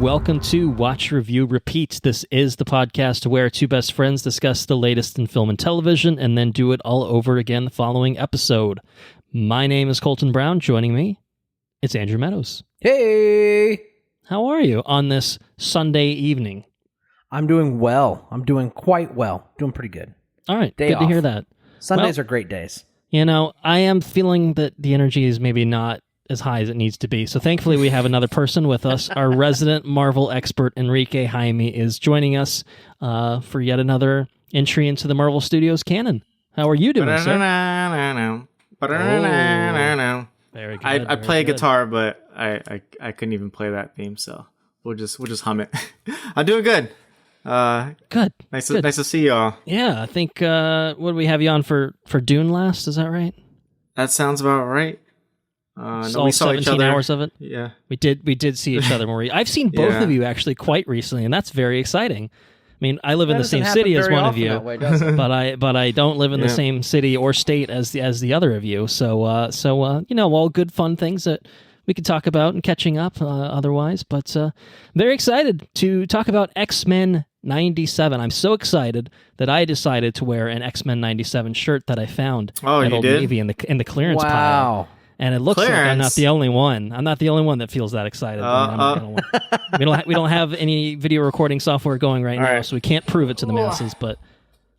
welcome to Watch, Review, Repeat. This is the podcast where two best friends discuss the latest in film and television and then do it all over again the following episode. My name is Colton Brown. Joining me, it's Andrew Meadows. Hey! How are you on this Sunday evening? I'm doing well. I'm doing quite well. Doing pretty good. All right, Day good off. to hear that. Sundays are great days. You know, I am feeling that the energy is maybe not as high as it needs to be. So thankfully we have another person with us. Our resident Marvel expert, Henrique Jaime, is joining us for yet another entry into the Marvel Studios canon. How are you doing, sir? Very good. I play a guitar, but I couldn't even play that theme, so we'll just hum it. I'm doing good. Good. Nice to see y'all. Yeah, I think what did we have you on for Dune last? Is that right? That sounds about right. No, all we saw 17 each other. hours of it. Yeah, we did see each other more. I've seen both of you actually quite recently, and that's very exciting. I mean, I live in the same city as one of you, but I don't live in the same city or state as the other of you. So you know, all good fun things that we could talk about and catching up otherwise. But very excited to talk about X-Men 97. I'm so excited that I decided to wear an X-Men 97 shirt that I found at Old Navy in the clearance pile. And it looks like I'm not the only one. I'm not the only one that feels that excited. We don't have any video recording software going right now, so we can't prove it to the masses. But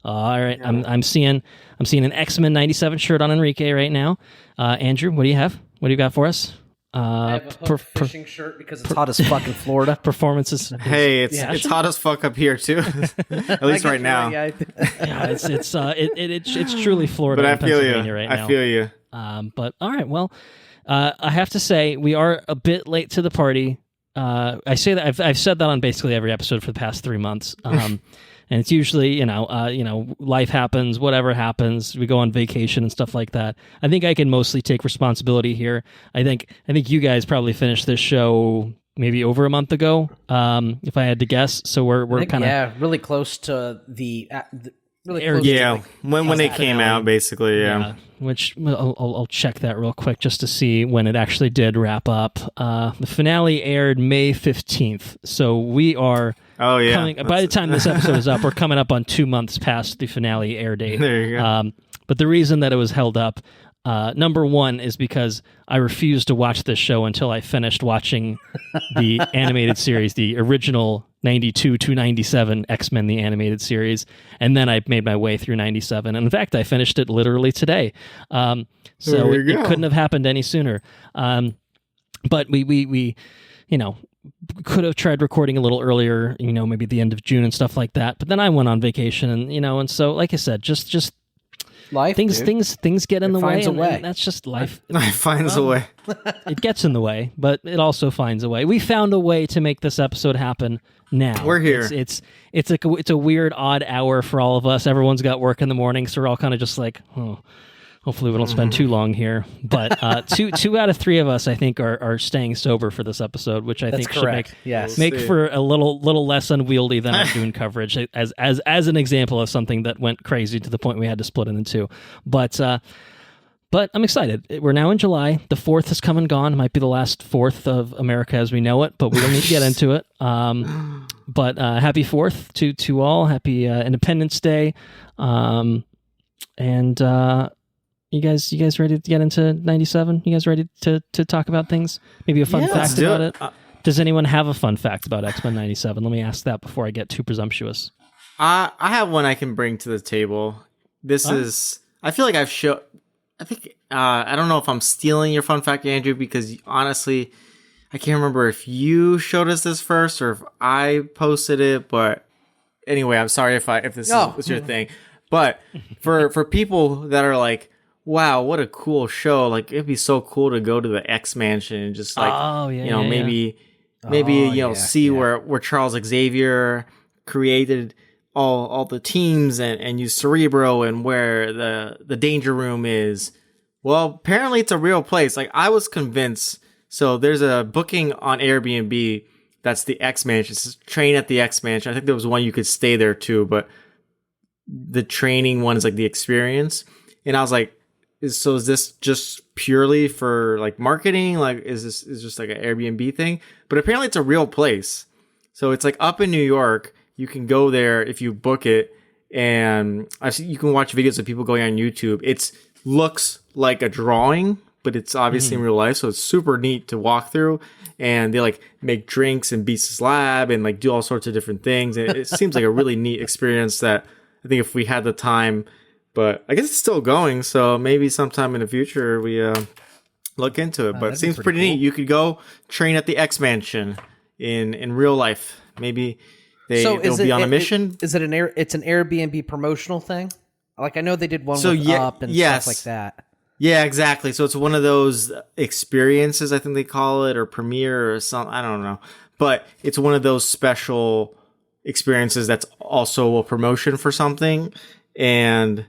all right, I'm seeing an X-Men 97 shirt on Henrique right now. Andrew, what do you have? What do you got for us? I have a fishing shirt because it's hot as fuck in Florida. Performances. Hey, it's hot as fuck up here too. At least right now. Yeah, it's truly Florida. But I and feel Pennsylvania you. Right now. I feel you. But all right, well, I have to say we are a bit late to the party. I say that I've said that on basically every episode for the past 3 months. And it's usually, life happens, whatever happens, we go on vacation and stuff like that. I think I can mostly take responsibility here. I think you guys probably finished this show maybe over a month ago, if I had to guess. So we're kind of really close to the when it came out, basically, which I'll check that real quick just to see when it actually did wrap up. The finale aired May 15th, so we are. Oh yeah. By the time this episode is up, we're coming up on 2 months past the finale air date. There you go. But the reason that it was held up, number one, is because I refused to watch this show until I finished watching the animated series, the original 92 to 97 X-Men, the animated series, and then I made my way through 97. And in fact, I finished it literally today. So it couldn't have happened any sooner. But we could have tried recording a little earlier, maybe the end of June and stuff like that. But then I went on vacation, and so like I said, just life, things get in the way, and that's just life. It finds a way. It gets in the way, but it also finds a way. We found a way to make this episode happen. Now we're here. It's a weird, odd hour for all of us. Everyone's got work in the morning, so we're all kind of just like, hopefully we don't spend too long here. But two out of three of us, I think, are staying sober for this episode, which I think should make for a little less unwieldy than our Dune coverage, as an example of something that went crazy to the point we had to split it in two. But I'm excited. We're now in July. The 4th has come and gone. It might be the last 4th of America as we know it, but we don't need to get into it. But happy 4th to all. Happy Independence Day. And you guys ready to get into 97? You guys ready to talk about things? Maybe a fun fact about it? Does anyone have a fun fact about X-Men 97? Let me ask that before I get too presumptuous. I have one I can bring to the table. This is... I feel like I've shown... I don't know if I'm stealing your fun fact, Andrew, because honestly, I can't remember if you showed us this first or if I posted it. But anyway, I'm sorry if this was your thing. But for people that are like, wow, what a cool show! Like it'd be so cool to go to the X Mansion and just like, maybe see where Charles Xavier created all the teams and use Cerebro and where the Danger Room is. Well, apparently it's a real place. Like I was convinced. So there's a booking on Airbnb that's the X Mansion. It's train at the X Mansion. I think there was one you could stay there too, but the training one is like the experience. And I was like, is this just purely for like marketing? Like is this just like an Airbnb thing? But apparently it's a real place. So it's like up in New York. You can go there if you book it, and you can watch videos of people going on YouTube. It looks like a drawing, but it's obviously in real life, so it's super neat to walk through. And they like make drinks in Beast's lab and like do all sorts of different things. And it seems like a really neat experience that I think if we had the time, but I guess it's still going. So maybe sometime in the future we look into it. But it seems pretty neat. You could go train at the X Mansion in real life. Maybe they'll be on a mission. Is it it's an Airbnb promotional thing? Like I know they did one with Up and stuff like that. Yeah, exactly. So it's one of those experiences, I think they call it, or premiere or something. I don't know. But it's one of those special experiences that's also a promotion for something. And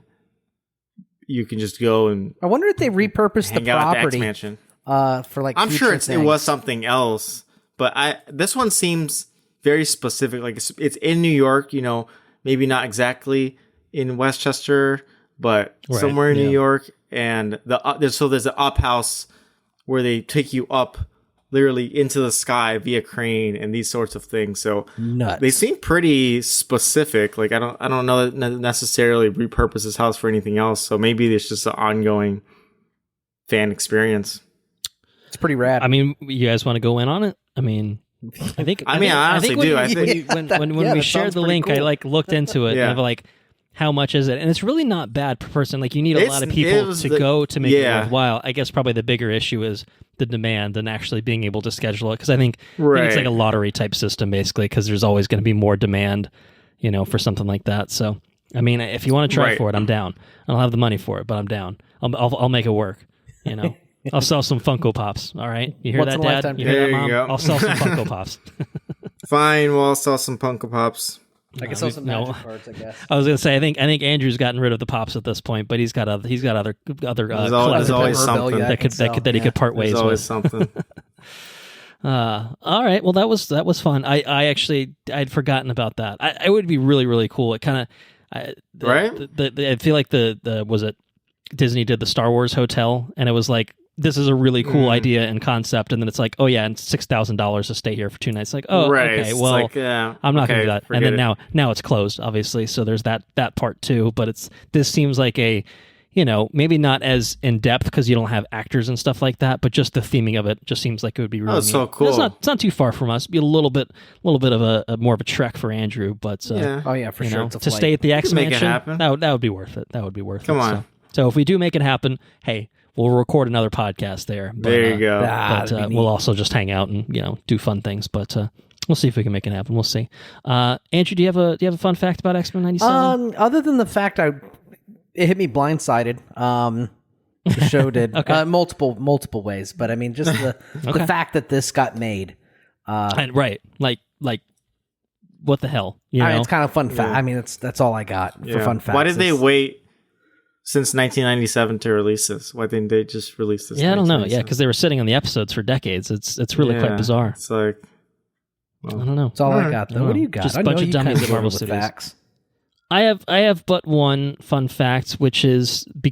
you can just go and I wonder if they repurposed the property mansion. For like I'm sure things. It was something else. But this one seems very specific. Like it's in New York, maybe not exactly in Westchester, but somewhere in New York. And there's an up house where they take you up literally into the sky via crane and these sorts of things. So nuts. They seem pretty specific. Like I don't know that necessarily repurpose this house for anything else. So maybe it's just an ongoing fan experience. It's pretty rad. I mean, you guys want to go in on it? I mean, I honestly do. When we shared the link, cool. I looked into it and I'm like, how much is it? And it's really not bad per person. Like you need a lot of people to make it worthwhile. I guess probably the bigger issue is the demand and actually being able to schedule it. Because I think it's like a lottery type system basically. Because there's always going to be more demand, for something like that. So I mean, if you want to try for it, I'm down. I don't have the money for it, but I'm down. I'll make it work. I'll sell some Funko Pops. All right, you hear that, Dad? You hear that, Mom? I'll sell some Funko Pops. Fine, well, I'll sell some Funko Pops. I can sell some magic cards, I guess. I was gonna say, I think Andrew's gotten rid of the pops at this point, but he's got other there's always something that he could part ways with. Always something. All right, well that was fun. I'd forgotten about that. It would be really really cool. It kind of I feel like the was it Disney did the Star Wars hotel, and it was like, this is a really cool idea and concept, and then it's like, oh yeah, and $6,000 to stay here for 2 nights. Like, oh, okay, well, like, I'm not going to do that. And then now it's closed, obviously, so there's that part too. But this seems like a, maybe not as in depth because you don't have actors and stuff like that, but just the theming of it just seems like it would be really neat. So cool. It's not too far from us. It'd be a little bit of a more of a trek for Andrew, but for sure. To stay at the X Mansion, that would be worth it. That would be worth it. Come on. So if we do make it happen, hey, we'll record another podcast there. But, there you go. But we'll also just hang out and do fun things. But we'll see if we can make it happen. We'll see. Andrew, do you have a fun fact about X-Men 97? Other than the fact it hit me blindsided. The show did multiple ways, but I mean just the fact that this got made. And like what the hell? It's kind of fun fact. I mean that's all I got for fun facts. Why did they wait since 1997 to release this? Why didn't they just release this? Yeah, I don't know. Yeah, because they were sitting on the episodes for decades. It's really quite bizarre. It's like, I don't know. That's all I got, though. What do you got? Just a bunch of dummies at Marvel Studios. Facts. I have but one fun fact, which is I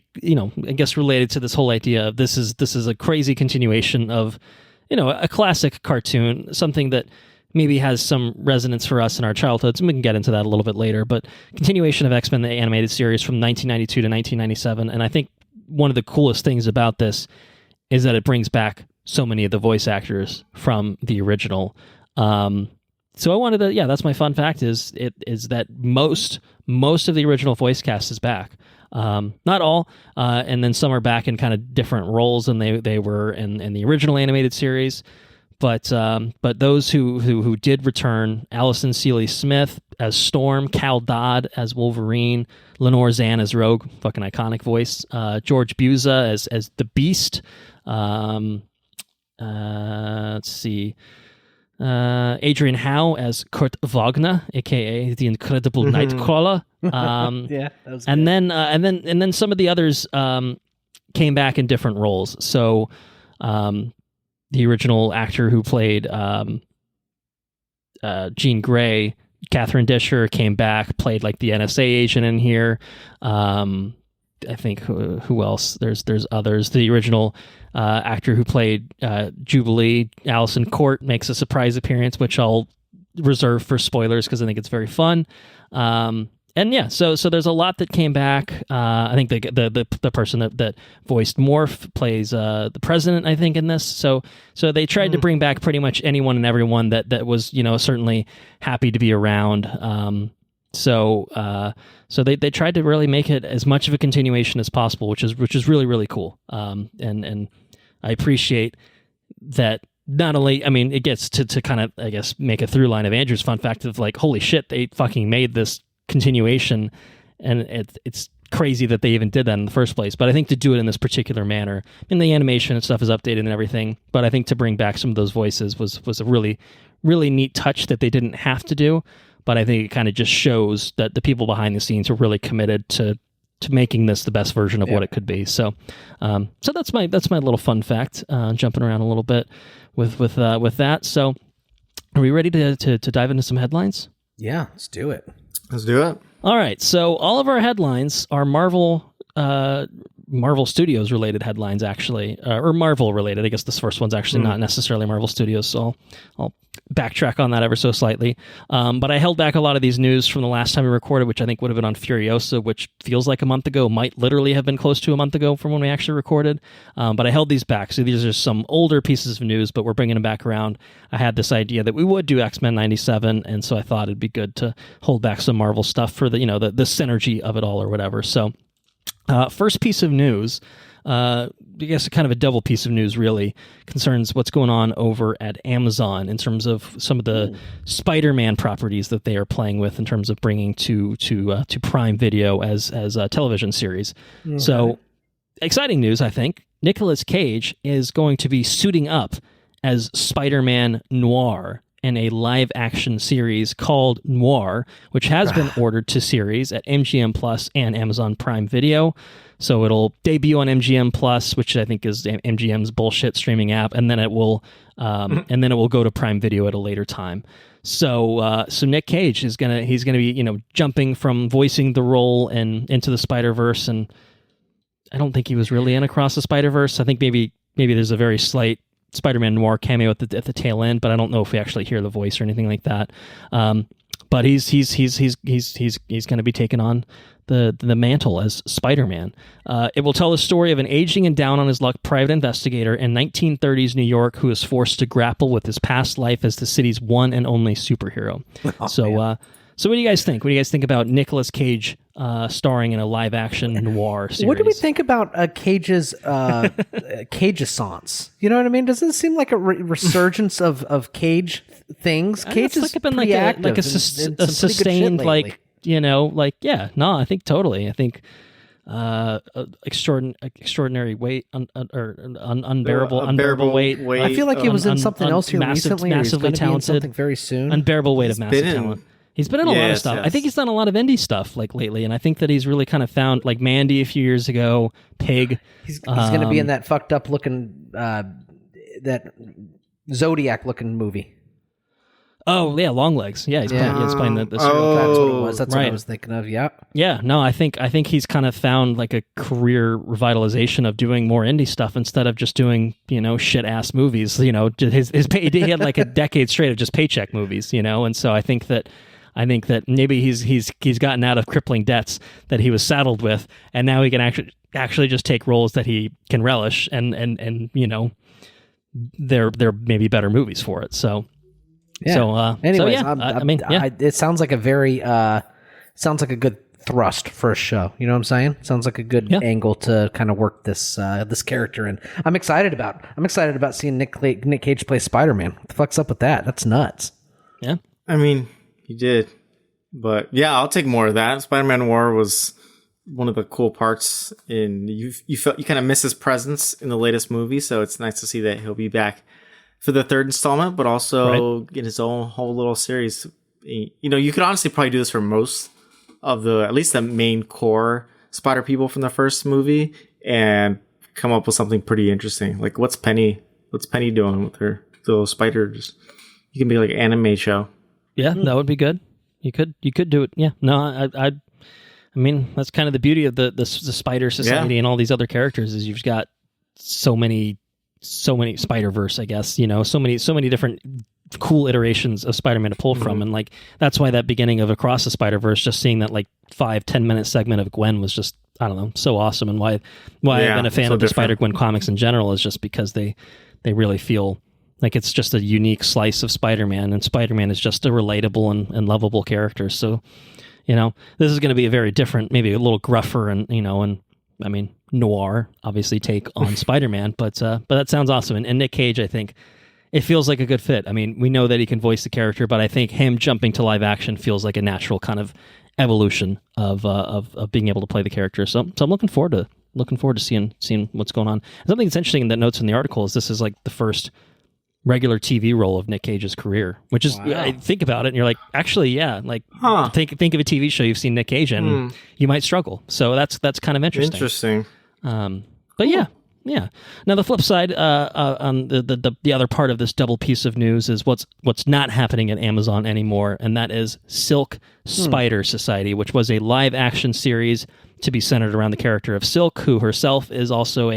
guess related to this whole idea of this is a crazy continuation of a classic cartoon, something that maybe has some resonance for us in our childhoods, and we can get into that a little bit later, but continuation of X-Men, the animated series from 1992 to 1997, and I think one of the coolest things about this is that it brings back so many of the voice actors from the original. So I wanted to, that's my fun fact, is that most of the original voice cast is back. Not all, and then some are back in kind of different roles than they were in the original animated series. But those who did return: Allison Seeley-Smith as Storm, Cal Dodd as Wolverine, Lenore Zann as Rogue, fucking iconic voice. George Buza as the Beast. Let's see. Adrian Howe as Kurt Wagner, aka the Incredible Nightcrawler. That was good. And then some of the others came back in different roles. So. The original actor who played Jean Grey, Catherine Disher, came back, played like the NSA agent in here. I think who else? There's others. The original actor who played Jubilee, Allison Court, makes a surprise appearance, which I'll reserved for spoilers because I think it's very fun. And yeah, so there's a lot that came back. I think the person that voiced Morph plays the president, I think, in this. So they tried to bring back pretty much anyone and everyone that was, certainly happy to be around. So they tried to really make it as much of a continuation as possible, which is really, really cool. And I appreciate that. Not only, I mean, it gets to kind of, I guess, make a through line of Andrew's fun fact of like, holy shit, they fucking made this continuation, and it's crazy that they even did that in the first place. But I think to do it in this particular manner, and the animation and stuff is updated and everything, but I think to bring back some of those voices was a really, really neat touch that they didn't have to do. But I think it kind of just shows that the people behind the scenes are really committed to making this the best version of what it could be. So that's my little fun fact. Jumping around a little bit with that. So are we ready to dive into some headlines? Yeah, let's do it. Let's do it. All right. So all of our headlines are Marvel Studios related headlines, actually, or Marvel related. I guess this first one's actually not necessarily Marvel Studios, so I'll backtrack on that ever so slightly. But I held back a lot of these news from the last time we recorded, which I think would have been on Furiosa, which feels like a month ago, might literally have been close to a month ago from when we actually recorded. But I held these back. So these are some older pieces of news, but we're bringing them back around. I had this idea that we would do X-Men 97, and so I thought it'd be good to hold back some Marvel stuff for the synergy of it all or whatever. So first piece of news, I guess kind of a double piece of news really, concerns what's going on over at Amazon in terms of some of the Spider-Man properties that they are playing with in terms of bringing to Prime Video as a television series. Okay. So exciting news, I think. Nicolas Cage is going to be suiting up as Spider-Man Noir in a live-action series called Noir, which has been ordered to series at MGM Plus and Amazon Prime Video. So it'll debut on MGM Plus, which I think is MGM's bullshit streaming app, and then it will go to Prime Video at a later time. So Nick Cage is gonna be jumping from voicing the role and into the Spider-Verse, and I don't think he was really in Across the Spider-Verse. I think maybe there's a very slight Spider-Man Noir cameo at the tail end, but I don't know if we actually hear the voice or anything like that. But he's going to be taking on the mantle as Spider-Man. It will tell the story of an aging and down on his luck private investigator in 1930s New York who is forced to grapple with his past life as the city's one and only superhero. So what do you guys think? What do you guys think about Nicolas Cage starring in a live-action noir series? What do we think about Cage's Cage-assance? You know what I mean? Doesn't it seem like a resurgence of Cage things? Cage has been pretty active a sustained, I think totally. I think extraordinary weight, unbearable weight. I feel like he was in something else here recently. Massively talented, something very soon. Unbearable weight of massive talent. He's been in a lot of stuff. Yes. I think he's done a lot of indie stuff lately, and I think that he's really kind of found Mandy a few years ago, Pig. He's going to be in that fucked up looking, that Zodiac looking movie. Oh yeah, Longlegs. Yeah, he's playing the that's what it was. That's what I was thinking of. Yeah. Yeah. No, I think he's kind of found a career revitalization of doing more indie stuff instead of just doing shit ass movies. He had a decade straight of just paycheck movies. And so I think that maybe he's gotten out of crippling debts that he was saddled with, and now he can actually just take roles that he can relish, and they're maybe better movies for it. So. Yeah. So, anyways, it sounds like a very sounds like a good thrust for a show. You know what I'm saying? Sounds like a good angle to kind of work this character in. I'm excited about seeing Nick Cage play Spider-Man. What the fuck's up with that? That's nuts. Yeah. I mean, he did, but yeah, I'll take more of that. Spider-Man War was one of the cool parts. You kind of miss his presence in the latest movie, so it's nice to see that he'll be back for the third installment, but also get his own whole little series. You could honestly probably do this for most of at least the main core Spider people from the first movie, and come up with something pretty interesting. Like what's Penny doing with her little spiders? You can be like an anime show. Yeah, that would be good. You could do it. Yeah. No, I mean, that's kind of the beauty of the Spider Society and all these other characters is you've got so many Spider-Verse, I guess, so many different cool iterations of Spider-Man to pull from, and like that's why that beginning of Across the Spider-Verse, just seeing that like 5-10 minute segment of Gwen was just, I don't know, so awesome, and why I've been a fan of the Spider-Gwen comics in general is just because they really feel like it's just a unique slice of Spider-Man, and Spider-Man is just a relatable and lovable character. So, you know, this is going to be a very different, maybe a little gruffer, and you know, and I mean, noir obviously take on Spider-Man, but that sounds awesome. And Nick Cage, I think it feels like a good fit. I mean, we know that he can voice the character, but I think him jumping to live action feels like a natural kind of evolution of being able to play the character. So I'm looking forward to seeing what's going on. Something that's interesting that notes in the article is this is like the first regular TV role of Nick Cage's career, which is, I think about it and you're like, actually, yeah, like think of a TV show you've seen Nick Cage in, and you might struggle. So that's kind of interesting. But cool. Yeah. Now the flip side, on the other part of this double piece of news is what's not happening at Amazon anymore, and that is Silk Spider Society, which was a live action series to be centered around the character of Silk, who herself is also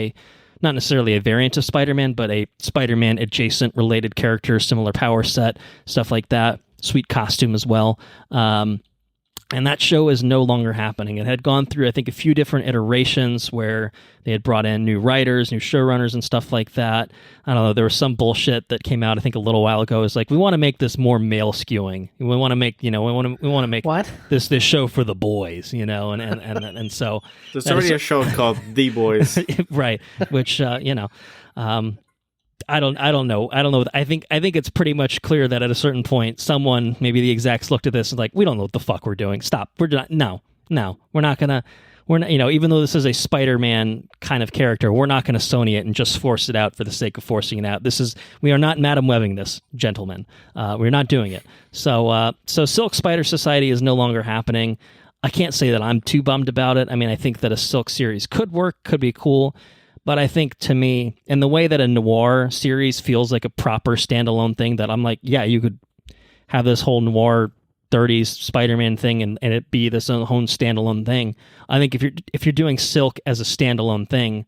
not necessarily a variant of Spider-Man, but a Spider-Man adjacent related character, similar power set, stuff like that. Sweet costume as well. And that show is no longer happening. It had gone through, I think, a few different iterations where they had brought in new writers, new showrunners, and stuff like that. I don't know. There was some bullshit that came out, I think, a little while ago. It's like, we want to make this more male skewing. We want to make, we want to make this show for the boys, and so there's already a show called The Boys, right? Which I don't know. I think it's pretty much clear that at a certain point, someone, maybe the execs, looked at this and like, we don't know what the fuck we're doing. Stop. We're not. No, we're not gonna. We're not. Even though this is a Spider-Man kind of character, we're not gonna Sony it and just force it out for the sake of forcing it out. We are not Madam Webbing this, gentlemen. We're not doing it. So Silk Spider Society is no longer happening. I can't say that I'm too bummed about it. I mean, I think that a Silk series could work, could be cool. But I think, to me, in the way that a noir series feels like a proper standalone thing, that I'm like, yeah, you could have this whole noir 30s Spider-Man thing and it be this own standalone thing. I think if you're doing Silk as a standalone thing,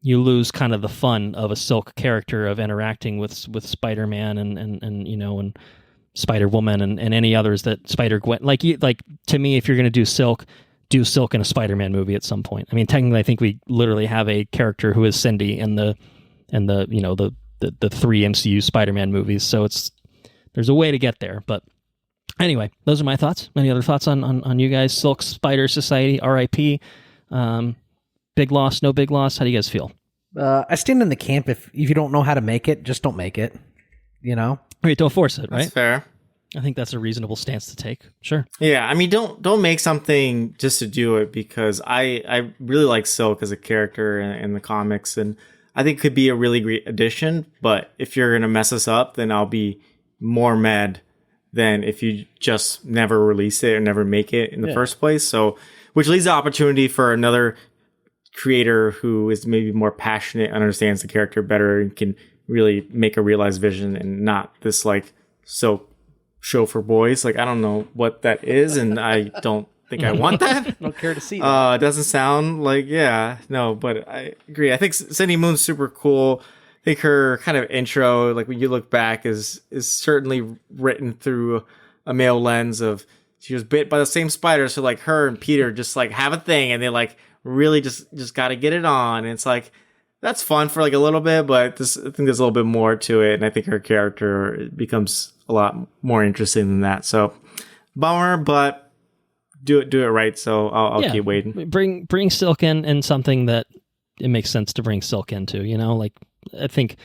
you lose kind of the fun of a Silk character of interacting with Spider-Man and Spider-Woman and any others that Spider-Gwen. Like to me, if you're going to do Silk in a Spider-Man movie at some point. I mean, technically, I think we literally have a character who is Cindy in the 3 MCU Spider-Man movies. So there's a way to get there. But anyway, those are my thoughts. Any other thoughts on you guys? Silk Spider Society, R.I.P. Big loss, no big loss. How do you guys feel? I stand in the camp. If you don't know how to make it, just don't make it. Right, don't force it. Right. That's fair. I think that's a reasonable stance to take. Sure. Yeah, I mean, don't make something just to do it, because I really like Silk as a character in the comics, and I think could be a really great addition. But if you're gonna mess us up, then I'll be more mad than if you just never release it or never make it in the first place. So, which leaves the opportunity for another creator who is maybe more passionate, understands the character better, and can really make a realized vision, and not this like Silk show for boys. Like, I don't know what that is, and I don't think I want that. Don't care to see that. It doesn't sound like, but I agree. I think Cindy Moon's super cool. I think her kind of intro, like when you look back, is certainly written through a male lens of, she was bit by the same spider, so like her and Peter just like have a thing, and they like really just got to get it on. And it's like, that's fun for like a little bit, but I think there's a little bit more to it, and I think her character becomes a lot more interesting than that. So bummer, but do it right. So I'll keep waiting. Bring Silk in something that it makes sense to bring Silk into. Like, I think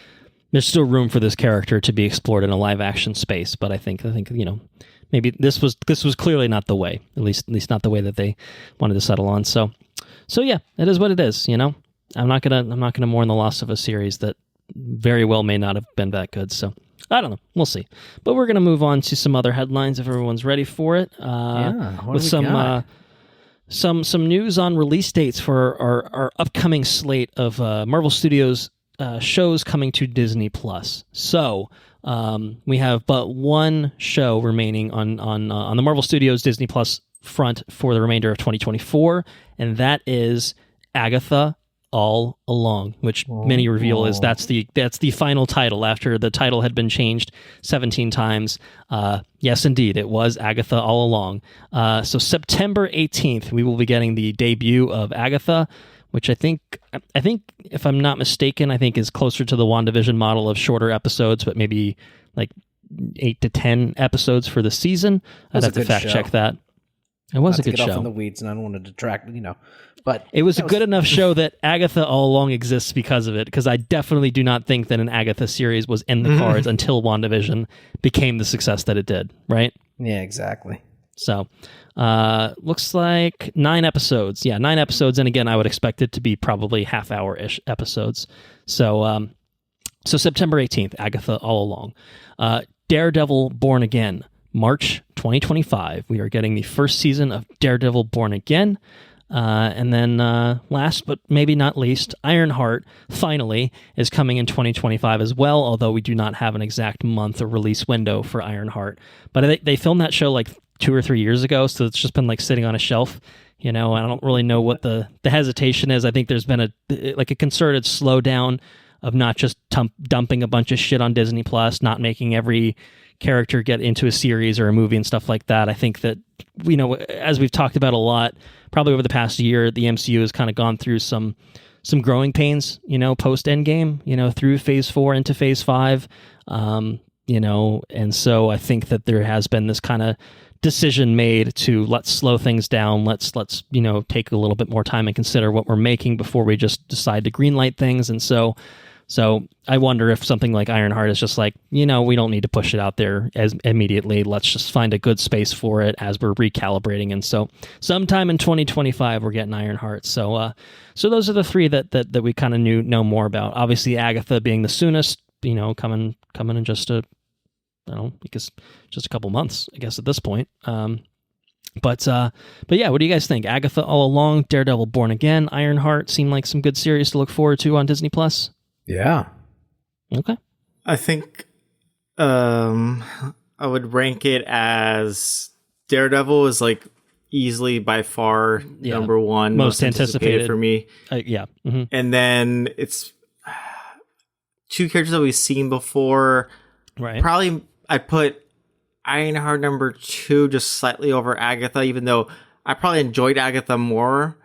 there's still room for this character to be explored in a live action space, but I think maybe this was clearly not the way. At least not the way that they wanted to settle on. So yeah, it is what it is. I'm not gonna mourn the loss of a series that very well may not have been that good. So I don't know. We'll see. But we're gonna move on to some other headlines if everyone's ready for it. With some news on release dates for our upcoming slate of Marvel Studios shows coming to Disney Plus. So we have but one show remaining on the Marvel Studios Disney Plus front for the remainder of 2024, and that is Agatha, All Along, which many reveal is that's the final title after the title had been changed 17 times. Yes, indeed, it was Agatha All Along. So September 18th, we will be getting the debut of Agatha, which I think, if I'm not mistaken, I think is closer to the WandaVision model of shorter episodes, but maybe like 8 to 10 episodes for the season. I'd have to fact check that. It was a good show. Off in the weeds, and I don't want to detract, but it was a good enough show that Agatha All Along exists because of it. Because I definitely do not think that an Agatha series was in the cards until WandaVision became the success that it did. Right? Yeah, exactly. So, looks like 9 episodes. Yeah, 9 episodes, and again, I would expect it to be probably half-hour-ish episodes. So, September 18th, Agatha All Along. Daredevil Born Again. March 2025, we are getting the first season of Daredevil Born Again. And then last but maybe not least, Ironheart finally is coming in 2025 as well, although we do not have an exact month or release window for Ironheart. But they filmed that show like 2 or 3 years ago, so it's just been like sitting on a shelf. I don't really know what the hesitation is. I think there's been a concerted slowdown of not just dumping a bunch of shit on Disney Plus, not making every character get into a series or a movie and stuff like that. I think that, as we've talked about a lot, probably over the past year, the MCU has kind of gone through some growing pains, post Endgame, through Phase 4 into Phase 5, and so I think that there has been this kind of decision made to let's slow things down, let's take a little bit more time and consider what we're making before we just decide to greenlight things. And so I wonder if something like Ironheart is just like, we don't need to push it out there as immediately. Let's just find a good space for it as we're recalibrating. And so sometime in 2025, we're getting Ironheart. So those are the 3 that we kind of know more about. Obviously, Agatha being the soonest, coming in just a couple months, I guess, at this point. But yeah, what do you guys think? Agatha All Along, Daredevil Born Again, Ironheart seem like some good series to look forward to on Disney Plus. Yeah. Okay. I think I would rank it as Daredevil is like easily by far number 1 most anticipated for me. Yeah. Mm-hmm. And then it's 2 characters that we've seen before. Right. Probably I'd put Ironheart number 2 just slightly over Agatha, even though I probably enjoyed Agatha more.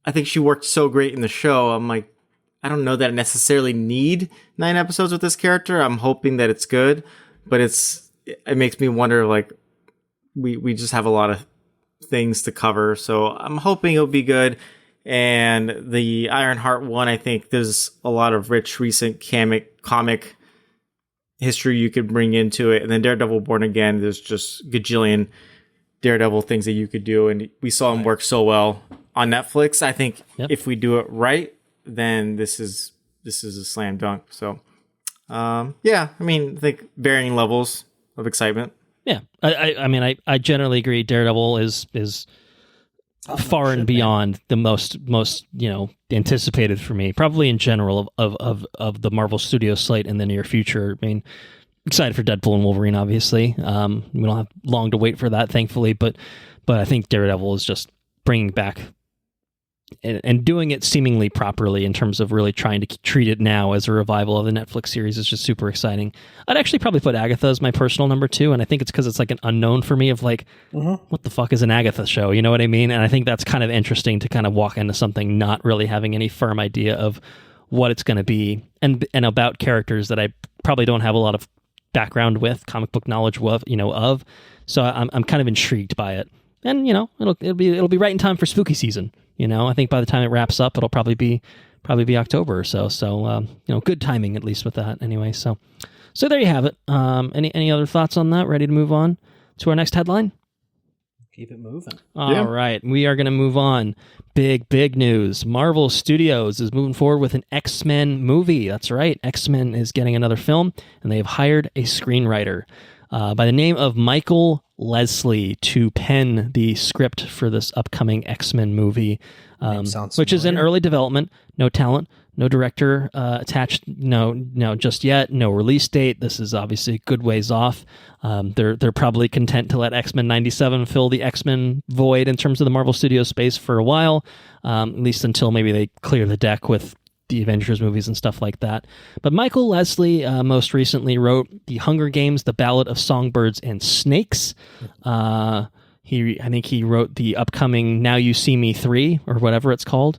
I think she worked so great in the show. I'm like, I don't know that I necessarily need 9 episodes with this character. I'm hoping that it's good, but it makes me wonder, like, we just have a lot of things to cover. So I'm hoping it'll be good. And the Ironheart one, I think there's a lot of rich, recent comic history you could bring into it. And then Daredevil Born Again, there's just gajillion Daredevil things that you could do. And we saw him work so well on Netflix. I think if we do it right, then this is a slam dunk. So, I think varying levels of excitement. Yeah, I generally agree. Daredevil is far and beyond the most anticipated for me, probably in general of the Marvel Studios slate in the near future. I mean, excited for Deadpool and Wolverine, obviously. We don't have long to wait for that, thankfully, but I think Daredevil is just bringing back and doing it seemingly properly in terms of really trying to treat it now as a revival of the Netflix series is just super exciting. I'd actually probably put Agatha as my personal number 2, and I think it's because it's like an unknown for me of like, what the fuck is an Agatha show? You know what I mean? And I think that's kind of interesting to kind of walk into something not really having any firm idea of what it's going to be and about characters that I probably don't have a lot of background with, comic book knowledge of. So I'm kind of intrigued by it. And it'll be right in time for spooky season. I think by the time it wraps up, it'll probably be October or so. So good timing at least with that. Anyway, so there you have it. Any other thoughts on that? Ready to move on to our next headline? Keep it moving. All right, we are going to move on. Big news. Marvel Studios is moving forward with an X-Men movie. That's right, X-Men is getting another film, and they have hired a screenwriter. by the name of Michael Leslie to pen the script for this upcoming X-Men movie, which is in early development. No talent, no director attached. No, just yet. No release date. This is obviously a good ways off. They're probably content to let X-Men 97 fill the X-Men void in terms of the Marvel Studios space for a while, at least until maybe they clear the deck with the Avengers movies and stuff like that. But Michael Leslie most recently wrote The Hunger Games, The Ballad of Songbirds and Snakes. I think he wrote the upcoming Now You See Me 3, or whatever it's called.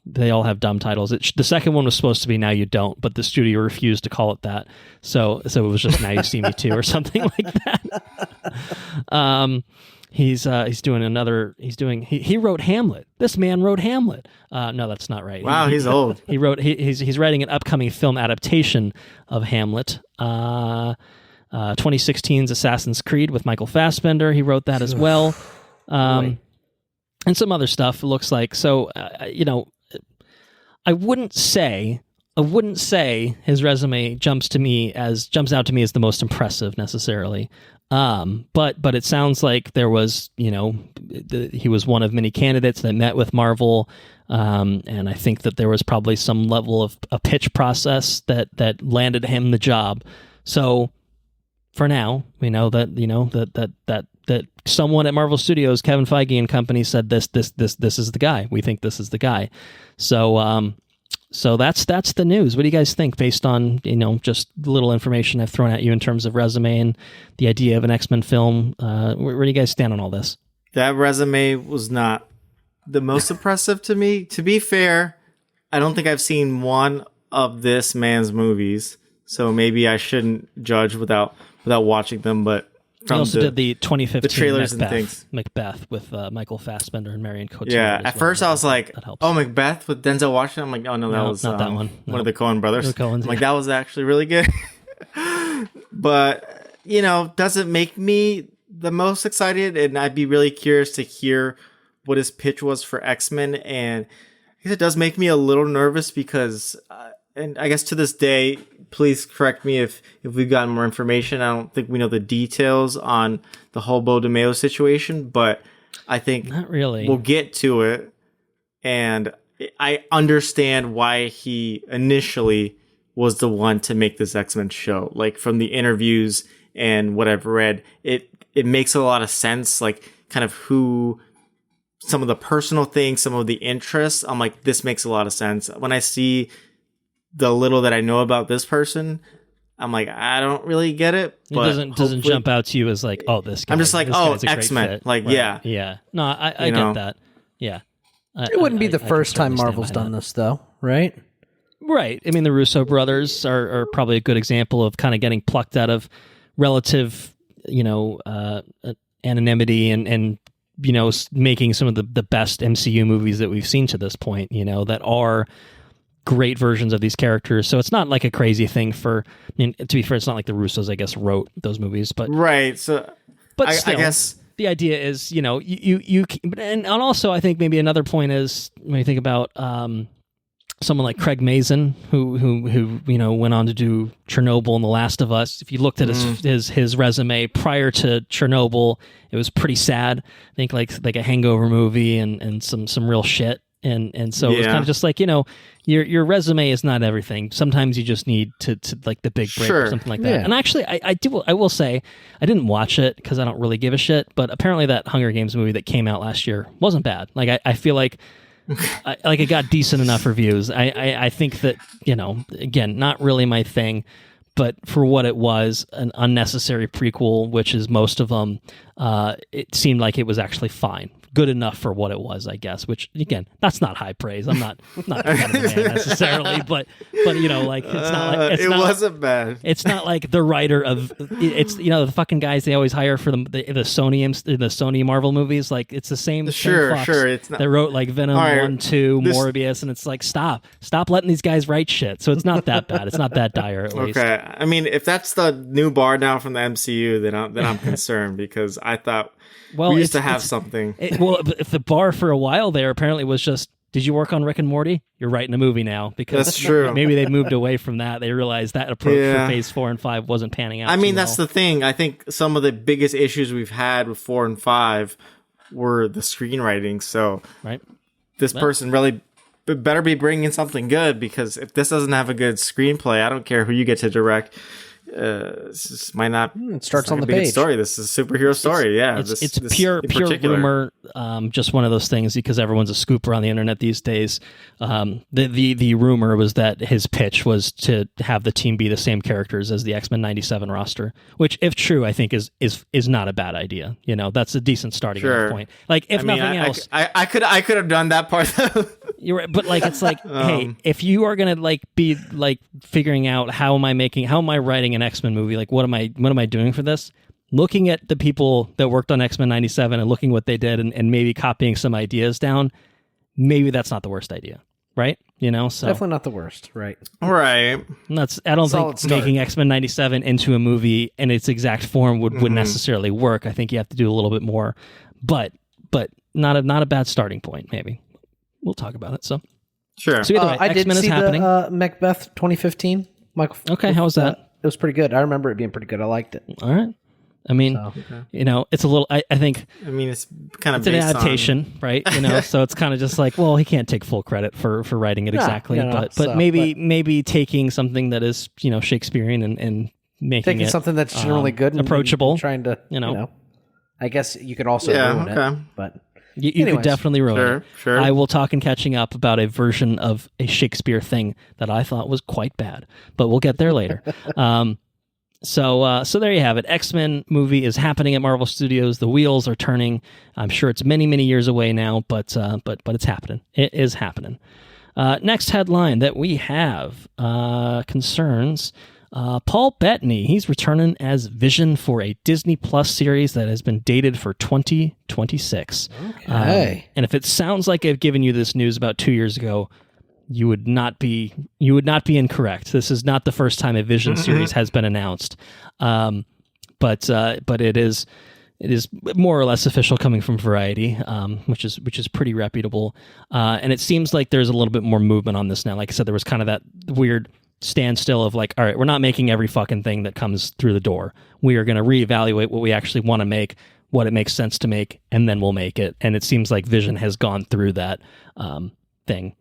They all have dumb titles. The second one was supposed to be Now You Don't, but the studio refused to call it that. So it was just Now You See Me 2 or something like that. He's doing another. He wrote Hamlet. This man wrote Hamlet. No, that's not right. Wow, he's old. He's writing an upcoming film adaptation of Hamlet. 2016's Assassin's Creed with Michael Fassbender. He wrote that as well, and some other stuff. It looks like so. I wouldn't say his resume jumps out to me as the most impressive necessarily. But it sounds like there was, he was one of many candidates that met with Marvel, and I think that there was probably some level of a pitch process that landed him the job. So for now, we know that that someone at Marvel Studios, Kevin Feige and company, said this is the guy. We think this is the guy. So that's the news. What do you guys think based on, just little information I've thrown at you in terms of resume and the idea of an X-Men film? Where do you guys stand on all this? That resume was not the most impressive to me. To be fair, I don't think I've seen one of this man's movies, so maybe I shouldn't judge without watching them, but he also did the 2015 the trailers Macbeth, and things. Macbeth with Michael Fassbender and Marion Cotillard. Yeah, at first I was like, "Oh, Macbeth with Denzel Washington." I'm like, "Oh no, that was not that one. No. One of the Coen brothers." The Coens, I'm like, that was actually really good. But doesn't make me the most excited, and I'd be really curious to hear what his pitch was for X-Men. And I guess it does make me a little nervous because, and I guess to this day, please correct me if we've gotten more information. I don't think we know the details on the Hobo DeMeo situation, but I think not really. We'll get to it. And I understand why he initially was the one to make this X-Men show. Like from the interviews and what I've read, it makes a lot of sense. Like kind of who, some of the personal things, some of the interests. I'm like, this makes a lot of sense. When I see the little that I know about this person, I'm like, I don't really get it. But it doesn't jump out to you as like, oh, this guy. I'm just like, oh, X-Men. Like, right. Yeah. No, I get that. Yeah. It wouldn't be the first time Marvel's done this, though, right? Right. I mean, the Russo brothers are probably a good example of kind of getting plucked out of relative, anonymity and making some of the best MCU movies that we've seen to this point, that are great versions of these characters. So it's not like a crazy thing to be fair, it's not like the Russos, I guess, wrote those movies, but right. So, but still, I guess the idea is, you and also I think maybe another point is when you think about someone like Craig Mazin, who went on to do Chernobyl and The Last of Us. If you looked at his resume prior to Chernobyl, it was pretty sad. I think like a Hangover movie and some real shit. And so it was kind of just like, your resume is not everything. Sometimes you just need to like the big break or something like that. Yeah. And actually, I will say, I didn't watch it because I don't really give a shit, but apparently that Hunger Games movie that came out last year wasn't bad. Like, I feel like it got decent enough reviews. I think that, again, not really my thing, but for what it was, an unnecessary prequel, which is most of them, it seemed like it was actually fine. Good enough for what it was, I guess, which again, that's not high praise. I'm not kind of man necessarily, but like it's not like it wasn't bad. It's not like the writer of it's the fucking guys they always hire for the Sony Marvel movies. Like it's the same Fox It's not, that wrote like Venom 1, 2, Morbius, and it's like stop letting these guys write shit. So it's not that bad. It's not that dire at least. Okay, I mean if that's the new bar now from the MCU, then I'm concerned because I thought. Well, we used to have something. If the bar for a while there apparently was just Did you work on Rick and Morty? You're writing a movie now because that's true. Maybe they moved away from that. They realized that approach for phase 4 and 5 wasn't panning out. I mean, that's the thing. I think some of the biggest issues we've had with 4 and 5 were the screenwriting. So this person really better be bringing something good, because if this doesn't have a good screenplay, I don't care who you get to direct. This might not. It starts on the page. Good story. This is a superhero story. It's pure rumor. Just one of those things because everyone's a scooper on the internet these days. The rumor was that his pitch was to have the team be the same characters as the X-Men '97 roster, which, if true, I think is not a bad idea. You know, that's a decent starting point. Like, if nothing else, I could have done that part. You're right, but like, it's like, hey, if you are gonna like be like figuring out how am I writing an X-Men movie? Like, what am I doing for this? Looking at the people that worked on X-Men '97 and looking what they did and maybe copying some ideas down, maybe that's not the worst idea, right? You know, so definitely not the worst, right? Right. I don't think making X-Men '97 into a movie in its exact form would necessarily work. I think you have to do a little bit more, but not a bad starting point, maybe. We'll talk about it. So sure. So either way, I X-Men did see is happening. the Macbeth 2015. Michael. Okay, how was that? It was pretty good. I remember it being pretty good. I liked it. All right. I mean, you know, it's a little. I think. I mean, it's kind of an adaptation, right? You know, so it's kind of just like, well, he can't take full credit for writing it exactly, but maybe taking something that is, you know, Shakespearean and making it something that's generally good, and approachable, and trying to, you know. I guess you could also ruin it, but. You could definitely ruin it. Sure. I will talk in catching up about a version of a Shakespeare thing that I thought was quite bad, but we'll get there later. So there you have it. X-Men movie is happening at Marvel Studios. The wheels are turning. I'm sure it's many, many years away now, but it's happening. It is happening. Next headline that we have concerns Paul Bettany. He's returning as Vision for a Disney Plus series that has been dated for 2026. Okay. And if it sounds like I've given you this news about 2 years ago, you would not be incorrect. This is not the first time a Vision series has been announced. But it is more or less official, coming from Variety, which is pretty reputable. And it seems like there's a little bit more movement on this now. Like I said, there was kind of that weird standstill of like, all right, we're not making every fucking thing that comes through the door. We are going to reevaluate what we actually want to make, what it makes sense to make, and then we'll make it. And it seems like Vision has gone through that thing.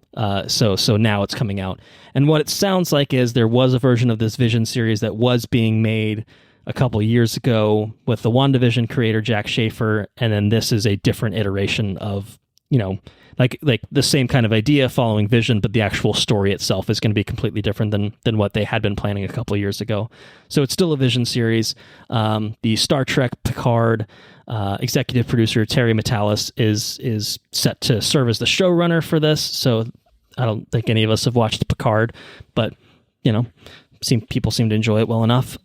So now it's coming out. And what it sounds like is there was a version of this Vision series that was being made a couple years ago with the WandaVision creator Jack Schaefer, and then this is a different iteration of, you know, like the same kind of idea following Vision, but the actual story itself is going to be completely different than what they had been planning a couple of years ago. So it's still a Vision series. The Star Trek Picard executive producer Terry Matalas is set to serve as the showrunner for this. So I don't think any of us have watched Picard, but you know, people seem to enjoy it well enough.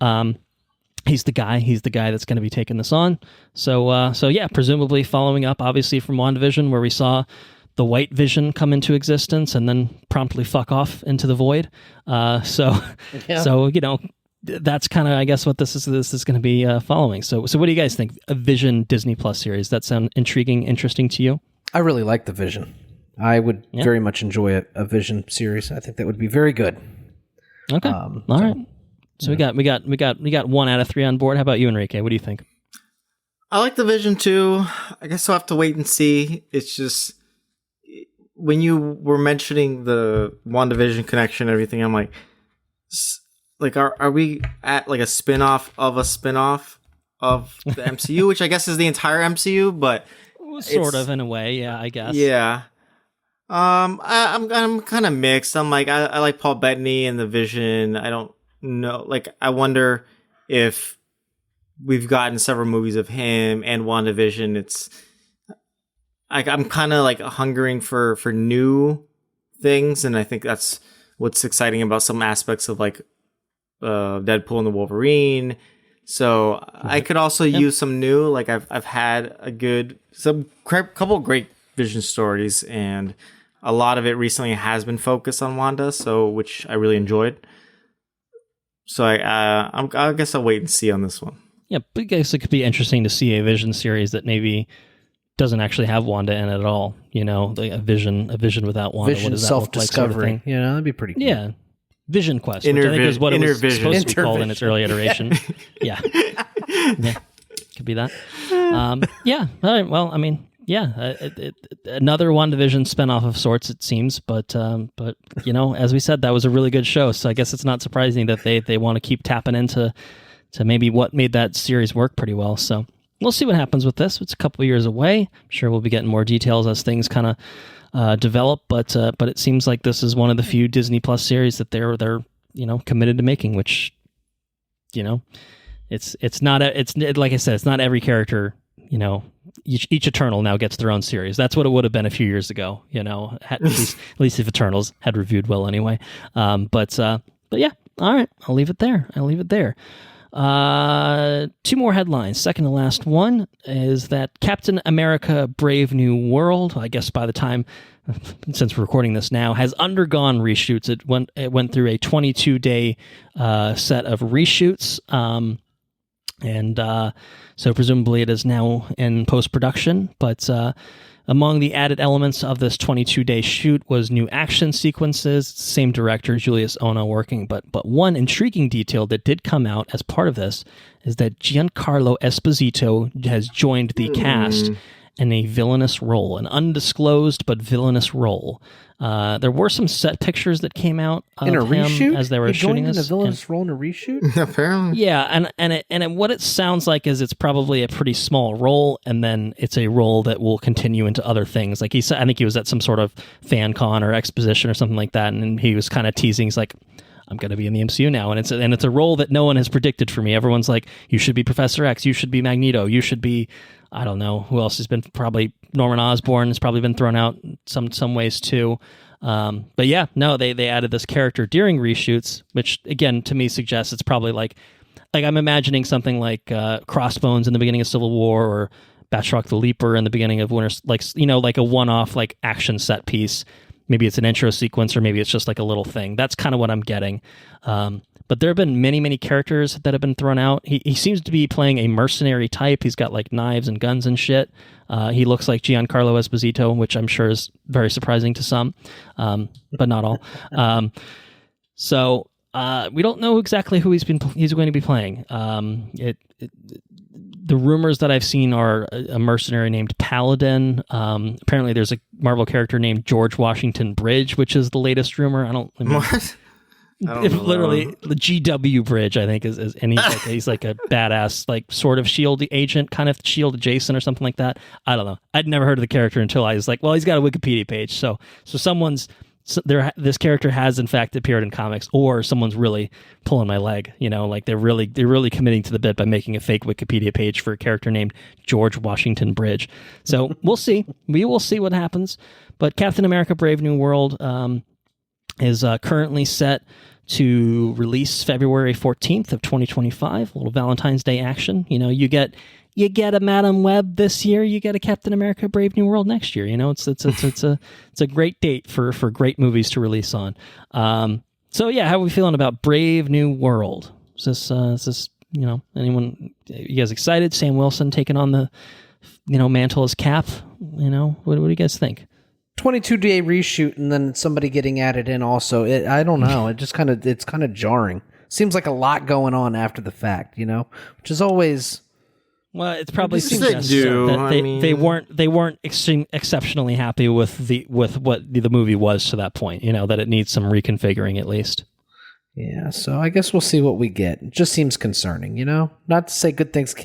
He's the guy that's going to be taking this on. So yeah, presumably following up obviously from WandaVision, where we saw the White Vision come into existence and then promptly fuck off into the void. So you know, that's kind of, I guess, what this is going to be following. So what do you guys think? A Vision Disney Plus series, that sound intriguing, interesting to you? I really like the Vision. I would very much enjoy a Vision series. I think that would be very good. Okay. All right. So we got 1 out of 3 on board. How about you, Henrique? What do you think? I like the Vision too. I guess I'll have to wait and see. It's just, when you were mentioning the WandaVision connection and everything, I'm like, are we at like a spin-off of a spin-off of the MCU, which I guess is the entire MCU, but sort of in a way, yeah, I guess. Yeah. I'm kind of mixed. I'm like, I like Paul Bettany and the Vision. I don't know. Like, I wonder if we've gotten several movies of him and WandaVision. It's like, I'm kind of like hungering for new things. And I think that's what's exciting about some aspects of like Deadpool and the Wolverine. So I could also use some new, like I've had couple great Vision stories, and a lot of it recently has been focused on Wanda, which I really enjoyed. So I guess I'll wait and see on this one. Yeah, but I guess it could be interesting to see a Vision series that maybe doesn't actually have Wanda in it at all. You know, like a vision without Wanda. Vision, self-discovery. Like, you know, that'd be pretty cool. Yeah. Vision Quest, which I think is what it was supposed to be called in its early iteration. Yeah. Could be that. Yeah. All right. Well, I mean, yeah, another WandaVision spinoff of sorts, it seems. But you know, as we said, that was a really good show. So I guess it's not surprising that they want to keep tapping into maybe what made that series work pretty well. So we'll see what happens with this. It's a couple of years away. I'm sure we'll be getting more details as things kind of develop. But it seems like this is one of the few Disney Plus series that they're you know, committed to making. Which, you know, it's like I said, it's not every character. You know, each Eternal now gets their own series. That's what it would have been a few years ago. You know, at least if Eternals had reviewed well anyway. But yeah, all right, I'll leave it there. Two more headlines. Second to last one is that Captain America: Brave New World, I guess by the time, since we're recording this now, has undergone reshoots. It went through a 22-day set of reshoots. So presumably it is now in post-production, but among the added elements of this 22-day shoot was new action sequences, same director, Julius Ono, working, but one intriguing detail that did come out as part of this is that Giancarlo Esposito has joined the cast in a villainous role, an undisclosed but villainous role. There were some set pictures that came out of in a him reshoot? as they were shooting this. In a villainous role in a reshoot? Apparently. Yeah, and what it sounds like is it's probably a pretty small role, and then it's a role that will continue into other things. Like he said, I think he was at some sort of fan con or exposition or something like that, and he was kind of teasing. He's like, I'm going to be in the MCU now, and it's a role that no one has predicted for me. Everyone's like, you should be Professor X, you should be Magneto, you should be, I don't know who else has been, probably Norman Osborn has probably been thrown out some ways too. But yeah, no, they added this character during reshoots, which again to me suggests it's probably like I'm imagining something like Crossbones in the beginning of Civil War, or Batroc the Leaper in the beginning of Winter, like, you know, like a one-off like action set piece. Maybe it's an intro sequence, or maybe it's just like a little thing. That's kind of what I'm getting. But there have been many characters that have been thrown out. He seems to be playing a mercenary type. He's got like knives and guns and shit. He looks like Giancarlo Esposito, which I'm sure is very surprising to some, but not all. So we don't know exactly who he's going to be playing. The rumors that I've seen are a mercenary named Paladin. Apparently, there's a Marvel character named George Washington Bridge, which is the latest rumor. What? Literally the GW Bridge, I think, is and he's like a badass, like sort of Shield agent, kind of Shield adjacent or something like that. I don't know. I'd never heard of the character until I was like, well, he's got a Wikipedia page, so this character has in fact appeared in comics, or someone's really pulling my leg. You know, like they're really committing to the bit by making a fake Wikipedia page for a character named George Washington Bridge. So we'll see. We will see what happens. But Captain America: Brave New World is currently set to release February 14th of 2025. A little Valentine's Day action. You know, you get a Madam Web this year, you get a Captain America: Brave New World next year. You know, it's a great date for great movies to release on. So yeah, how are we feeling about Brave New World? Is this you know, anyone, you guys excited? Sam Wilson taking on the, you know, mantle as Cap. You know, what do you guys think? 22-day reshoot and then somebody getting added in also. I don't know. It's kind of jarring. Seems like a lot going on after the fact, you know, which is always. Well, it's probably suggests that they weren't exceptionally happy with what the movie was to that point. You know, that it needs some reconfiguring at least. Yeah, so I guess we'll see what we get. It just seems concerning, you know. Not to say good things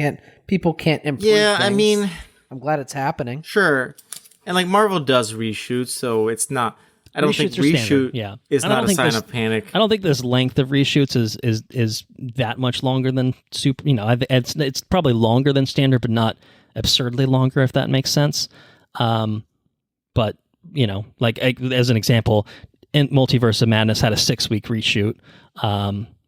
people can't improve. Yeah, things. I mean, I'm glad it's happening. Sure. And like Marvel does reshoots, so it's not. I don't think reshoot is not a sign of panic. I don't think this length of reshoots is that much longer than super. You know, it's probably longer than standard, but not absurdly longer, if that makes sense. But you know, like as an example, in Multiverse of Madness had a 6-week reshoot.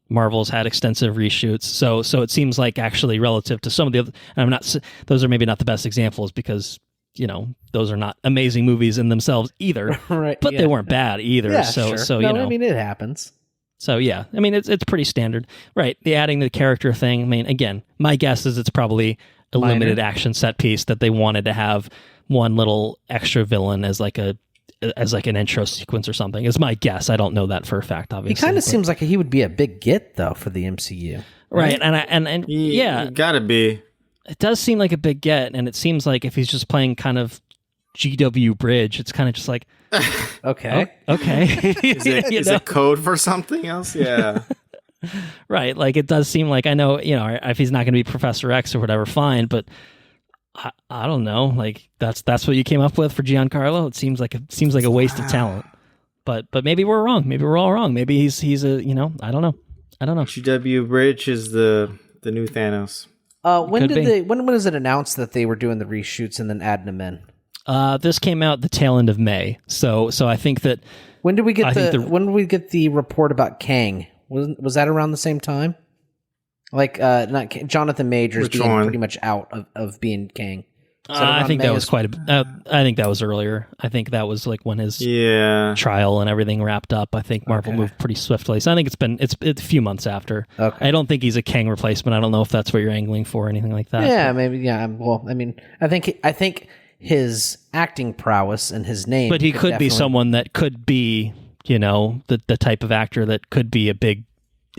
Marvel's had extensive reshoots, so it seems like actually relative to some of the other. And those are maybe not the best examples because, you know, those are not amazing movies in themselves either, right? But they weren't bad either. Yeah, so sure. so no, you know, I mean, it happens. So yeah, I mean, it's pretty standard, right? The adding the character thing. I mean, again, my guess is it's probably a limited action set piece that they wanted to have one little extra villain as like an intro sequence or something. Is my guess. I don't know that for a fact, obviously. He kind of seems like he would be a big get though for the MCU. Right. And yeah, gotta be. It does seem like a big get, and it seems like if he's just playing kind of GW Bridge, it's kind of just like, okay. Is it code for something else? Yeah. Right. Like, it does seem like, I know, if he's not going to be Professor X or whatever, fine, but I don't know. Like, that's what you came up with for Giancarlo. It seems like a waste of talent. But maybe we're wrong. Maybe we're all wrong. Maybe he's a, I don't know. GW Bridge is the new Thanos. When was it announced that they were doing the reshoots and then adding them in? This came out the tail end of May, so I think that. When did we get the report about Kang? Was that around the same time? Like not Jonathan Majors being pretty much out of being Kang. I think that was I think that was earlier. I think that was like when his trial and everything wrapped up. I think Marvel moved pretty swiftly, so I think it's a few months after. Okay. I don't think he's a Kang replacement. I don't know if that's what you're angling for or anything like that. Yeah, maybe. Yeah. Well, I mean, I think his acting prowess and his name. But he could be someone that could be, the type of actor that could be a big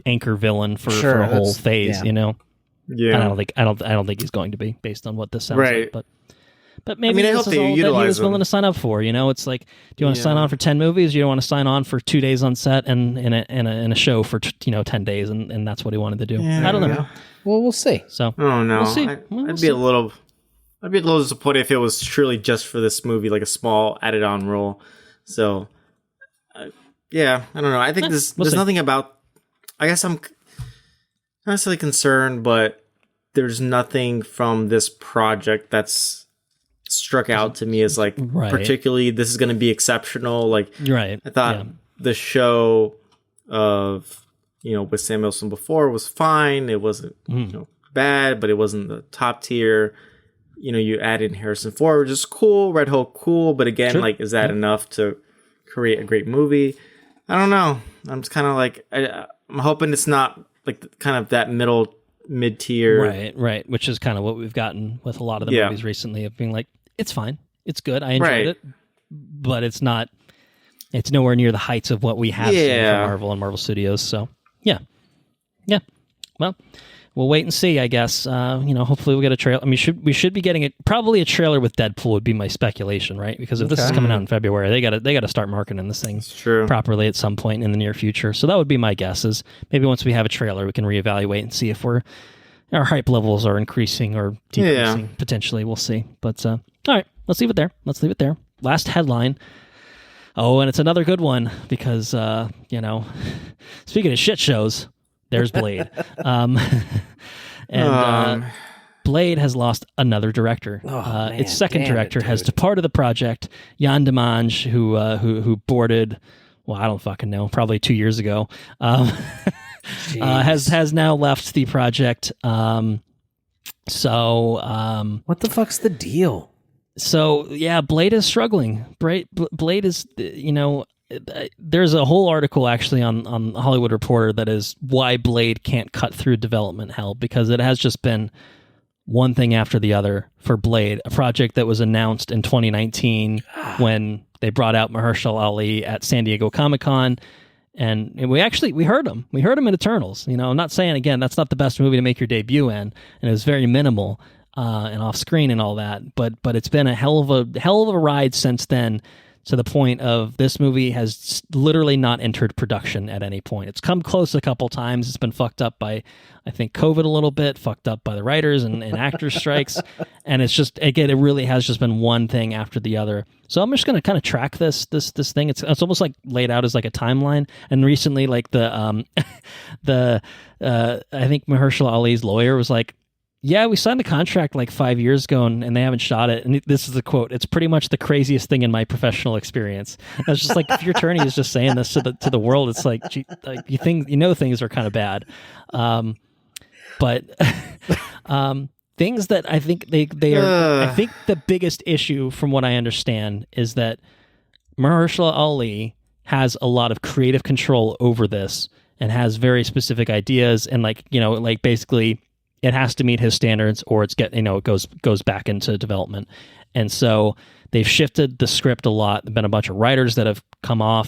anchor villain for a whole phase. Yeah. I don't think he's going to be, based on what this sounds like. But maybe this is all that he was willing to sign up for. It's like, do you want to sign on for 10 movies? Or you don't want to sign on for 2 days on set and in a show for 10 days, and that's what he wanted to do. I don't know. Well, we'll see. So oh no, we'll see. I'd be a little disappointed if it was truly just for this movie, like a small added on role. So I don't know. I think there's nothing about. I guess I'm not necessarily concerned, but there's nothing from this project that's struck out to me as like particularly this is going to be exceptional. Like I thought the show of with Sam Wilson before was fine. It wasn't bad, but it wasn't the top tier. You add in Harrison Ford, which is cool. Red Hulk, cool, but again, like, is that enough to create a great movie? I don't know. I'm just kind of like I'm hoping it's not like kind of that mid tier, right, which is kind of what we've gotten with a lot of the movies recently, of being like, it's fine, it's good, I enjoyed it, but it's nowhere near the heights of what we have seen from Marvel and Marvel Studios. So yeah. Well, we'll wait and see, I guess. Hopefully we'll get a trailer. I mean, we should be getting probably a trailer with Deadpool would be my speculation, right? Because if this is coming out in February, they got to start marketing this thing properly at some point in the near future. So that would be my guess. Is maybe once we have a trailer, we can reevaluate and see if our hype levels are increasing or decreasing. Potentially, we'll see. But all right, let's leave it there. Last headline. Oh, and it's another good one because speaking of shit shows. There's Blade. Blade has lost another director. Its second director has departed the project. Yann Demange, who boarded, well, I don't fucking know, probably 2 years ago, has now left the project. What the fuck's the deal? So, yeah, Blade is struggling. Blade is, there's a whole article actually on Hollywood Reporter that is why Blade can't cut through development hell, because it has just been one thing after the other for Blade, a project that was announced in 2019 when they brought out Mahershala Ali at San Diego Comic-Con, and we heard him in Eternals. I'm not saying, again, that's not the best movie to make your debut in, and it was very minimal and off screen and all that, but it's been a hell of a ride since then. To the point of this movie has literally not entered production at any point. It's come close a couple times. It's been fucked up by, I think, COVID a little bit, fucked up by the writers and actors strikes. And it's just, again, it really has just been one thing after the other. So I'm just going to kind of track this thing. It's almost like laid out as like a timeline. And recently, like I think Mahershala Ali's lawyer was like, yeah, we signed the contract like 5 years ago and they haven't shot it. And this is the quote. It's pretty much the craziest thing in my professional experience. And it's just like, if your attorney is just saying this to the world, it's like, gee, like things are kind of bad. But things that I think they are, I think the biggest issue from what I understand is that Mahershala Ali has a lot of creative control over this and has very specific ideas and basically it has to meet his standards or it goes back into development. And so they've shifted the script a lot. There've been a bunch of writers that have come on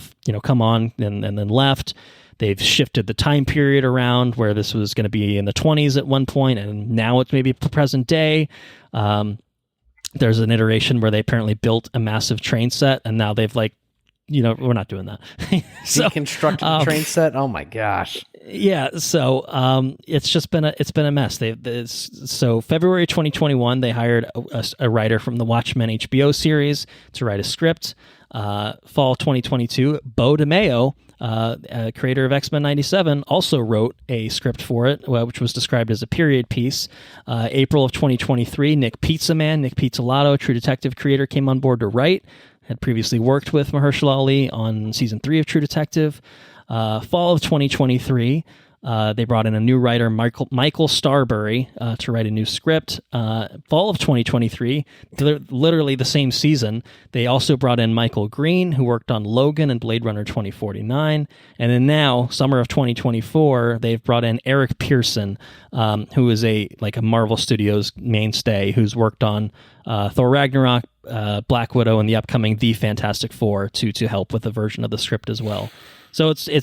and then left. They've shifted the time period around where this was going to be in the 20s at one point, and now it's maybe present day. There's an iteration where they apparently built a massive train set, and now they've we're not doing that. So, deconstructed the train set. Oh my gosh. Yeah. So it's just been a mess. So February 2021, they hired a writer from the Watchmen HBO series to write a script. Fall 2022, Bo DeMeo, creator of X-Men 97, also wrote a script for it, which was described as a period piece. April of 2023, Nick Pizzolatto, True Detective creator, came on board to write. Had previously worked with Mahershala Ali on season 3 of True Detective. Fall of 2023, they brought in a new writer, Michael Starbury, to write a new script. Fall of 2023, literally the same season, they also brought in Michael Green, who worked on Logan and Blade Runner 2049. And then now, summer of 2024, they've brought in Eric Pearson, who is a Marvel Studios mainstay, who's worked on Thor Ragnarok, Black Widow, and the upcoming The Fantastic Four to help with a version of the script as well. So it's a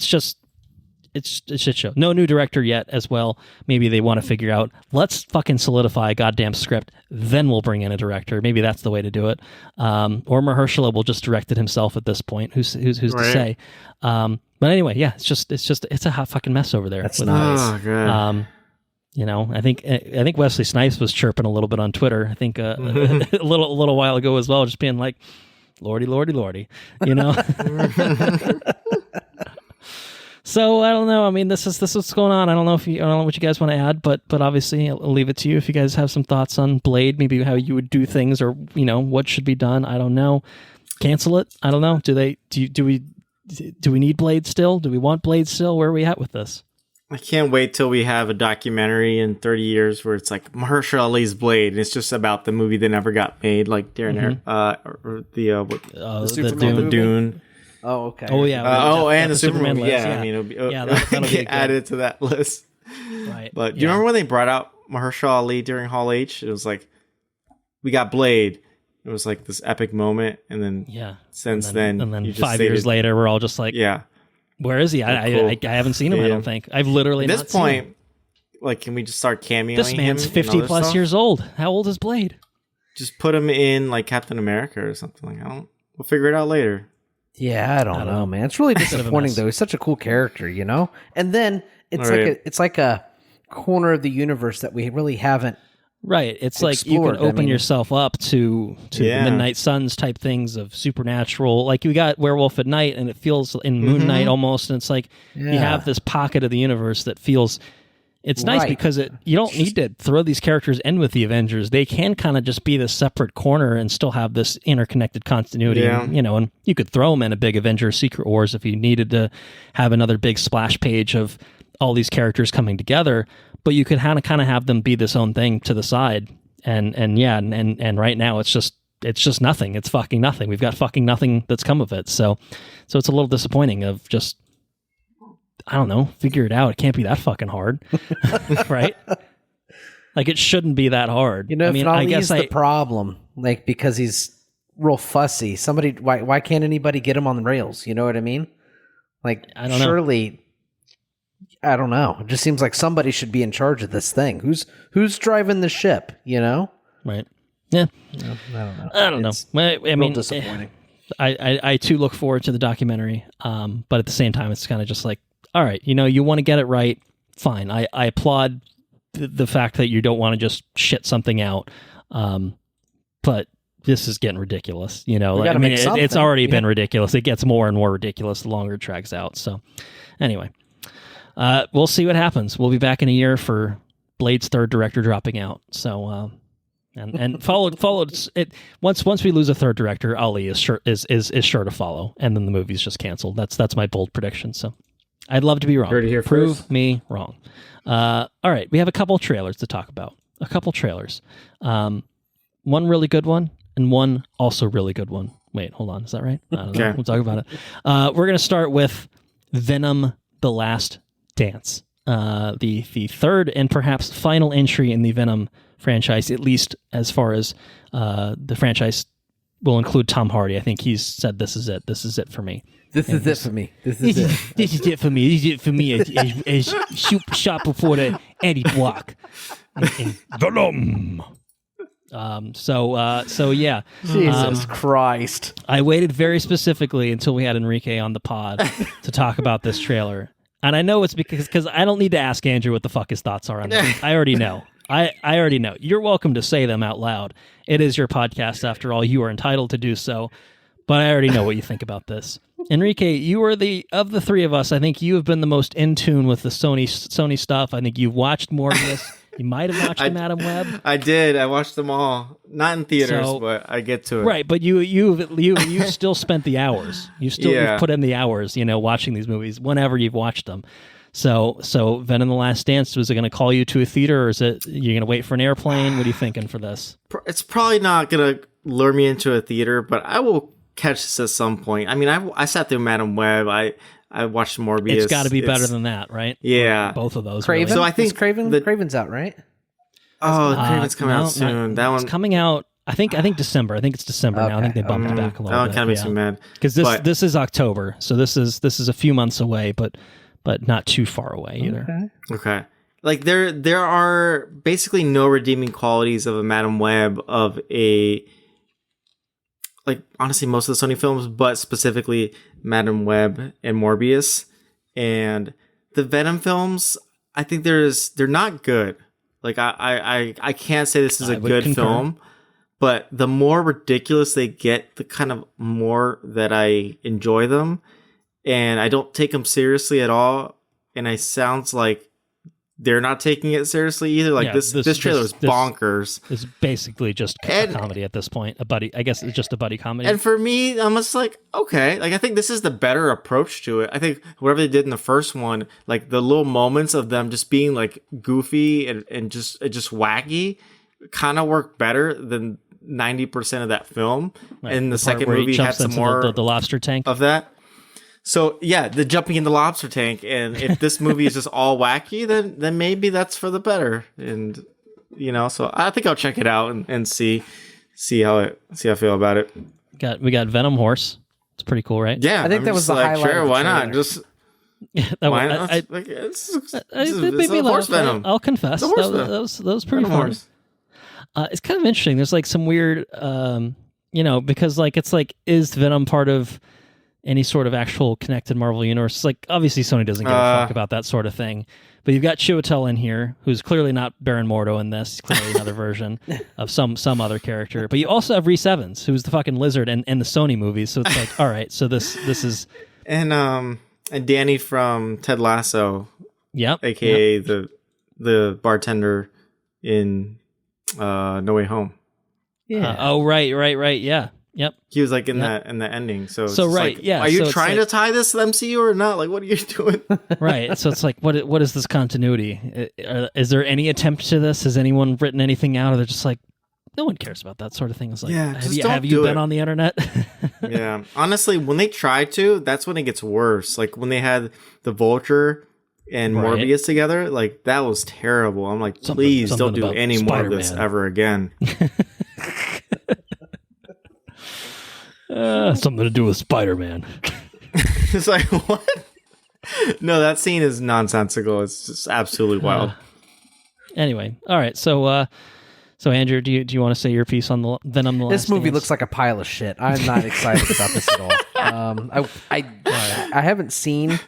shit show. No new director yet as well. Maybe they want to figure out, let's fucking solidify a goddamn script, then we'll bring in a director. Maybe that's the way to do it. Or Mahershala will just direct it himself at this point. Who's right. To say? But anyway, yeah, it's a hot fucking mess over there. That's nice. Oh, God. I think Wesley Snipes was chirping a little bit on Twitter. I think a little while ago as well, just being like, "Lordy, lordy, lordy," So I don't know. I mean, this is what's going on. I don't know what you guys want to add, but obviously I'll leave it to you if you guys have some thoughts on Blade, maybe how you would do things, or what should be done. I don't know. Cancel it. I don't know. Do we need Blade still? Do we want Blade still? Where are we at with this? I can't wait till we have a documentary in 30 years where it's like Mahershala Ali's Blade, and it's just about the movie that never got made, like Darren, or the Dune. Oh, okay. Oh, yeah. And the Superman list. Yeah, I mean, that'll be added to that list. Right. But do you remember when they brought out Mahershala Ali during Hall H? It was like, we got Blade. It was like this epic moment, and then then 5 years later, we're all just like, where is he? I haven't seen him. I don't think I've literally. At this point, can we just start cameoing? This man's 50 plus years old. How old is Blade? Just put him in like Captain America or something. We'll figure it out later. Yeah, I don't know, man. It's really disappointing though. He's such a cool character, And then it's like a corner of the universe that we really haven't. Right. It's like you can open yourself up to the Midnight Suns type things of supernatural. Like you got Werewolf at Night, and it feels in Moon Knight almost, and it's like you have this pocket of the universe that feels. It's nice because you don't need to throw these characters in with the Avengers. They can kind of just be this separate corner and still have this interconnected continuity. Yeah. And you could throw them in a big Avengers Secret Wars if you needed to have another big splash page of all these characters coming together. But you could kind of have them be this own thing to the side. And right now it's just nothing. It's fucking nothing. We've got fucking nothing that's come of it. So it's a little disappointing of just, I don't know, figure it out. It can't be that fucking hard, right? Like it shouldn't be that hard. I guess the problem, because he's real fussy. Why can't anybody get him on the rails? You know what I mean? I don't know. Surely, I don't know. It just seems like somebody should be in charge of this thing. Who's driving the ship? Right? Yeah. I don't know. I mean, disappointing. I too look forward to the documentary, but at the same time, it's kind of just like, all right, you want to get it right, fine. I applaud the fact that you don't want to just shit something out, but this is getting ridiculous. It's already been ridiculous. It gets more and more ridiculous the longer it drags out. So, anyway, we'll see what happens. We'll be back in a year for Blade's third director dropping out. So, and followed it once we lose a third director, Ali is sure to follow, and then the movie's just canceled. That's my bold prediction. So. I'd love to be wrong. Heard it here Prove first. Me wrong. All right, we have a couple trailers to talk about. One really good one, and one also really good one. Wait, hold on. Is that right? I don't know. We'll talk about it. We're going to start with Venom: The Last Dance, the third and perhaps final entry in the Venom franchise, at least as far as the franchise will include Tom Hardy. I think he's said, this is it. This is it for me. This is it for me. This is it. This is it for me. This is it for me as super shot before the Eddie Block. Venom. So yeah. Jesus Christ. I waited very specifically until we had Henrique on the pod to talk about this trailer. And I know it's because I don't need to ask Andrew what the fuck his thoughts are on it. I already know. I already know. You're welcome to say them out loud. It is your podcast after all. You are entitled to do so. But I already know what you think about this. Henrique, you are of the three of us, I think you have been the most in tune with the Sony stuff. I think you've watched more of this. You might have watched Madam Web. I did. I watched them all. Not in theaters, but I get to it. Right, but you still spent the hours. You've put in the hours, watching these movies whenever you've watched them. So Venom: The Last Dance, was it going to call you to a theater, or is it you're going to wait for an airplane? What are you thinking for this? It's probably not going to lure me into a theater, but I will catch this at some point. I mean, I sat through Madam Web. I watched Morbius. It's got to be better than that, right? Yeah, both of those. Craven. Really. So I think Craven's out, right? Oh, Craven's coming out soon. That one's coming out. I think December. I think it's December now. I think they bumped it back a little bit. That kind of makes me mad because this is October, so this is a few months away, but not too far away either. Okay. Like there are basically no redeeming qualities of a Madam Web of a. Like, honestly, most of the Sony films, but specifically Madam Web and Morbius. And the Venom films, I think they're not good. Like, I can't say this is a good film, but the more ridiculous they get, the kind of more that I enjoy them. And I don't take them seriously at all. And it sounds like they're not taking it seriously either. Like this trailer is bonkers. It's basically just a comedy at this point. I guess it's just a buddy comedy. And for me, I'm just like, okay. Like, I think this is the better approach to it. I think whatever they did in the first one, like the little moments of them just being like goofy and just wacky kind of worked better than 90% of that film. Right. And the second movie had some more the lobster tank of that. So yeah, the jumping in the lobster tank, and if this movie is just all wacky, then maybe that's for the better. And so I think I'll check it out and see how I feel about it. We got Venom Horse. It's pretty cool, right? Yeah, I think that was the highlight. Sure, why not? Just why not? It's horse Venom. I'll confess, that was pretty fun. It's kind of interesting. There's like some weird, because like it's like, is Venom part of any sort of actual connected Marvel universe? It's like, obviously Sony doesn't give a fuck about that sort of thing. But you've got Chiwetel in here, who's clearly not Baron Mordo in this. He's clearly another version of some other character. But you also have Rhys Evans, who's the fucking lizard in the Sony movies. So it's like, all right, so this is and Danny from Ted Lasso, aka the bartender in No Way Home. Yeah. Right. Yeah. Yep. He was like in the ending. So right, like, yeah. Are you trying to tie this to the MCU or not? Like, what are you doing? Right. So it's like, what is this continuity? Is there any attempt to this? Has anyone written anything out? Or they're just like, no one cares about that sort of thing. It's like, have you been on the internet? Yeah. Honestly, when they try to, that's when it gets worse. Like when they had the Vulture and Morbius together, like that was terrible. I'm like, please don't do any more of this ever again. Something to do with Spider-Man. It's like, what? No, that scene is nonsensical. It's just absolutely wild. Anyway, all right. So Andrew, do you want to say your piece on the Venom? The This movie Dance? looks like a pile of shit. I'm not excited about this at all. I haven't seen.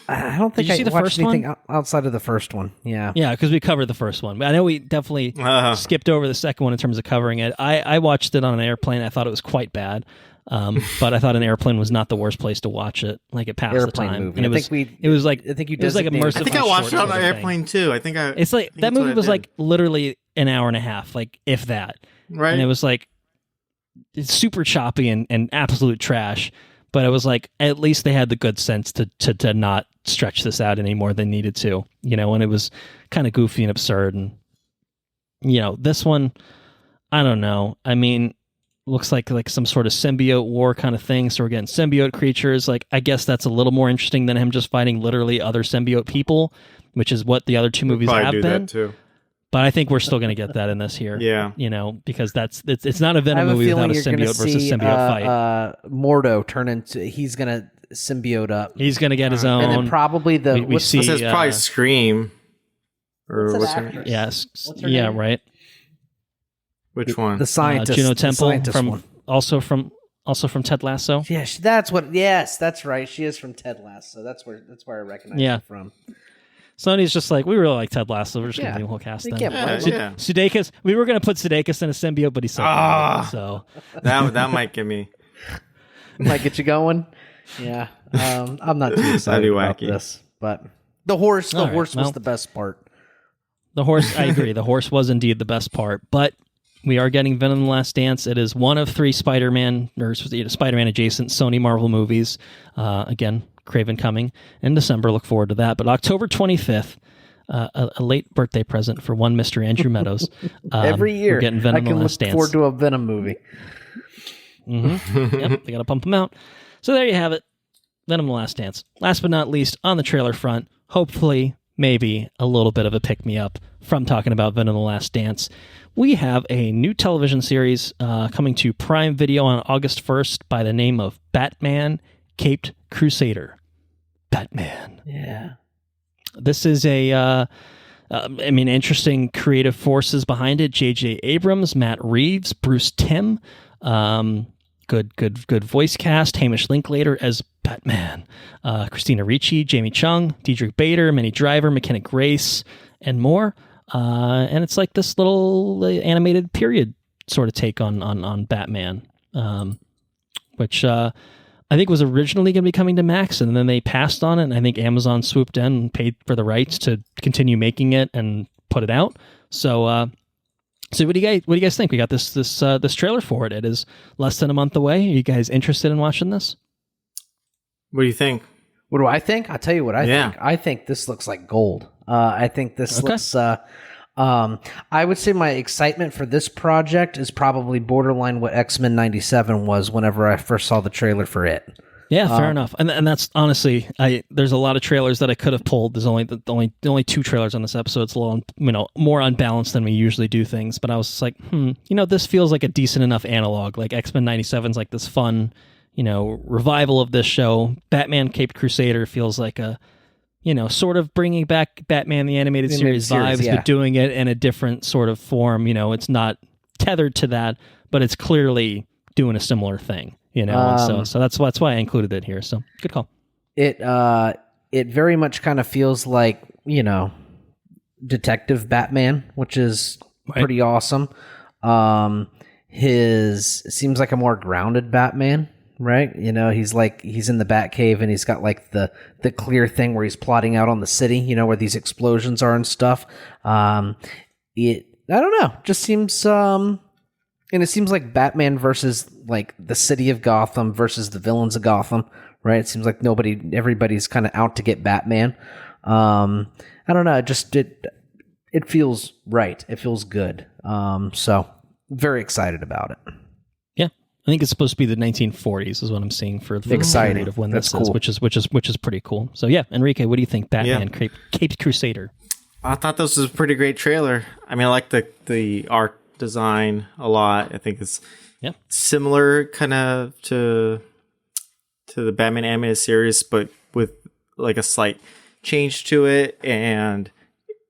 I don't think I watched anything outside of the first one. Yeah. Yeah, because we covered the first one. I know we definitely skipped over the second one in terms of covering it. I watched it on an airplane. I thought it was quite bad. But I thought an airplane was not the worst place to watch it. Like it passed the time. Movie. And it was like immersive. I think I watched it on an airplane too. It's like that movie was like literally an hour and a half, like if that. Right. And it was like it's super choppy and absolute trash. But it was like, at least they had the good sense to not stretch this out any more than needed to, and it was kind of goofy and absurd. And, this one, I don't know. I mean, looks like some sort of symbiote war kind of thing. So we're getting symbiote creatures. Like, I guess that's a little more interesting than him just fighting literally other symbiote people, which is what the other two movies have been. That too. But I think we're still going to get that in this here. Yeah. Because it's not a Venom movie without a symbiote versus symbiote fight. Mordo turn into, he's going to symbiote up. He's going to get his own. And then probably we see. This is probably Scream. Or what's her name? Yes. Yeah, name? Right. Which one? The scientist. Juno Temple from also from Ted Lasso. Yeah, that's right. She is from Ted Lasso. That's where I recognize her from. Sony's just like, we really like Ted Lasso. We're just going to do a whole cast then. Sudeikis, we were going to put Sudeikis in a symbiote, but he's so so that might get me. Might get you going. Yeah. I'm not too excited about this, but the horse was the best part. The horse, I agree. The horse was indeed the best part, but we are getting Venom: The Last Dance. It is one of 3 Spider-Man or Spider-Man adjacent Sony Marvel movies. Again, Craven coming in December. Look forward to that. But October 25th, a late birthday present for one Mr. Andrew Meadows. Every year, we're getting Venom: The Last Dance. I can look forward to a Venom movie. Mm-hmm. Yep, they got to pump them out. So there you have it. Venom: The Last Dance. Last but not least, on the trailer front, hopefully, maybe a little bit of a pick-me-up from talking about Venom: The Last Dance. We have a new television series coming to Prime Video on August 1st by the name of Batman Caped Crusader. Batman. Yeah. This is interesting creative forces behind it. J.J. Abrams, Matt Reeves, Bruce Timm. Good voice cast. Hamish Linklater as Batman. Christina Ricci, Jamie Chung, Diedrich Bader, Minnie Driver, McKenna Grace, and more. And it's like this little animated period sort of take on Batman, which I think was originally going to be coming to Max, and then they passed on it, and I think Amazon swooped in and paid for the rights to continue making it and put it out. So what do you guys think? We got this trailer for it. It is less than a month away. Are you guys interested in watching this? What do you think? What do I think? I'll tell you what I think. I think this looks like gold. I think this looks... I would say my excitement for this project is probably borderline what X-Men 97 was whenever I first saw the trailer for it. Yeah, fair enough. And that's honestly, there's a lot of trailers that I could have pulled. There's only 2 trailers on this episode. It's a little, more unbalanced than we usually do things. But I was just like, this feels like a decent enough analog. Like X-Men 97 is like this fun, revival of this show. Batman Caped Crusader feels like a, sort of bringing back Batman the Animated Series vibes, but doing it in a different sort of form. It's not tethered to that, but it's clearly doing a similar thing. So that's why I included it here. So good call. It very much kind of feels like Detective Batman, which is pretty awesome. His seems like a more grounded Batman, right? He's in the Batcave and he's got like the clear thing where he's plotting out on the city, where these explosions are and stuff. I don't know, just seems and it seems like Batman versus like the city of Gotham versus the villains of Gotham, right? It seems like everybody's kind of out to get Batman. I don't know. It feels right. It feels good. So very excited about it. Yeah. I think it's supposed to be the 1940s is what I'm seeing for the period of when That's this cool. is, which is pretty cool. So yeah, Henrique, what do you think? Batman Caped Crusader. I thought this was a pretty great trailer. I mean, I like the art design a lot. I think it's similar kind of to the Batman animated series, but with like a slight change to it, and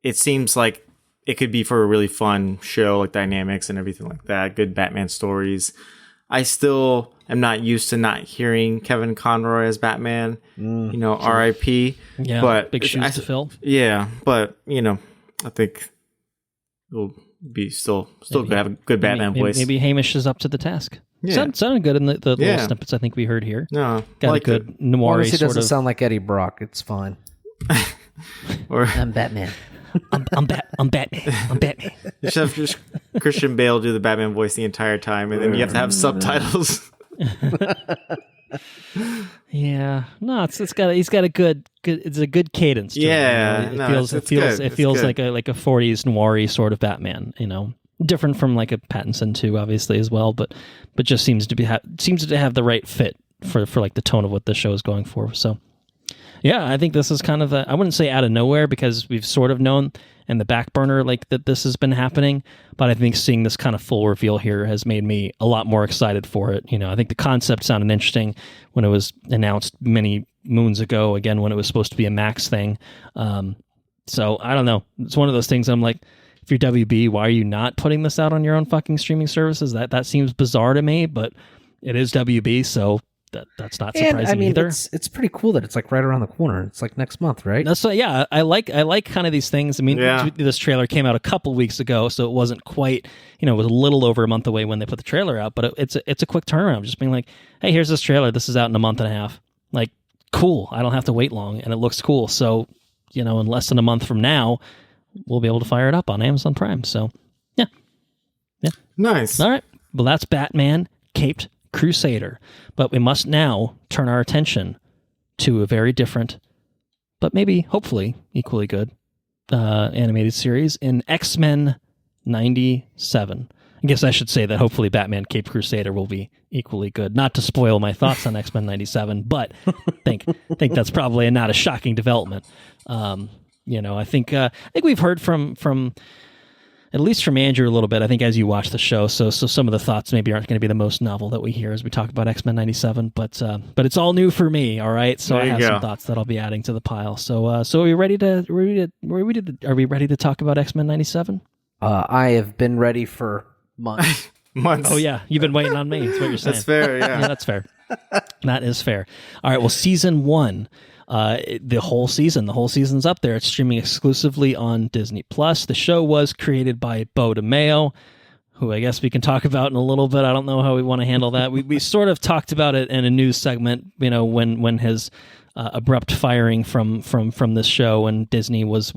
it seems like it could be for a really fun show, like dynamics and everything like that. Good Batman stories. I still am not used to not hearing Kevin Conroy as Batman. R.I.P. Yeah, but big shoes to fill. Yeah, but I think it'll be still maybe, have a good Batman voice. Maybe Hamish is up to the task. Yeah. Sounded good in the little snippets I think we heard here. No, got a good noir sort of. He doesn't sound like Eddie Brock. It's fine. I'm Batman. I'm Batman. I'm Batman. You should have just Christian Bale do the Batman voice the entire time, and then you have to have subtitles. Yeah, no, he's got a good. It's a good cadence. To it feels like a 40s noir-y sort of Batman. Different from like a Pattinson too, obviously as well, but just seems to have the right fit for like the tone of what the show is going for. So Yeah, I think this is kind of I wouldn't say out of nowhere, because we've sort of known in the back burner like that this has been happening, but I think seeing this kind of full reveal here has made me a lot more excited for it. I think the concept sounded interesting when it was announced many moons ago, again when it was supposed to be a Max thing. So I don't know. It's one of those things I'm like, if you're WB, why are you not putting this out on your own fucking streaming services? That seems bizarre to me, but it is WB, so that's not surprising either. It's pretty cool that it's like right around the corner. It's like next month, right? That's yeah. I like kind of these things. I mean, this trailer came out a couple weeks ago, so it wasn't quite. It was a little over a month away when they put the trailer out, but it's a quick turnaround. Just being like, hey, here's this trailer. This is out in a month and a half. Like, cool. I don't have to wait long, and it looks cool. So, in less than a month from now, we'll be able to fire it up on Amazon Prime. So, yeah. Nice. All right. Well, that's Batman Caped Crusader. But we must now turn our attention to a very different, but maybe, hopefully, equally good animated series in X-Men 97. I guess I should say that hopefully Batman Caped Crusader will be equally good. Not to spoil my thoughts on X-Men 97, but think that's probably not a shocking development. I think we've heard from at least from Andrew a little bit, I think, as you watch the show. So some of the thoughts maybe aren't going to be the most novel that we hear as we talk about X-Men 97, but it's all new for me, all right? So I have some thoughts that I'll be adding to the pile. So are we ready to talk about X-Men 97? I have been ready for months. Oh yeah, you've been waiting on me. That's what you're saying. That's fair, yeah. Yeah, that's fair. That is fair. All right, well, season 1, the whole season's up there. It's streaming exclusively on Disney Plus. The show was created by Bo DeMayo, who I guess we can talk about in a little bit. I don't know how we want to handle that. We sort of talked about it in a news segment, when his abrupt firing from this show and Disney was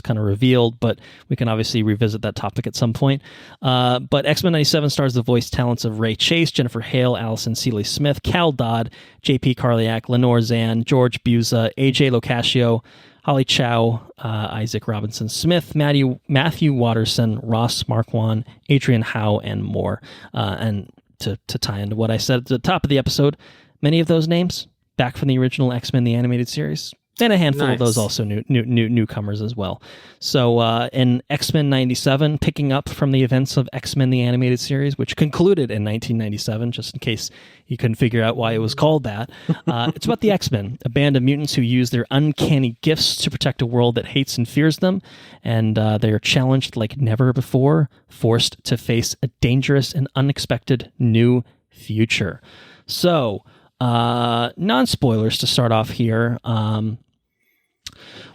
kind of revealed, but we can obviously revisit that topic at some point. But X-Men 97 stars the voice talents of Ray Chase, Jennifer Hale, Allison Seeley Smith, Cal Dodd, J.P. Karliak, Lenore Zan, George Buza, A.J. Locascio, Holly Chow, Isaac Robinson Smith, Matthew Watterson, Ross Marquand, Adrian Howe, and more. And to tie into what I said at the top of the episode, many of those names back from the original X-Men the Animated Series, and a handful of those also newcomers as well. So in X-Men 97, picking up from the events of X-Men the Animated Series, which concluded in 1997, just in case you couldn't figure out why it was called that, it's about the X-Men, a band of mutants who use their uncanny gifts to protect a world that hates and fears them, and they are challenged like never before, forced to face a dangerous and unexpected new future. So, non-spoilers to start off here.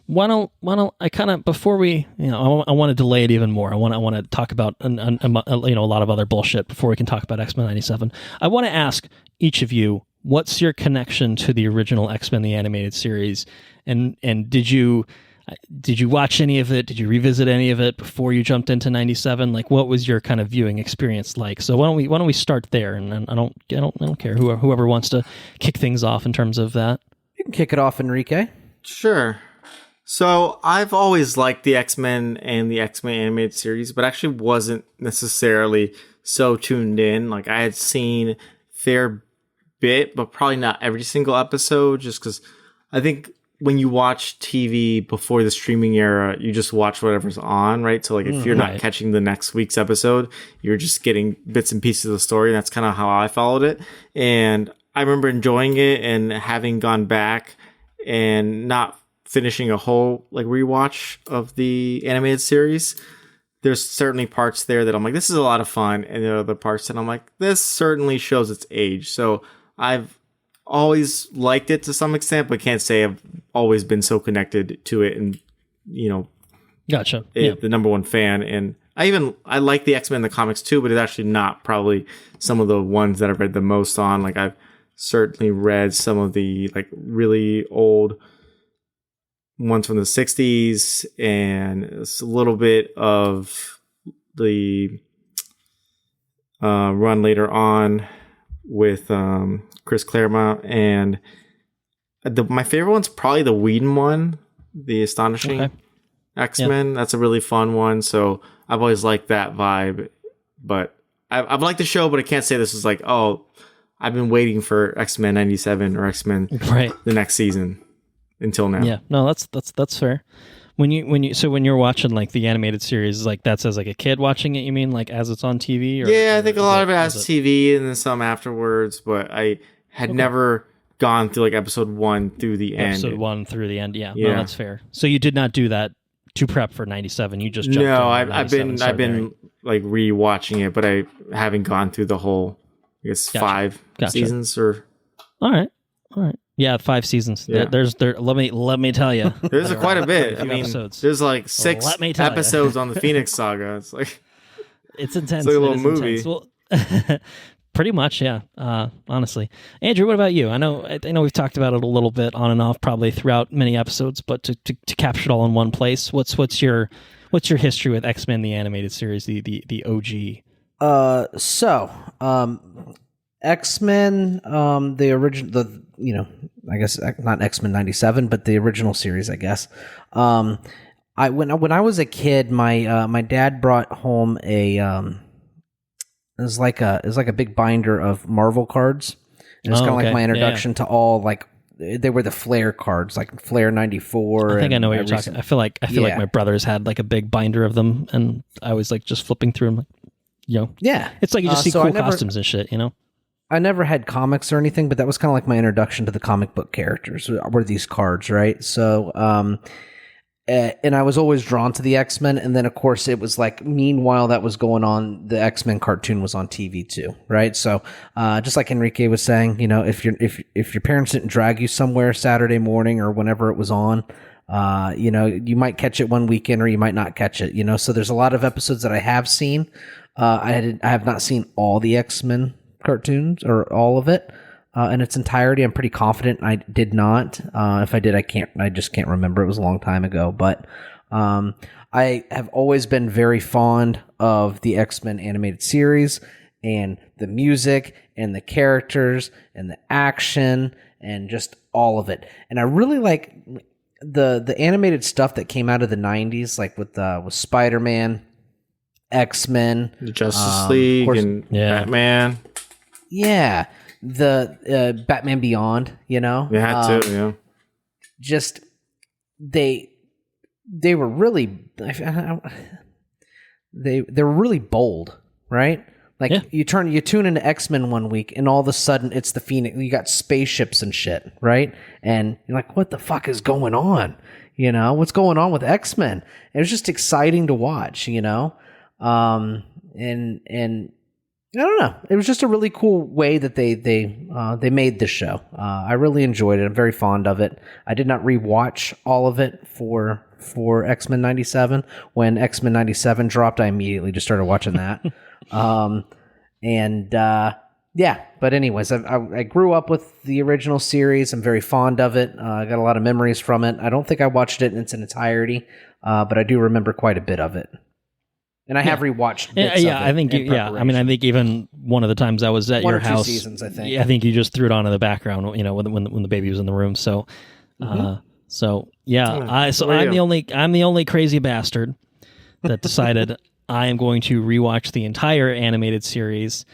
Why don't I kind of, before we, I want to delay it even more. I want to talk about a lot of other bullshit before we can talk about X-Men 97. I want to ask each of you, what's your connection to the original X-Men the Animated Series, and did you watch any of it? Did you revisit any of it before you jumped into 97? Like, what was your kind of viewing experience like? So why don't we start there? And I don't care whoever wants to kick things off in terms of that. You can kick it off, Henrique. Sure. So I've always liked the X-Men and the X-Men animated series, but actually wasn't necessarily so tuned in. Like, I had seen fair bit, but probably not every single episode, just because I think when you watch TV before the streaming era, you just watch whatever's on, right? So like if you're not catching the next week's episode, you're just getting bits and pieces of the story. And that's kind of how I followed it. And I remember enjoying it and having gone back and not finishing a whole like rewatch of the animated series. There's certainly parts there that I'm like, this is a lot of fun. And there are other parts that I'm like, this certainly shows its age. So I've always liked it to some extent, but can't say I've always been so connected to it and, gotcha. The number one fan. And I like the X-Men in the comics too, but it's actually not probably some of the ones that I've read the most on. Like, I've certainly read some of the like really old ones from the 60s and it's a little bit of the run later on with Chris Claremont, and my favorite one's probably the Whedon one, the Astonishing X-Men. Yep. That's a really fun one, so I've always liked that vibe. But I've liked the show, but I can't say this is like, oh, I've been waiting for X-Men 97 or X-Men the next season. until now. Yeah, no, that's fair. When you're watching like the animated series, like that's as like a kid watching it, you mean like as it's on TV? I think a lot of it has TV and then some afterwards, but I had never gone through like episode 1 through the end. Episode 1 through the end, yeah. No, that's fair. So you did not do that to prep for 97. You just jumped I've been like rewatching it, but I haven't gone through the whole, I guess, 5 seasons or. All right. Yeah, 5 seasons. Yeah. Let me tell you. There's quite a bit. I mean, there's like 6 episodes on the Phoenix Saga. It's like it's intense. It's like a little movie. Well, pretty much, yeah. Honestly, Andrew, what about you? I know we've talked about it a little bit on and off, probably throughout many episodes, but to capture it all in one place, what's your history with X-Men the animated series, the OG? X-Men, the original, I guess not X-Men 97, but the original series, I guess. When I was a kid, my dad brought home it was like a big binder of Marvel cards. It was kind of like my introduction to all, like, they were the Flair cards, like Flair 94. I think I know what you're talking. I feel like my brothers had like a big binder of them, and I was like just flipping through them, like, yeah, it's like you just see cool costumes and shit, I never had comics or anything, but that was kind of like my introduction to the comic book characters, were these cards, right? So, and I was always drawn to the X-Men, and then of course it was like, meanwhile that was going on, the X-Men cartoon was on TV too, right? So, just like Henrique was saying, if your parents didn't drag you somewhere Saturday morning or whenever it was on, you might catch it one weekend or you might not catch it, so there's a lot of episodes that I have seen. I have not seen all the X-Men cartoons or all of it in its entirety. I'm pretty confident I did not. If I did, I just can't remember. It was a long time ago, but I have always been very fond of the X-Men animated series and the music and the characters and the action and just all of it. And I really like the animated stuff that came out of the 90s, like with Spider-Man, X-Men, the Justice League, and Batman. Yeah, the Batman Beyond, They had to, yeah. Just they were really they were really bold, right? Like you tune into X-Men one week, and all of a sudden it's the Phoenix. You got spaceships and shit, right? And you're like, what the fuck is going on? What's going on with X-Men? It was just exciting to watch, and I don't know. It was just a really cool way that they made the show. I really enjoyed it. I'm very fond of it. I did not rewatch all of it for X-Men 97. When X-Men 97 dropped, I immediately just started watching that. But anyways, I grew up with the original series. I'm very fond of it. I got a lot of memories from it. I don't think I watched it in its entirety, but I do remember quite a bit of it. And I have rewatched bits of it. I think I think even one of the times I was at your house, 2 seasons, I think. Yeah, I think you just threw it on in the background, when the baby was in the room. So, I'm the only crazy bastard that decided I am going to rewatch the entire animated series.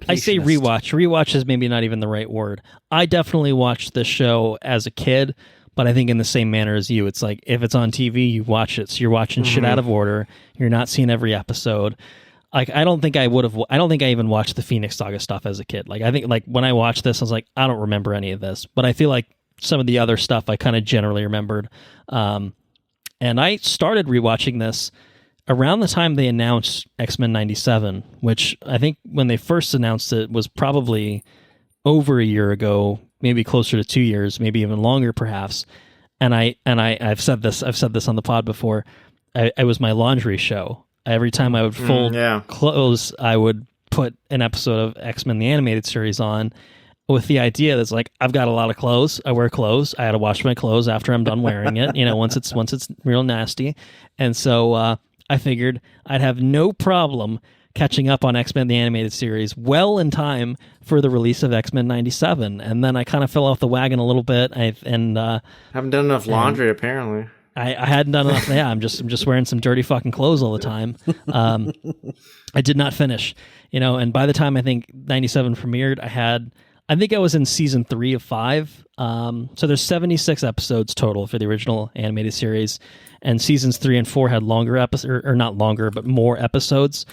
I say rewatch. Rewatch is maybe not even the right word. I definitely watched this show as a kid. But I think in the same manner as you, it's like if it's on TV, you watch it. So you're watching shit out of order. You're not seeing every episode. Like I don't think I even watched the Phoenix Saga stuff as a kid. Like I think like when I watched this, I was like, I don't remember any of this. But I feel like some of the other stuff I kind of generally remembered. And I started rewatching this around the time they announced X-Men 97, which I think when they first announced it was probably over a year ago. Maybe closer to 2 years, maybe even longer, perhaps. And I've said this on the pod before. It was my laundry show. Every time I would fold clothes, I would put an episode of X-Men the Animated Series on, with the idea that's like I've got a lot of clothes. I wear clothes. I had to wash my clothes after I'm done wearing it. Once it's real nasty, and so I figured I'd have no problem catching up on X-Men the Animated Series well in time for the release of X-Men 97. And then I kind of fell off the wagon a little bit. Haven't done enough laundry, apparently. I hadn't done enough. Yeah, I'm just wearing some dirty fucking clothes all the time. I did not finish, and by the time I think 97 premiered, I had I think I was in season 3 of 5. So there's 76 episodes total for the original animated series, and seasons 3 and 4 had longer episodes, or not longer, but more episodes.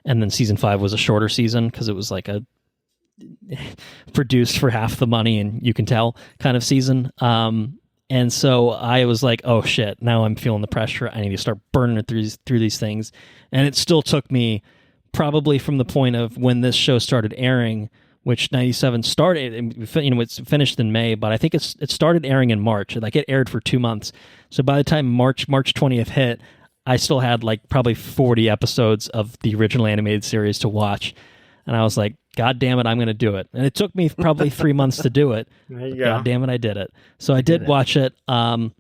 And then season 5 was a shorter season because it was like a produced for half the money, and you can tell kind of season. And so I was like, oh shit, now I'm feeling the pressure. I need to start burning it through these things. And it still took me probably from the point of when this show started airing, which 97 started, it's finished in May, but I think it started airing in March. Like it aired for 2 months. So by the time March 20th hit, I still had like probably 40 episodes of the original animated series to watch. And I was like, God damn it, I'm going to do it. And it took me probably 3 months to do it. There you go. God damn it, I did it. So I did watch it. And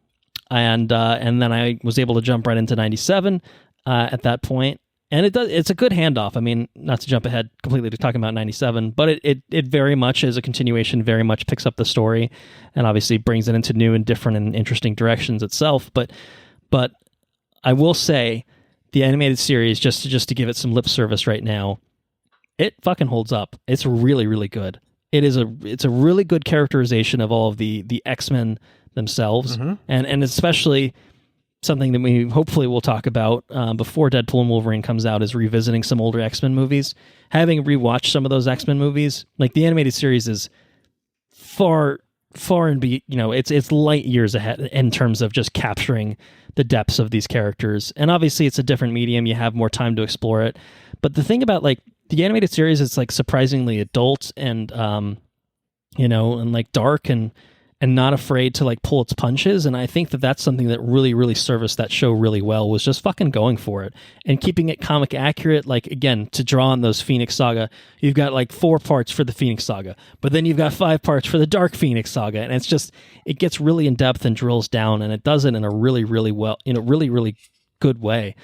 then I was able to jump right into 97 at that point. And it's a good handoff. I mean, not to jump ahead completely to talking about 97, but it very much is a continuation, very much picks up the story, and obviously brings it into new and different and interesting directions itself. But I will say, the animated series, just to give it some lip service right now, it fucking holds up. It's really, really good. It's a really good characterization of all of the X-Men themselves, and especially something that we hopefully will talk about before Deadpool and Wolverine comes out is revisiting some older X-Men movies. Having rewatched some of those X-Men movies, like the animated series is far and it's light years ahead in terms of just capturing the depths of these characters. And obviously it's a different medium. You have more time to explore it. But the thing about like the animated series, it's like surprisingly adult and, and like dark and not afraid to like pull its punches. And I think that that's something that really, really serviced that show really well, was just fucking going for it and keeping it comic accurate. Like, again, to draw on those Phoenix Saga, you've got like 4 parts for the Phoenix Saga, but then you've got 5 parts for the Dark Phoenix Saga. And it's just, it gets really in depth and drills down, and it does it in a really, really well, really, really good way.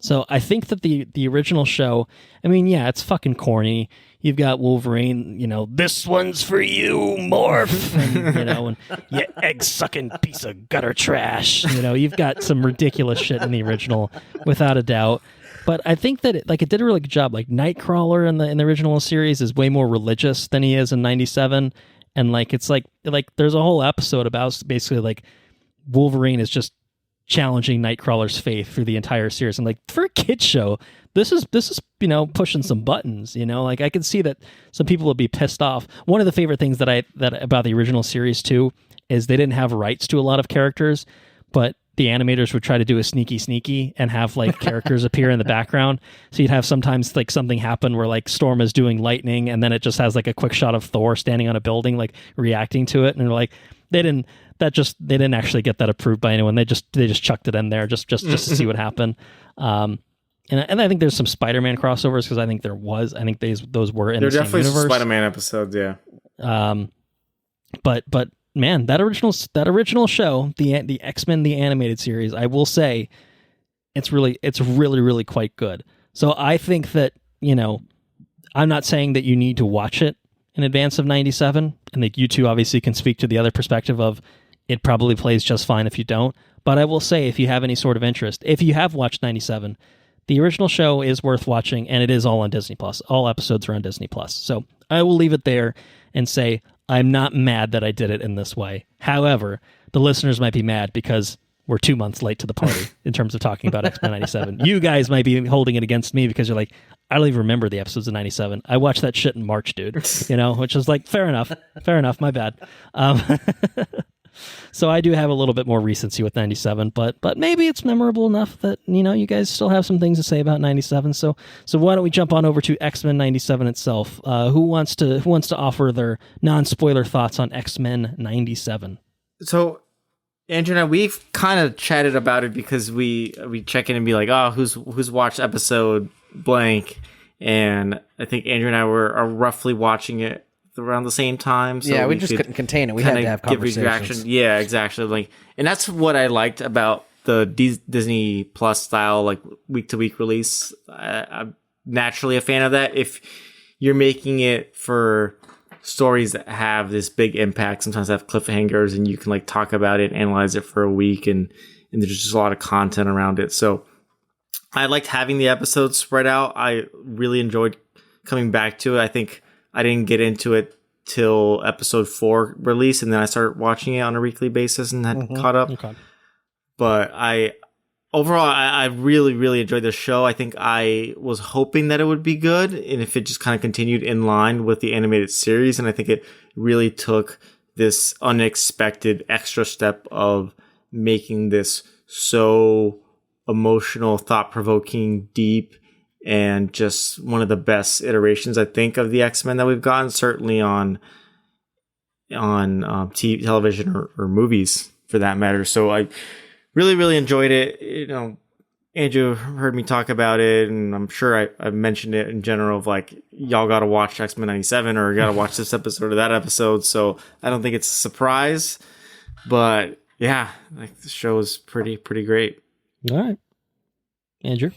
So I think that the original show, I mean, yeah, it's fucking corny. You've got Wolverine, this one's for you, Morph, and you egg-sucking piece of gutter trash. You've got some ridiculous shit in the original, without a doubt. But I think that it did a really good job. Like Nightcrawler in the original series is way more religious than he is in 97, and it's like there's a whole episode about basically like Wolverine is just challenging Nightcrawler's faith through the entire series. And like, for a kid's show, this is pushing some buttons. Like I can see that some people would be pissed off. One of the favorite things that about the original series too is they didn't have rights to a lot of characters, but the animators would try to do a sneaky and have like characters appear in the background. So you'd have sometimes like something happen where like Storm is doing lightning, and then it just has like a quick shot of Thor standing on a building, like reacting to it. And they're like, they didn't actually get that approved by anyone. They just chucked it in there just to see what happened. And I think there's some Spider-Man crossovers, because I think those were in the same universe. There definitely some Spider-Man episodes, yeah. But man, that original show, the X-Men the animated series, I will say, it's really, really quite good. So I think that I'm not saying that you need to watch it in advance of 97, and that you two obviously can speak to the other perspective of it probably plays just fine if you don't. But I will say, if you have any sort of interest, if you have watched 97, the original show is worth watching, and it is all on Disney Plus. All episodes are on Disney Plus. So I will leave it there and say I'm not mad that I did it in this way. However, the listeners might be mad because we're 2 months late to the party in terms of talking about X-Men 97. You guys might be holding it against me because you're like, I don't even remember the episodes of 97. I watched that shit in March, dude. Which is like, fair enough, my bad. So I do have a little bit more recency with 97, but maybe it's memorable enough that you guys still have some things to say about 97. So why don't we jump on over to X-Men 97 itself? Who wants to offer their non-spoiler thoughts on X-Men 97? So Andrew and I, we've kind of chatted about it because we check in and be like, oh, who's watched episode blank, and I think Andrew and I are roughly watching it around the same time. So yeah, we just couldn't contain it. We had to have conversations. Yeah, exactly. And that's what I liked about the Disney Plus style, like week to week release. I'm naturally a fan of that. If you're making it for stories that have this big impact, sometimes have cliffhangers, and you can like talk about it, analyze it for a week, and there's just a lot of content around it. So I liked having the episodes spread out. I really enjoyed coming back to it. I think I didn't get into it till episode 4 release, and then I started watching it on a weekly basis and had caught up. Okay. But overall, I really, really enjoyed the show. I think I was hoping that it would be good, and if it just kind of continued in line with the animated series, and I think it really took this unexpected extra step of making this so emotional, thought-provoking, deep, and just one of the best iterations, I think, of the X-Men that we've gotten, certainly on television or movies for that matter. So I really, really enjoyed it. You know, Andrew heard me talk about it, and I'm sure I've mentioned it in general of like, y'all got to watch X-Men 97 or got to watch this episode or that episode. So I don't think it's a surprise, but yeah, like the show is pretty great. All right. Andrew?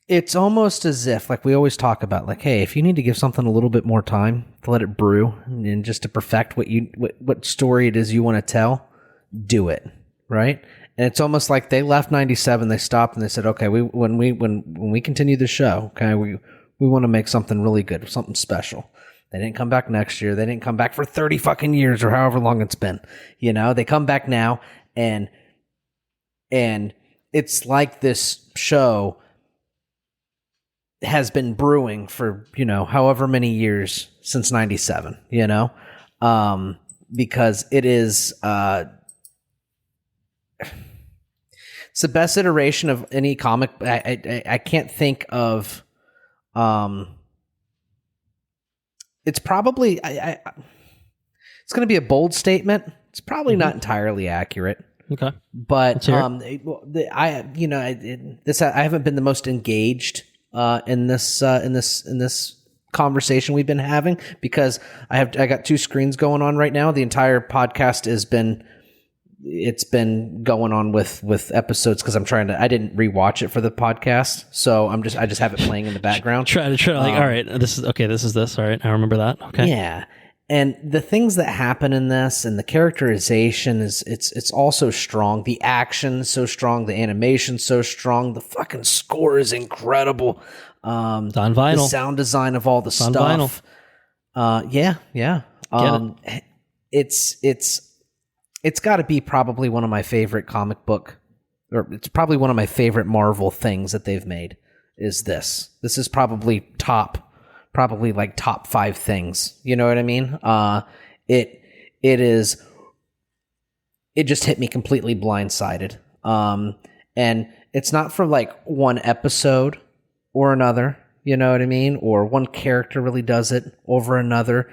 It's almost as if, like we always talk about, like, hey, if you need to give something a little bit more time to let it brew and just to perfect what story it is you want to tell, do it, right? And it's almost like they left 97, they stopped and they said, okay, when we continue the show, okay, we want to make something really good, something special. They didn't come back next year. They didn't come back for 30 fucking years or however long it's been. You know, they come back now and it's like this show has been brewing for, you know, however many years since 97, you know, because it is, it's the best iteration of any comic. I can't think of, it's probably, it's going to be a bold statement. It's probably not entirely accurate. Okay. But I haven't been the most engaged in this conversation we've been having because I got 2 screens going on right now. The entire podcast has been going on with episodes because I didn't rewatch it for the podcast, so I just have it playing in the background. try like, all right, this is this. All right, I remember that. Okay. Yeah. And the things that happen in this and the characterization it's also strong. The action so strong, the animation so strong, the fucking score is incredible. It's on vinyl. The sound design of all the stuff. On vinyl. Yeah. It's got to be probably one of my favorite comic book, or it's probably one of my favorite Marvel things that they've made. Is this? This is probably top 5 things. You know what I mean? It just hit me completely blindsided. And it's not for like one episode or another, you know what I mean? Or one character really does it over another.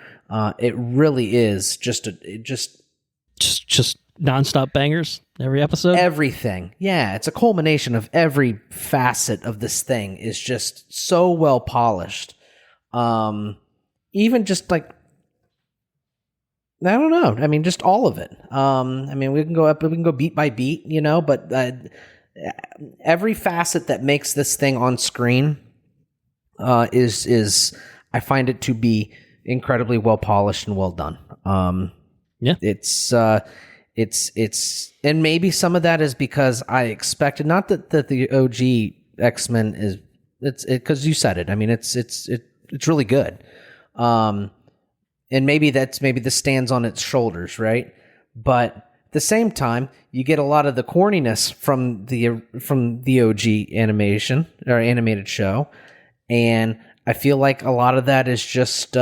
It really is just nonstop bangers every episode. Everything. Yeah. It's a culmination of every facet of this thing is just so well polished. Even just like, I don't know. I mean, just all of it. I mean, we can go beat by beat, you know, but every facet that makes this thing on screen is I find it to be incredibly well polished and well done. Yeah, it's and maybe some of that is because I expected not that the OG X-Men is because you said it. I mean, it's really good. And maybe this stands on its shoulders, right? But at the same time, you get a lot of the corniness from the OG animation or animated show, and I feel like a lot of that is just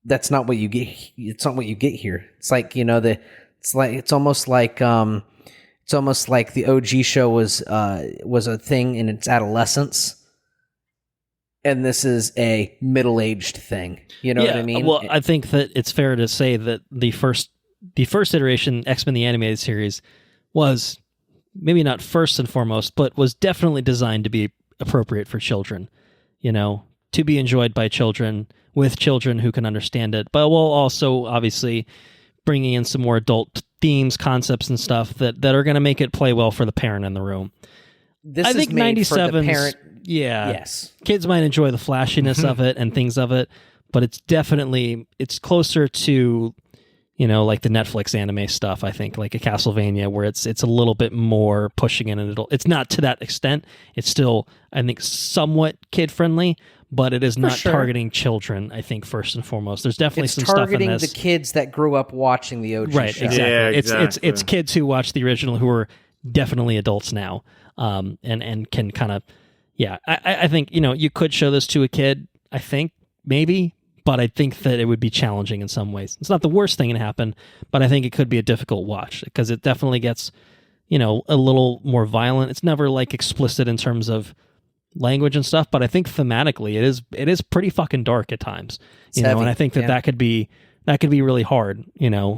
that's not what you get. It's not what you get here. It's like, you know, it's almost like the OG show was a thing in its adolescence. And this is a middle-aged thing. You know what I mean? Well, I think that it's fair to say that the first iteration, X-Men the Animated Series, was maybe not first and foremost, but was definitely designed to be appropriate for children. You know, to be enjoyed by children, with children who can understand it, but while also obviously bringing in some more adult themes, concepts, and stuff that are going to make it play well for the parent in the room. I think 97 parent. Yeah. Yes. Kids might enjoy the flashiness of it and things of it, but it's closer to, like the Netflix anime stuff. I think like a Castlevania, where it's a little bit more pushing in an adult. It's not to that extent. It's still, I think, somewhat kid friendly, but it is not targeting children. I think first and foremost, there's definitely some stuff in this. Targeting the kids that grew up watching the OG right, show. Exactly. Yeah, exactly. It's kids who watch the original who are definitely adults now, and can kind of, I think you could show this to a kid. I think maybe. But I think that it would be challenging in some ways. It's not the worst thing to happen, but I think it could be a difficult watch because it definitely gets, a little more violent. It's never like explicit in terms of language and stuff, but I think thematically it is pretty fucking dark at times. And I think that could be really hard,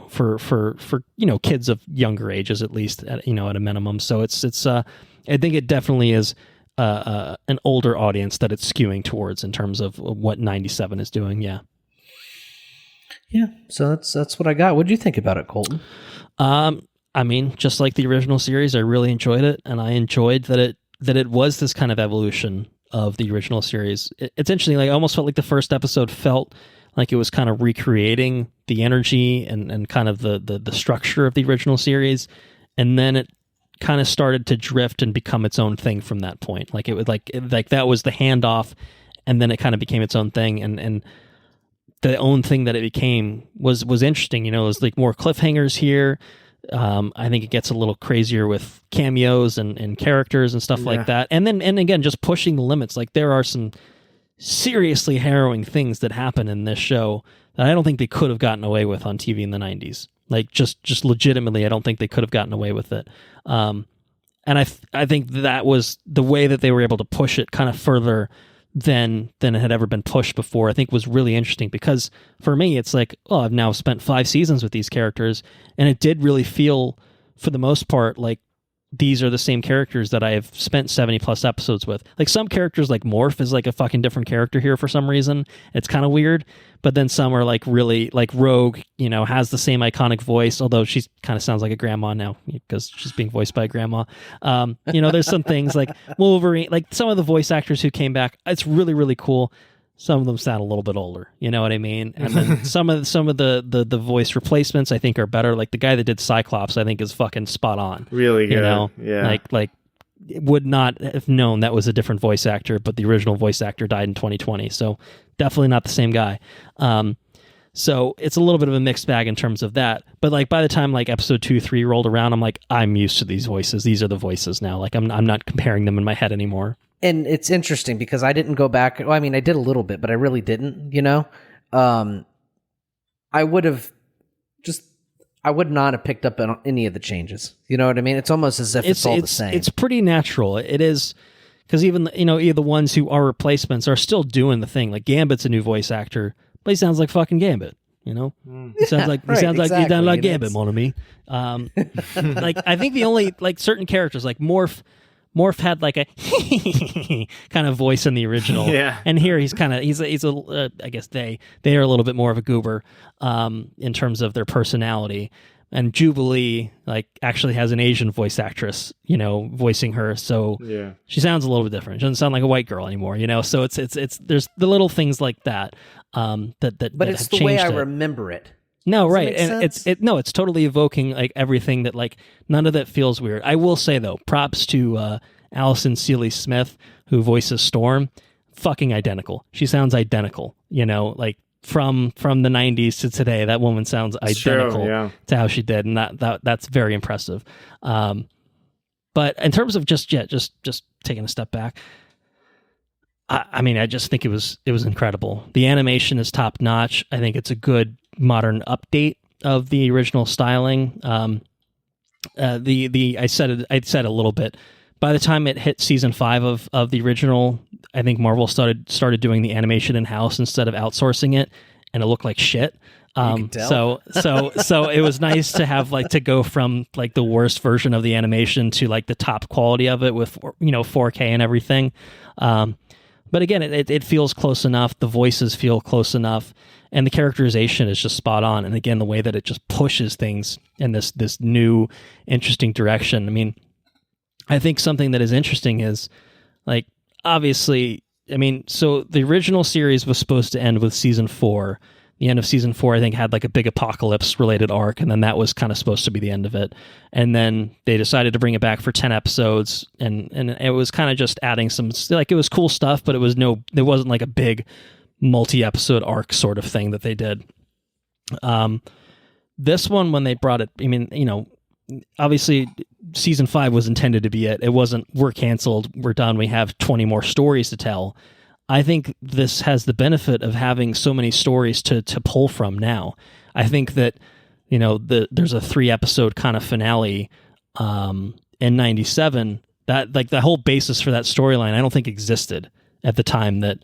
for kids of younger ages at least, at a minimum. So it's I think it definitely is an older audience that it's skewing towards in terms of what 97 is doing. Yeah. So that's what I got. What did you think about it, Colton? I mean, just like the original series, I really enjoyed it, and I enjoyed that it was this kind of evolution of the original series. It's interesting. Like, I almost felt like the first episode felt like it was kind of recreating the energy and kind of the structure of the original series, and then it kind of started to drift and become its own thing from that point. Like it was like that was the handoff, and then it kind of became its own thing, and the own thing that it became was interesting. It was like more cliffhangers here. I think it gets a little crazier with cameos and characters and stuff like that, and again just pushing the limits. Like there are some seriously harrowing things that happen in this show that I don't think they could have gotten away with on TV in the 90s. Like just legitimately, I don't think they could have gotten away with it. And I think that was the way that they were able to push it kind of further than it had ever been pushed before. I think was really interesting because for me, it's like, I've now spent 5 seasons with these characters, and it did really feel, for the most part, like these are the same characters that I have spent 70 plus episodes with. Like some characters, like Morph is like a fucking different character here for some reason. It's kind of weird. But then some are like really, like Rogue, has the same iconic voice, although she kind of sounds like a grandma now because she's being voiced by a grandma. There's some things like Wolverine, like some of the voice actors who came back. It's really, really cool. Some of them sound a little bit older, you know what I mean? And then some of the voice replacements I think are better. Like the guy that did Cyclops, I think is fucking spot on. Really good. Yeah. Like would not have known that was a different voice actor, but the original voice actor died in 2020, so definitely not the same guy. So it's a little bit of a mixed bag in terms of that. But like by the time like episode 2-3 rolled around, I'm like, I'm used to these voices. These are the voices now. Like I'm not comparing them in my head anymore. And it's interesting because I didn't go back. Well, I mean, I did a little bit, but I really didn't, I would not have picked up on any of the changes. You know what I mean? It's almost as if it's all the same. It's pretty natural. It is, because even, the ones who are replacements are still doing the thing. Like Gambit's a new voice actor, but he sounds like fucking Gambit. He sounds like Gambit, mon ami. Like I think the only like certain characters like Morph had like a kind of voice in the original, and here he's a I guess they are a little bit more of a goober in terms of their personality. And Jubilee like actually has an Asian voice actress, voicing her, so she sounds a little bit different. She doesn't sound like a white girl anymore, So it's there's the little things like that but it's the way I remember it. No, right, and it's totally evoking like everything that like none of that feels weird. I will say though, props to Allison Seeley Smith who voices Storm, fucking identical. She sounds identical, like from the 90s to today. That woman sounds identical to how she did, and that's very impressive. But in terms of just taking a step back, I mean, I just think it was incredible. The animation is top notch. I think it's a good modern update of the original styling. I said a little bit. By the time it hit season 5 of the original, I think Marvel started doing the animation in-house instead of outsourcing it, and it looked like shit. So it was nice to have like to go from like the worst version of the animation to like the top quality of it with 4K and everything. But again, it feels close enough. The voices feel close enough, and the characterization is just spot on. And again, the way that it just pushes things in this new, interesting direction. I mean, I think something that is interesting is, like, obviously, I mean, so the original series was supposed to end with season 4. the end of season 4, I think, had like a big apocalypse related arc, and then that was kind of supposed to be the end of it. And then they decided to bring it back for 10 episodes, and it was kind of just adding some, like, it was cool stuff, but it wasn't like a big multi-episode arc sort of thing that they did. This one, when they brought it, I mean, you know, obviously season 5 was intended to be it. It wasn't, we're canceled, we're done, we have 20 more stories to tell. I think this has the benefit of having so many stories to pull from now. I think that, you know, there's a 3-episode kind of finale in 97 that, like, the whole basis for that storyline I don't think existed at the time that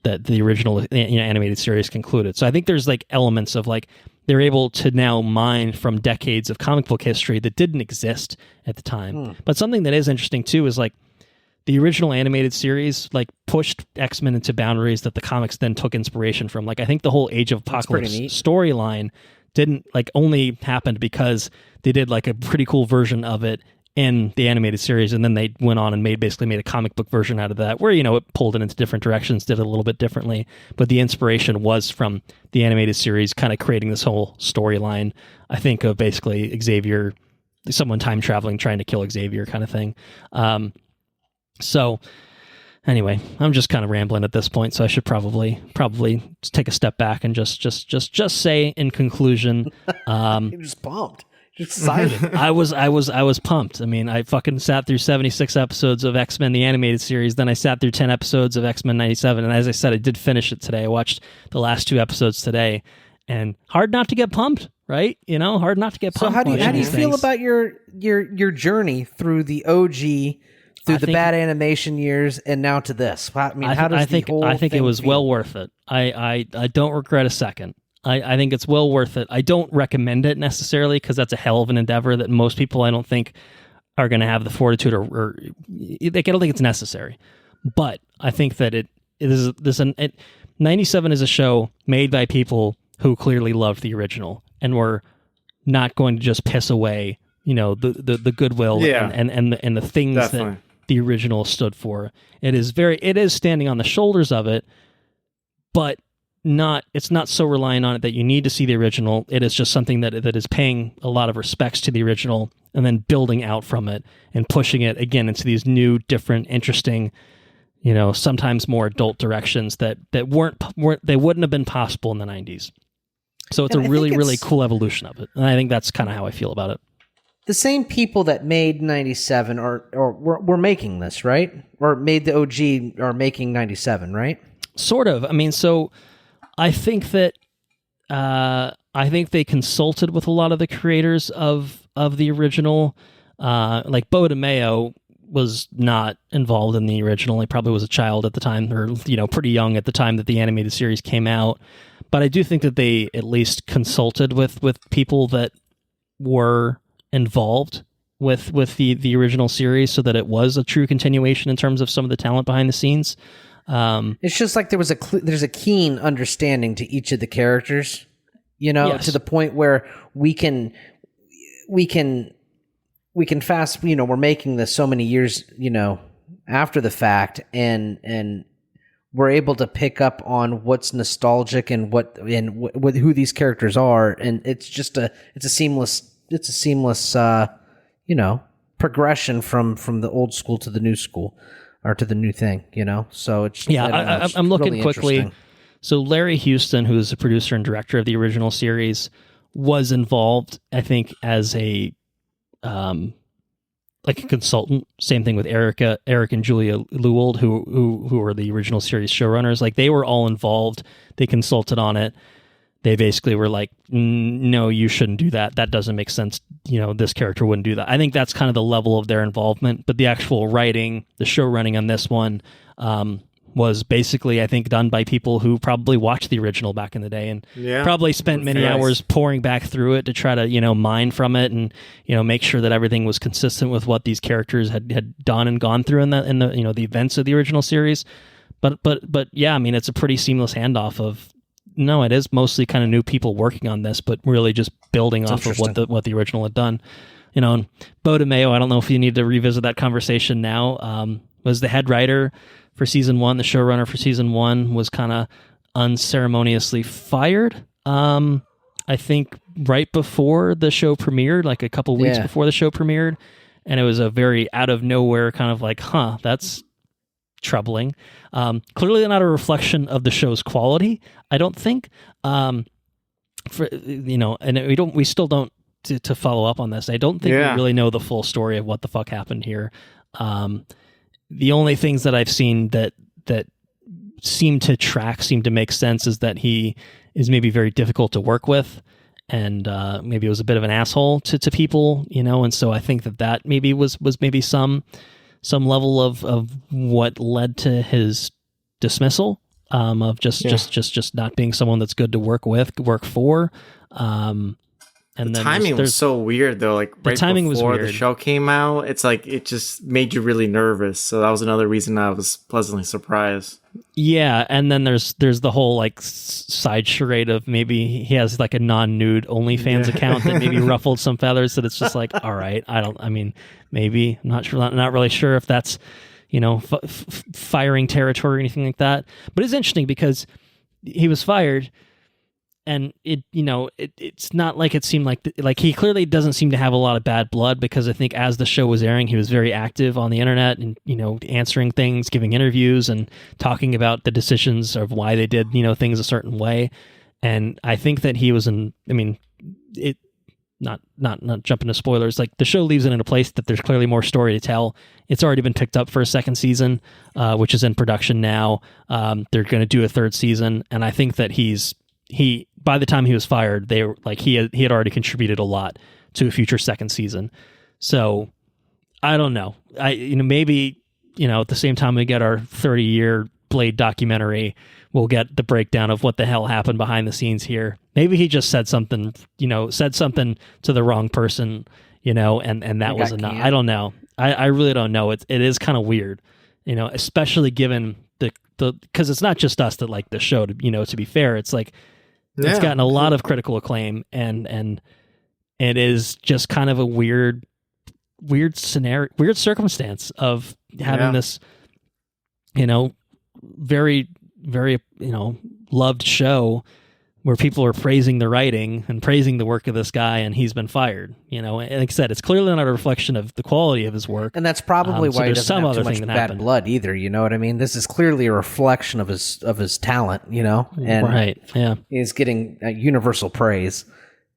that the original, you know, animated series concluded. So I think there's like elements of like they're able to now mine from decades of comic book history that didn't exist at the time. But something that is interesting too is like the original animated series like pushed X-Men into boundaries that the comics then took inspiration from. Like I think the whole Age of Apocalypse storyline didn't like only happened because they did like a pretty cool version of it in the animated series, and then they went on and basically made a comic book version out of that, where, you know, it pulled it into different directions, did it a little bit differently, but the inspiration was from the animated series kind of creating this whole storyline, I think, of basically Xavier, someone time traveling, trying to kill Xavier kind of thing. So anyway, I'm just kind of rambling at this point, so I should probably take a step back and just say in conclusion, you're just pumped. Just excited. I was pumped. I mean, I fucking sat through 76 episodes of X-Men the animated series, then I sat through 10 episodes of X-Men 97, and as I said, I did finish it today. I watched the last 2 episodes today, and hard not to get pumped, right? You know, hard not to get pumped. So how do you feel about your journey through the OG, through the bad animation years, and now to this? I mean, I think it was well worth it. I don't regret a second. I think it's well worth it. I don't recommend it necessarily because that's a hell of an endeavor that most people I don't think are going to have the fortitude or I don't think it's necessary. But I think that it is 97 is a show made by people who clearly loved the original and were not going to just piss away, you know, the goodwill and the things that the original stood for. It is standing on the shoulders of it, but it's not so reliant on it that you need to see the original. It is just something that is paying a lot of respects to the original and then building out from it and pushing it again into these new, different, interesting, you know, sometimes more adult directions that wouldn't have been possible in the 90s. So it's really cool evolution of it. And I think that's kind of how I feel about it. The same people that made 97 were making this, right? Or made the OG are making 97, right? Sort of. I mean, so I think that they consulted with a lot of the creators of the original. Like Bo DeMeo was not involved in the original. He probably was a child at the time, or, you know, pretty young at the time that the animated series came out. But I do think that they at least consulted with people that were involved with the original series, so that it was a true continuation in terms of some of the talent behind the scenes. It's just like there's a keen understanding to each of the characters, you know, to the point where we can fast, you know, we're making this so many years, you know, after the fact, and we're able to pick up on what's nostalgic and what who these characters are, and it's a seamless you know, progression from the old school to the new school. Or to the new thing, you know? So it's... Yeah, I'm looking really quickly. So Larry Houston, who is the producer and director of the original series, was involved, I think, as a consultant. Same thing with Eric and Julia Lewald, who were the original series showrunners. Like, they were all involved. They consulted on it. They basically were like, no, you shouldn't do that. That doesn't make sense. You know, this character wouldn't do that. I think that's kind of the level of their involvement. But the actual writing, the show running on this one was basically, I think, done by people who probably watched the original back in the day and probably spent many hours pouring back through it to try to, you know, mine from it and, you know, make sure that everything was consistent with what these characters had done and gone through in the you know, the events of the original series. But yeah, I mean, it's a pretty seamless handoff of... No, it is mostly kind of new people working on this, but really just building off of what the original had done. You know, and Bo DeMeo, I don't know if you need to revisit that conversation now, was the head writer for season 1, the showrunner for season 1, was kind of unceremoniously fired. I think right before the show premiered, like a couple weeks before the show premiered, and it was a very out of nowhere kind of like, that's troubling. Clearly not a reflection of the show's quality, I don't think. And we still don't to follow up on this. I don't think we really know the full story of what the fuck happened here. The only things that I've seen that seem to make sense is that he is maybe very difficult to work with, and maybe was a bit of an asshole to people, and so I think that maybe was maybe some level of what led to his dismissal, of just not being someone that's good to work for. And the timing was so weird though. Like right before the show came out, it's like it just made you really nervous. So that was another reason I was pleasantly surprised. Yeah, and then there's the whole like side charade of maybe he has like a non-nude OnlyFans account that maybe ruffled some feathers. That it's just like, all right, maybe I'm not really sure if that's firing territory or anything like that. But it's interesting because he was fired. And it's not like it seemed like he clearly doesn't seem to have a lot of bad blood, because I think as the show was airing, he was very active on the internet and, answering things, giving interviews and talking about the decisions of why they did, things a certain way. And I think that he was not jumping to spoilers. Like the show leaves it in a place that there's clearly more story to tell. It's already been picked up for a second season, which is in production now. They're going to do a third season. And I think that by the time he was fired, they were like he had already contributed a lot to a future second season. So I don't know. Maybe at the same time we get our 30-year Blade documentary, we'll get the breakdown of what the hell happened behind the scenes here. Maybe he just said something to the wrong person, and that was enough. I don't know. I really don't know. It is kind of weird, especially given the because it's not just us that like the show. To be fair, it's like. It's gotten a lot of critical acclaim, and it is just kind of a weird scenario, weird circumstance of having this, very, very, loved show where people are praising the writing and praising the work of this guy, and he's been fired. And like I said, it's clearly not a reflection of the quality of his work, and that's probably why he doesn't have too much bad blood either. You know what I mean? This is clearly a reflection of his talent. And right, yeah, he's getting universal praise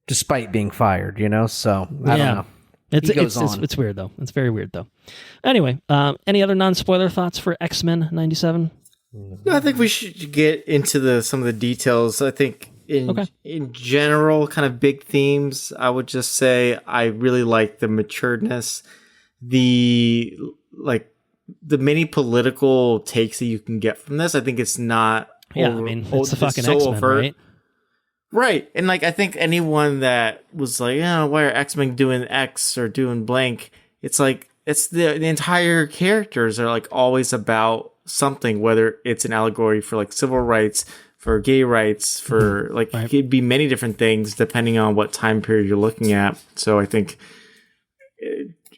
despite being fired. So I don't know. It's weird though. It's very weird though. Anyway, any other non-spoiler thoughts for X-Men 97? I think we should get into some of the details. I think in general, kind of big themes, I would just say I really like the maturedness, the many political takes that you can get from this. I think it's not. Yeah, it's the fucking X-Men, overt. Right? Right, and I think anyone that was like, why are X-Men doing X or doing blank? It's like it's the entire characters are like always about something, whether it's an allegory for civil rights, for gay rights, for right. It could be many different things depending on what time period you're looking at. So I think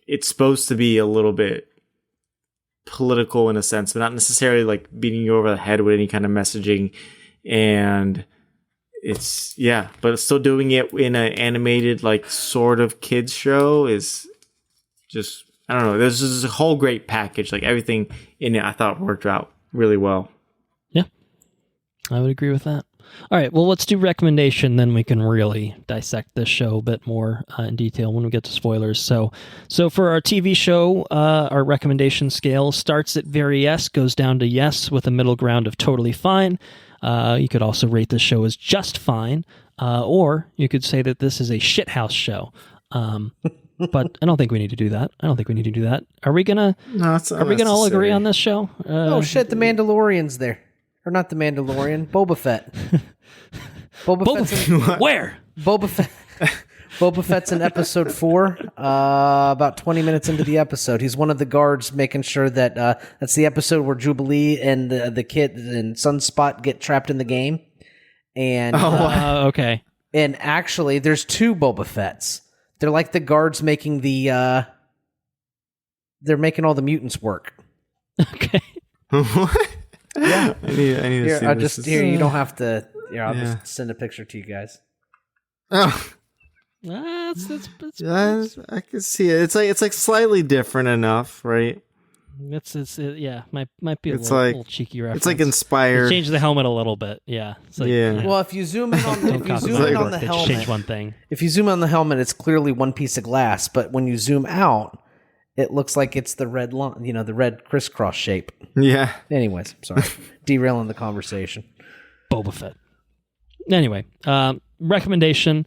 it's supposed to be a little bit political in a sense, but not necessarily beating you over the head with any kind of messaging. And but it's still doing it in an animated sort of kids show is just, I don't know. There's just a whole great package. Everything in it, I thought worked out really well. Yeah, I would agree with that. All right, well, let's do recommendation. Then we can really dissect this show a bit more in detail when we get to spoilers. So for our TV show, our recommendation scale starts at very yes, goes down to yes, with a middle ground of totally fine. You could also rate this show as just fine, or you could say that this is a shithouse show. But I don't think we need to do that. Are we gonna all agree on this show? Oh shit! The Mandalorian's there, or not the Mandalorian? Boba Fett. Boba Fett. Where? Boba Fett. Boba Fett's in episode 4. About 20 minutes into the episode, he's one of the guards making sure that that's the episode where Jubilee and the kid and Sunspot get trapped in the game. And okay. And actually, there's 2 Boba Fetts. They're like the guards making they're making all the mutants work. Okay. What? Yeah, I need to see I'll this. just here. You don't have to. Here, I'll just send a picture to you guys. Oh, That's I can see it. It's like slightly different enough, right? might be a It's little cheeky reference. It's like inspired. Change the helmet a little bit. Yeah. It's like, Well, if you zoom in on the helmet, change one thing. If you zoom on the helmet, it's clearly one piece of glass. But when you zoom out, it looks like it's the red line. You know, the red crisscross shape. Yeah. Anyways, sorry, derailing the conversation. Boba Fett. Anyway, recommendation.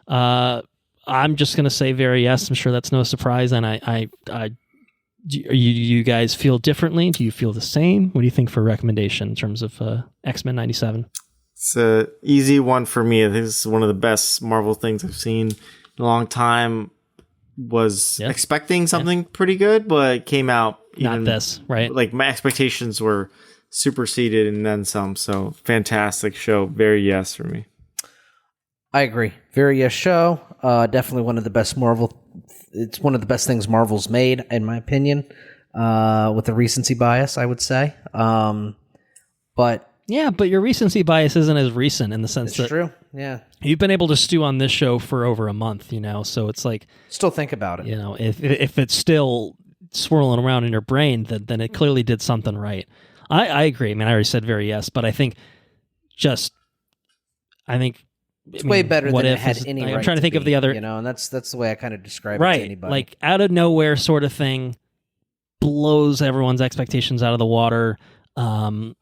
I'm just gonna say very yes. I'm sure that's no surprise. And do you guys feel differently? Do you feel the same? What do you think for recommendation in terms of X-Men 97? It's an easy one for me. I think this is one of the best Marvel things I've seen in a long time. Was expecting something pretty good, but it came out not this, right? Like my expectations were superseded and then some. So fantastic show. Very yes for me. I agree. Very yes show. Definitely one of the best Marvel. It's one of the best things Marvel's made, in my opinion, with a recency bias, I would say. But your recency bias isn't as recent in the sense that true. Yeah, you've been able to stew on this show for over a month, so it's like still think about it. If it's still swirling around in your brain, then it clearly did something right. I agree. I mean, I already said very yes, but I think it's way better than it had any. I'm trying to think of the other, and that's the way I kind of describe it to anybody. Like out of nowhere sort of thing, blows everyone's expectations out of the water, and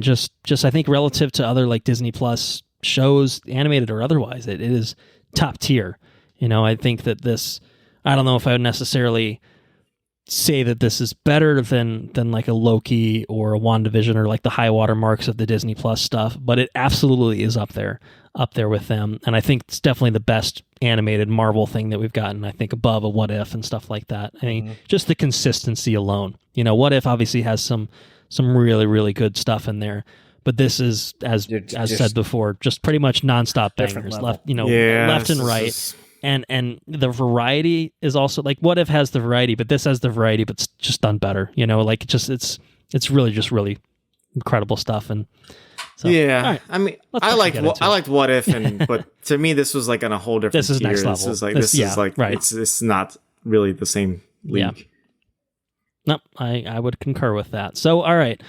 just I think relative to other like Disney Plus shows, animated or otherwise, it is top tier. I think that this. I don't know if I would necessarily say that this is better than like a Loki or a WandaVision or like the high water marks of the Disney Plus stuff, but it absolutely is up there with them. And I think it's definitely the best animated Marvel thing that we've gotten, I think, above a What If and stuff like that. I mean, just the consistency alone. What If obviously has some really, really good stuff in there, but this is, as said before, just pretty much nonstop bangers left and right. And the variety is also like What If has the variety, but this has the variety, but it's just done better. It's really just really incredible stuff. And so, right, I mean, I liked What If, but to me, this was like on a whole different. This is tier. next level. This is like right. It's not really the same league. Yeah. No, I would concur with that. So, all right,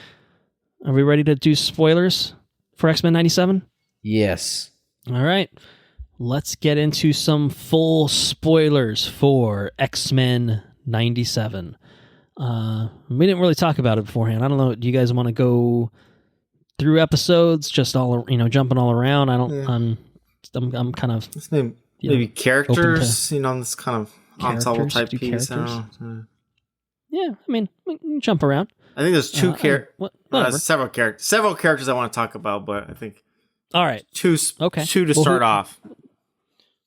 are we ready to do spoilers for X-Men 97? Yes. All right. Let's get into some full spoilers for X-Men 97. We didn't really talk about it beforehand. I don't know. Do you guys want to go through episodes, just all jumping all around? I'm kind of maybe characters. This kind of ensemble type piece. I don't know. Yeah, I mean, we can jump around. I think there's several characters I want to talk about, but I think all right, two to start off.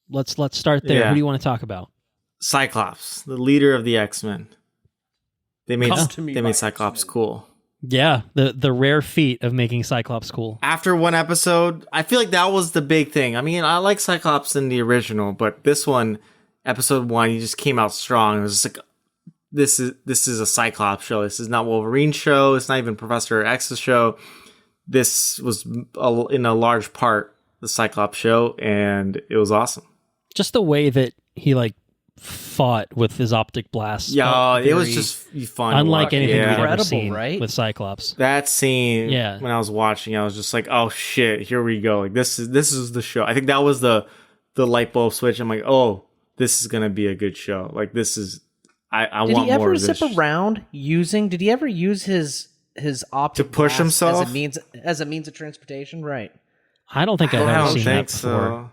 Let's start there. Who do you want to talk about? Cyclops, the leader of the X-Men. They made Cyclops cool. Yeah, the rare feat of making Cyclops cool. After one episode, I feel like that was the big thing. I mean, I like Cyclops in the original, but this one, episode 1, he just came out strong. It was just like, this is a Cyclops show. This is not Wolverine's show. It's not even Professor X's show. This was in a large part the Cyclops show, and it was awesome. Just the way that he fought with his optic blast. Yeah, it was just fun. Unlike anything we've ever seen with Cyclops. That scene, when I was watching, I was just like, "Oh shit, here we go!" Like this is the show. I think that was the light bulb switch. I'm like, "Oh, this is gonna be a good show." Like this is. I want more of this. Did he ever zip around using? Did he ever use his optic to push blast himself as a means of transportation? Right. I don't think I've ever seen that before.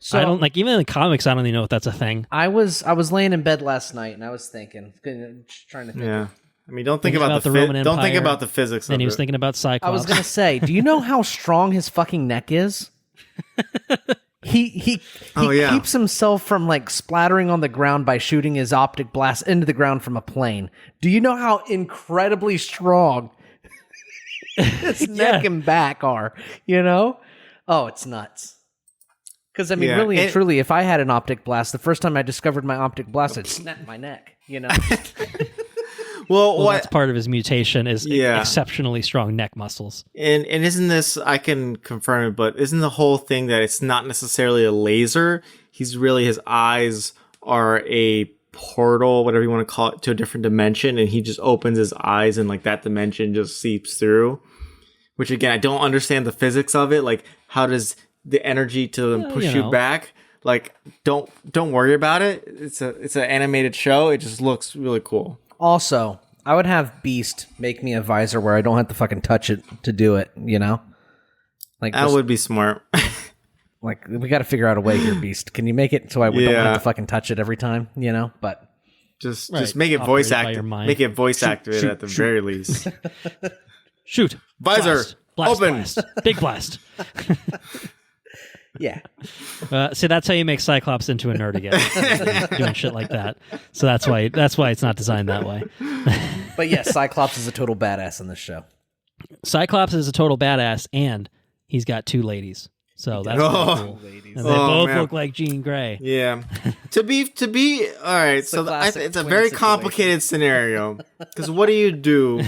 So I don't even in the comics. I don't even know if that's a thing. I was laying in bed last night and I was trying to think. Yeah, I mean, don't think about the Roman Empire. Don't think about the physics. And he was thinking about Cyclops. I was gonna say, do you know how strong his fucking neck is? He keeps himself from splattering on the ground by shooting his optic blast into the ground from a plane. Do you know how incredibly strong his neck and back are? Oh, it's nuts. Because really and truly, if I had an optic blast, the first time I discovered my optic blast, I'd snap my neck. Well, that's part of his mutation is exceptionally strong neck muscles. And isn't this, I can confirm it, but isn't the whole thing that it's not necessarily a laser? His eyes are a portal, whatever you want to call it, to a different dimension, and he just opens his eyes and like that dimension just seeps through. Which again, I don't understand the physics of it. Like, how does the energy to push you back? Like, don't worry about it. It's an animated show. It just looks really cool. Also, I would have Beast make me a visor where I don't have to fucking touch it to do it, you know? Like that would be smart. Like, we got to figure out a way here, Beast. Can you make it so I don't have to fucking touch it every time, you know? But just make it voice active. Make it voice activated at the very least. Shoot. Visor. Blast, open. Blast. Big blast. Yeah. See, that's how you make Cyclops into a nerd again. Doing shit like that. So that's why it's not designed that way. But yes, Cyclops is a total badass in this show. Cyclops is a total badass, and he's got 2 ladies. So that's cool. And they both look like Jean Grey. Yeah. to be all right. So it's a very complicated scenario, because what do you do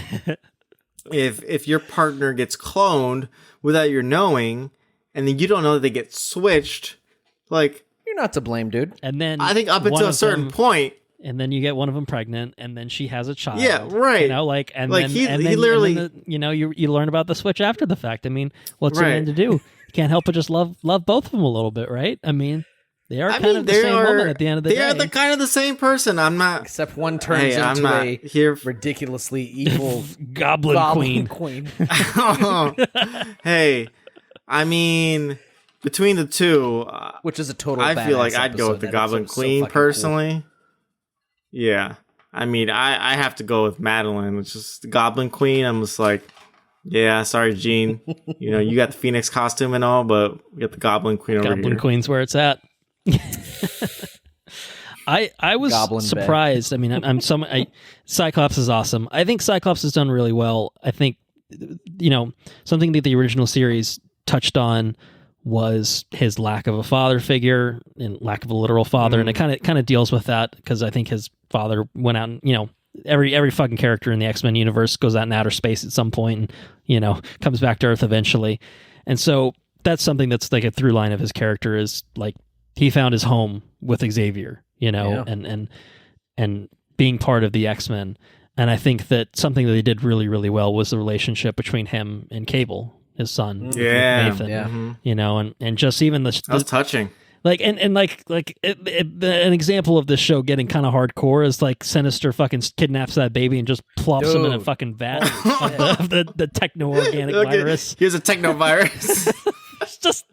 if your partner gets cloned without your knowing? And then you don't know that they get switched. Like, you're not to blame, dude. And then I think up until a certain point, and then you get one of them pregnant, and then she has a child. Yeah, right. You know, like, and like then he literally, you learn about the switch after the fact. I mean, what's a man to do? You can't help but just love both of them a little bit, right? I mean, they are kind of the same woman at the end of the day. They are the kind of the same person. I'm not, except one turns into a ridiculously evil goblin queen. Hey. I mean, between the two, which is a total, I feel like I'd go with the Goblin Queen personally. Cool. Yeah, I mean, I have to go with Madeline, which is the Goblin Queen. I'm just like, yeah, sorry, Jean. You got the Phoenix costume and all, but we got the Goblin Queen over here. Goblin Queen's where it's at. I was Goblin surprised. Bay. I mean, Cyclops is awesome. I think Cyclops has done really well. I think, something that the original series touched on was his lack of a father figure and lack of a literal father, and it kind of deals with that because I think his father went out and every fucking character in the X-Men universe goes out in outer space at some point and comes back to Earth eventually, and so that's something that's like a through line of his character is like he found his home with Xavier, and being part of the X-Men, and I think that something that they did really, really well was the relationship between him and Cable, his son, Nathan, and just even that was touching. Like an example of this show getting kind of hardcore is like Sinister fucking kidnaps that baby and just plops him in a fucking vat of the techno-organic virus. Here's a techno-virus. It's just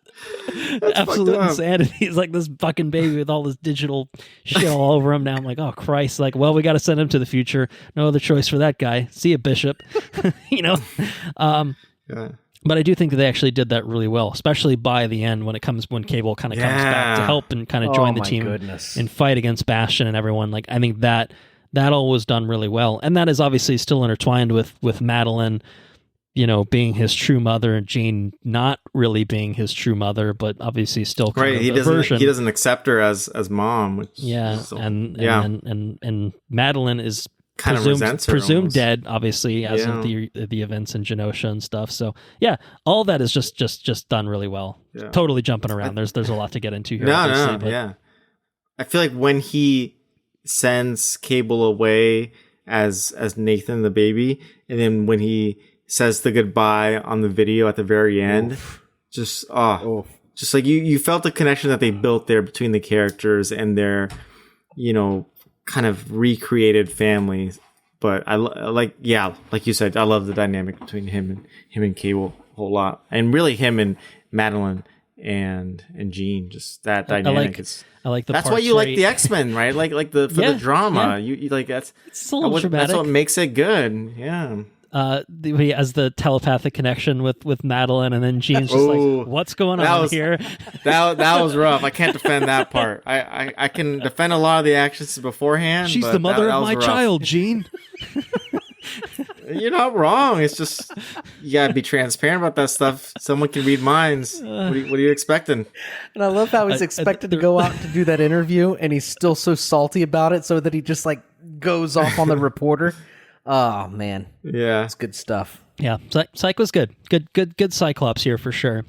absolute insanity. It's like this fucking baby with all this digital shit all over him. Now I'm like, oh Christ! Like, well, we got to send him to the future. No other choice for that guy. See ya, Bishop. But I do think that they actually did that really well, especially by the end when Cable kind of comes back to help and kind of join the team and fight against Bastion and everyone. Like, I think that all was done really well, and that is obviously still intertwined with Madeline, being his true mother, and Jean not really being his true mother, but obviously still kind of he doesn't accept her as mom. And Madeline is kind of resents her presumed almost. Dead, obviously, as of the events in Genosha and stuff. So yeah, all that is just done really well. Yeah. Totally jumping around. There's a lot to get into here. Yeah. I feel like when he sends Cable away as Nathan the baby, and then when he says the goodbye on the video at the very end, just like you felt the connection that they built there between the characters and their, kind of recreated family. But I like you said, I love the dynamic between him and Cable a whole lot, and really him and Madeline and Jean, just that dynamic. I like the that's why you like the X-Men, right? Like the drama. Yeah. You like that's it's a little dramatic. That's what makes it good. Yeah. He has the telepathic connection with Madeline, and then Jean's just like, what's going on here? That was rough. I can't defend that part. I can defend a lot of the actions beforehand. She's the mother of my child, Jean. You're not wrong. It's just you gotta be transparent about that stuff. Someone can read minds. What are you expecting? And I love how he's expected to go out to do that interview, and he's still so salty about it, so that he just like goes off on the reporter. Oh man, yeah, it's good stuff. Yeah, Psych was good. Good Cyclops here for sure.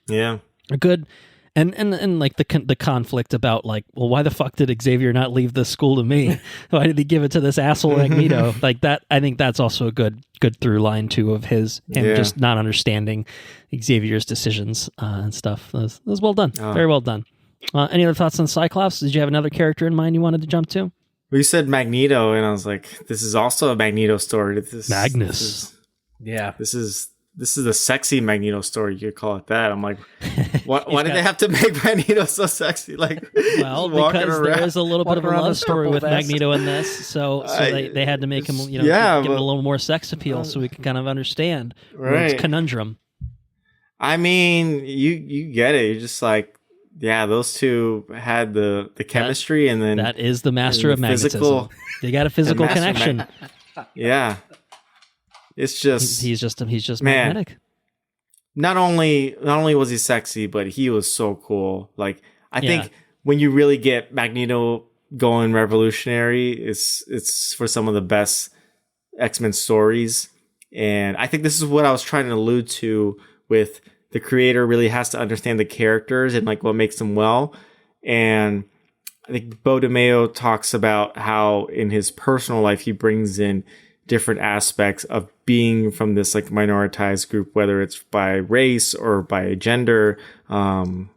Yeah, good. And like the conflict about like, well, why the fuck did Xavier not leave the school to me? Why did he give it to this asshole Magneto? Like that, I think that's also a good through line too of him just not understanding Xavier's decisions and stuff. That was well done, very well done. Any other thoughts on Cyclops? Did you have another character in mind you wanted to jump to? Well, you said Magneto, and I was like, this is also a Magneto story. Magnus. This is a sexy Magneto story. You could call it that. I'm like, why did they have to make Magneto so sexy? Like, well, because there is a little bit of a love story with Magneto in this, so they had to make him, give him a little more sex appeal, so we can kind of understand his conundrum. I mean, you get it. You're just like, yeah, those two had the chemistry, and then that is the master of magnetism. They got a physical connection. Yeah. It's just he's just magnetic. Not only was he sexy, but he was so cool. Like I think when you really get Magneto going revolutionary, it's for some of the best X-Men stories. And I think this is what I was trying to allude to with the creator really has to understand the characters and like what makes them well. And I think Bo DeMeo talks about how in his personal life he brings in different aspects of being from this like minoritized group, whether it's by race or by gender, being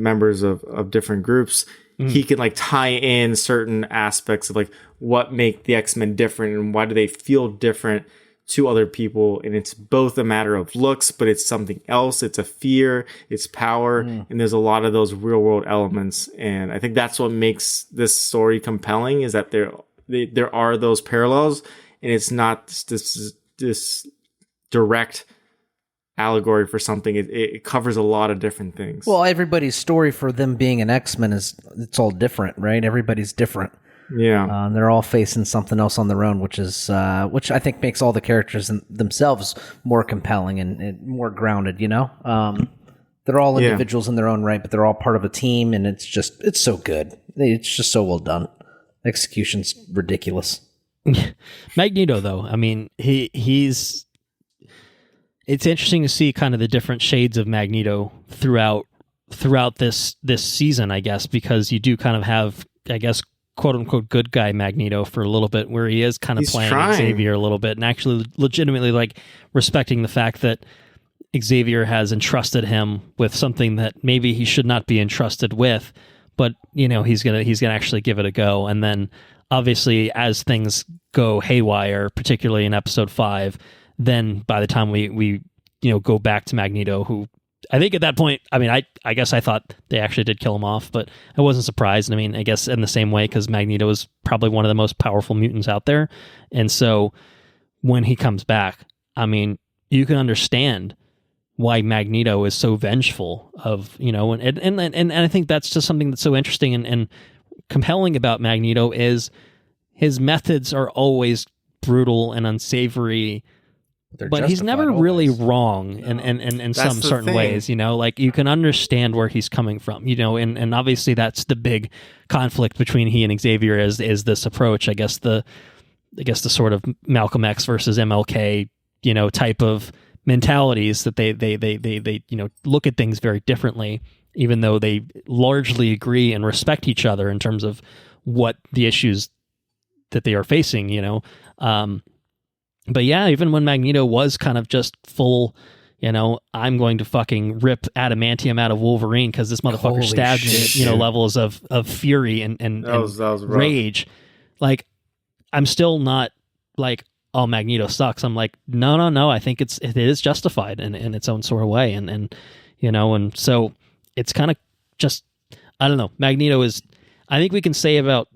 members of different groups. He can like tie in certain aspects of like what make the X-Men different and why do they feel different to other people. And it's both a matter of looks, but it's something else. It's a fear, it's power. And there's a lot of those real world elements. And I think that's what makes this story compelling, is that there are those parallels, and it's not this direct allegory for something. It covers a lot of different things. Well, everybody's story for them being an X-Men it's all different, right? Everybody's different. Yeah, they're all facing something else on their own, which I think makes all the characters themselves more compelling and more grounded. They're all individuals in their own right, but they're all part of a team, and it's so good. It's just so well done. Execution's ridiculous. Magneto, though, I mean, he's. It's interesting to see kind of the different shades of Magneto throughout this season, I guess, because you do kind of have, I guess, quote unquote, good guy Magneto for a little bit, where he is kind of playing Xavier a little bit, and actually legitimately like respecting the fact that Xavier has entrusted him with something that maybe he should not be entrusted with. But he's gonna actually give it a go, and then obviously as things go haywire, particularly in episode 5, then by the time we go back to Magneto, who I think at that point, I mean, I guess I thought they actually did kill him off, but I wasn't surprised. I mean, I guess in the same way, because Magneto is probably one of the most powerful mutants out there, and so when he comes back, I mean, you can understand why Magneto is so vengeful of, and I think that's just something that's so interesting and compelling about Magneto is his methods are always brutal and unsavory, but he's never really wrong in some certain ways, like you can understand where he's coming from, and obviously that's the big conflict between he and Xavier is this approach, I guess the sort of Malcolm X versus MLK, type of mentalities that they look at things very differently, even though they largely agree and respect each other in terms of what the issues that they are facing, but yeah, even when Magneto was kind of just full, I'm going to fucking rip adamantium out of Wolverine because this motherfucker stabbed me, levels of fury and that was rage. Like, I'm still not like, oh, Magneto sucks. I'm like, no. I think it is justified in its own sort of way, and so it's kind of just, I don't know. Magneto is, I think we can say about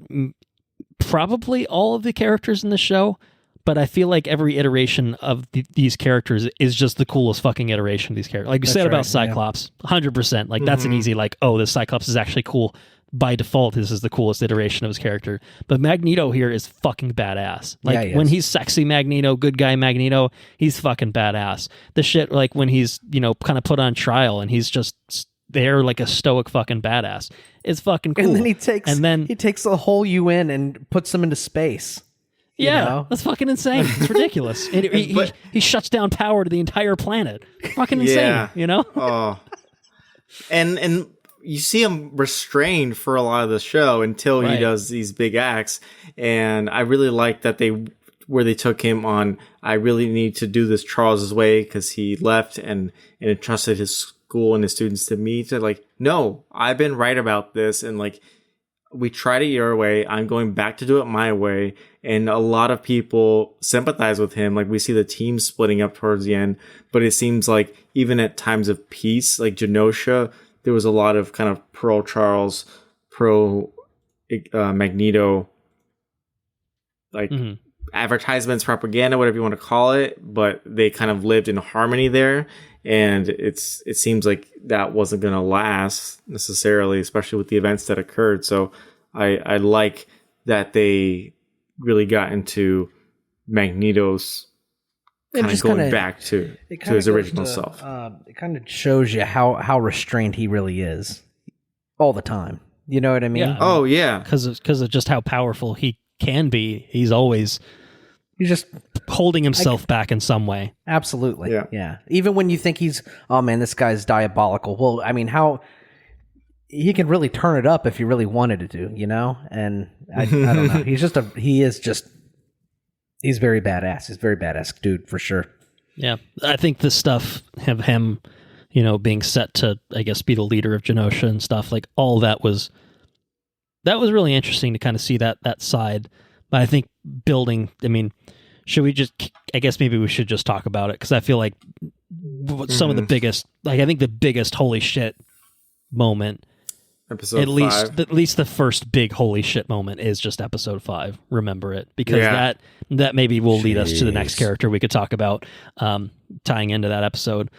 probably all of the characters in the show, but I feel like every iteration of these characters is just the coolest fucking iteration of these characters. Like you said about Cyclops, 100%. Like that's an easy like, oh, this Cyclops is actually cool. By default, this is the coolest iteration of his character. But Magneto here is fucking badass. Like when he's sexy Magneto, good guy Magneto, he's fucking badass. The shit like when he's, kind of put on trial and he's just there like a stoic fucking badass. It's fucking cool. And then he takes the whole UN and puts them into space. That's fucking insane. It's ridiculous. He shuts down power to the entire planet. Fucking insane, Oh. And you see him restrained for a lot of the show until he does these big acts. And I really like that where they took him on, I really need to do this Charles's way because he left and entrusted his school and his students to me to like, no, I've been right about this. And like, we tried it your way. I'm going back to do it my way. And a lot of people sympathize with him. Like we see the team splitting up towards the end, but it seems like even at times of peace, like Genosha, there was a lot of kind of pro Charles, pro Magneto, like advertisements, propaganda, whatever you want to call it. But they kind of lived in harmony there. And it seems like that wasn't going to last necessarily, especially with the events that occurred. So I like that they really got into Magneto's kind of going back to his original self. It kind of shows you how restrained he really is all the time. You know what I mean? Yeah. Oh, yeah. Because of just how powerful he can be. He's just holding himself back in some way. Absolutely. Yeah. Even when you think oh man, this guy's diabolical. Well, I mean, how he can really turn it up if he really wanted to, And I don't know. He's very badass. He's a very badass dude for sure. Yeah. I think the stuff of him, being set to, I guess, be the leader of Genosha and stuff, like all that was really interesting to kind of see that side. But I think I guess maybe we should just talk about it because I feel like some of the biggest, like I think the biggest holy shit moment, episode at 5. At least the first big holy shit moment is just episode 5. Remember it because that maybe will lead us to the next character we could talk about tying into that episode.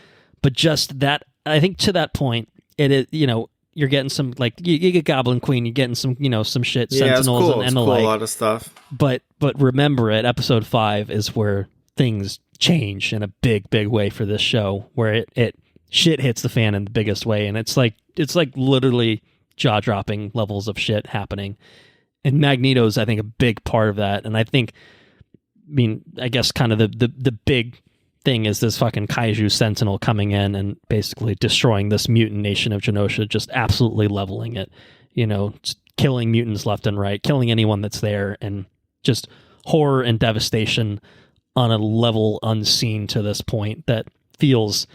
But just that, I think to that point, it is, you're getting some, like, you get Goblin Queen, you're getting some, some shit, Sentinels, it's cool. and the cool, like. A lot of stuff. But remember it, episode 5 is where things change in a big, big way for this show, where it shit hits the fan in the biggest way, and it's like literally jaw-dropping levels of shit happening. And Magneto's, I think, a big part of that, and I guess kind of the big thing is this fucking kaiju sentinel coming in and basically destroying this mutant nation of Genosha, just absolutely leveling it, just killing mutants left and right, killing anyone that's there, and just horror and devastation on a level unseen to this point that feels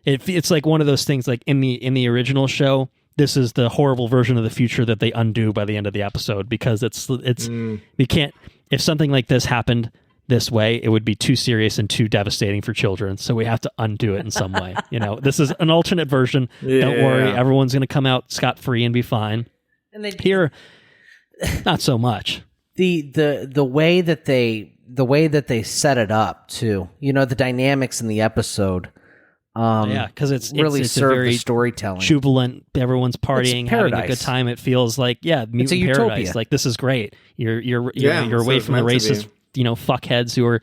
it's like one of those things like in the original show, this is the horrible version of the future that they undo by the end of the episode, because it's we can't, if something like this happened this way, it would be too serious and too devastating for children. So we have to undo it in some way. This is an alternate version. Don't worry, everyone's going to come out scot-free and be fine. And here, not so much. The way that they set it up too. The dynamics in the episode. Because it's really it's served a very the storytelling. Jubilant, everyone's partying, having a good time. It feels like mutant paradise. Utopia. Like this is great. You're away from the racist fuckheads who are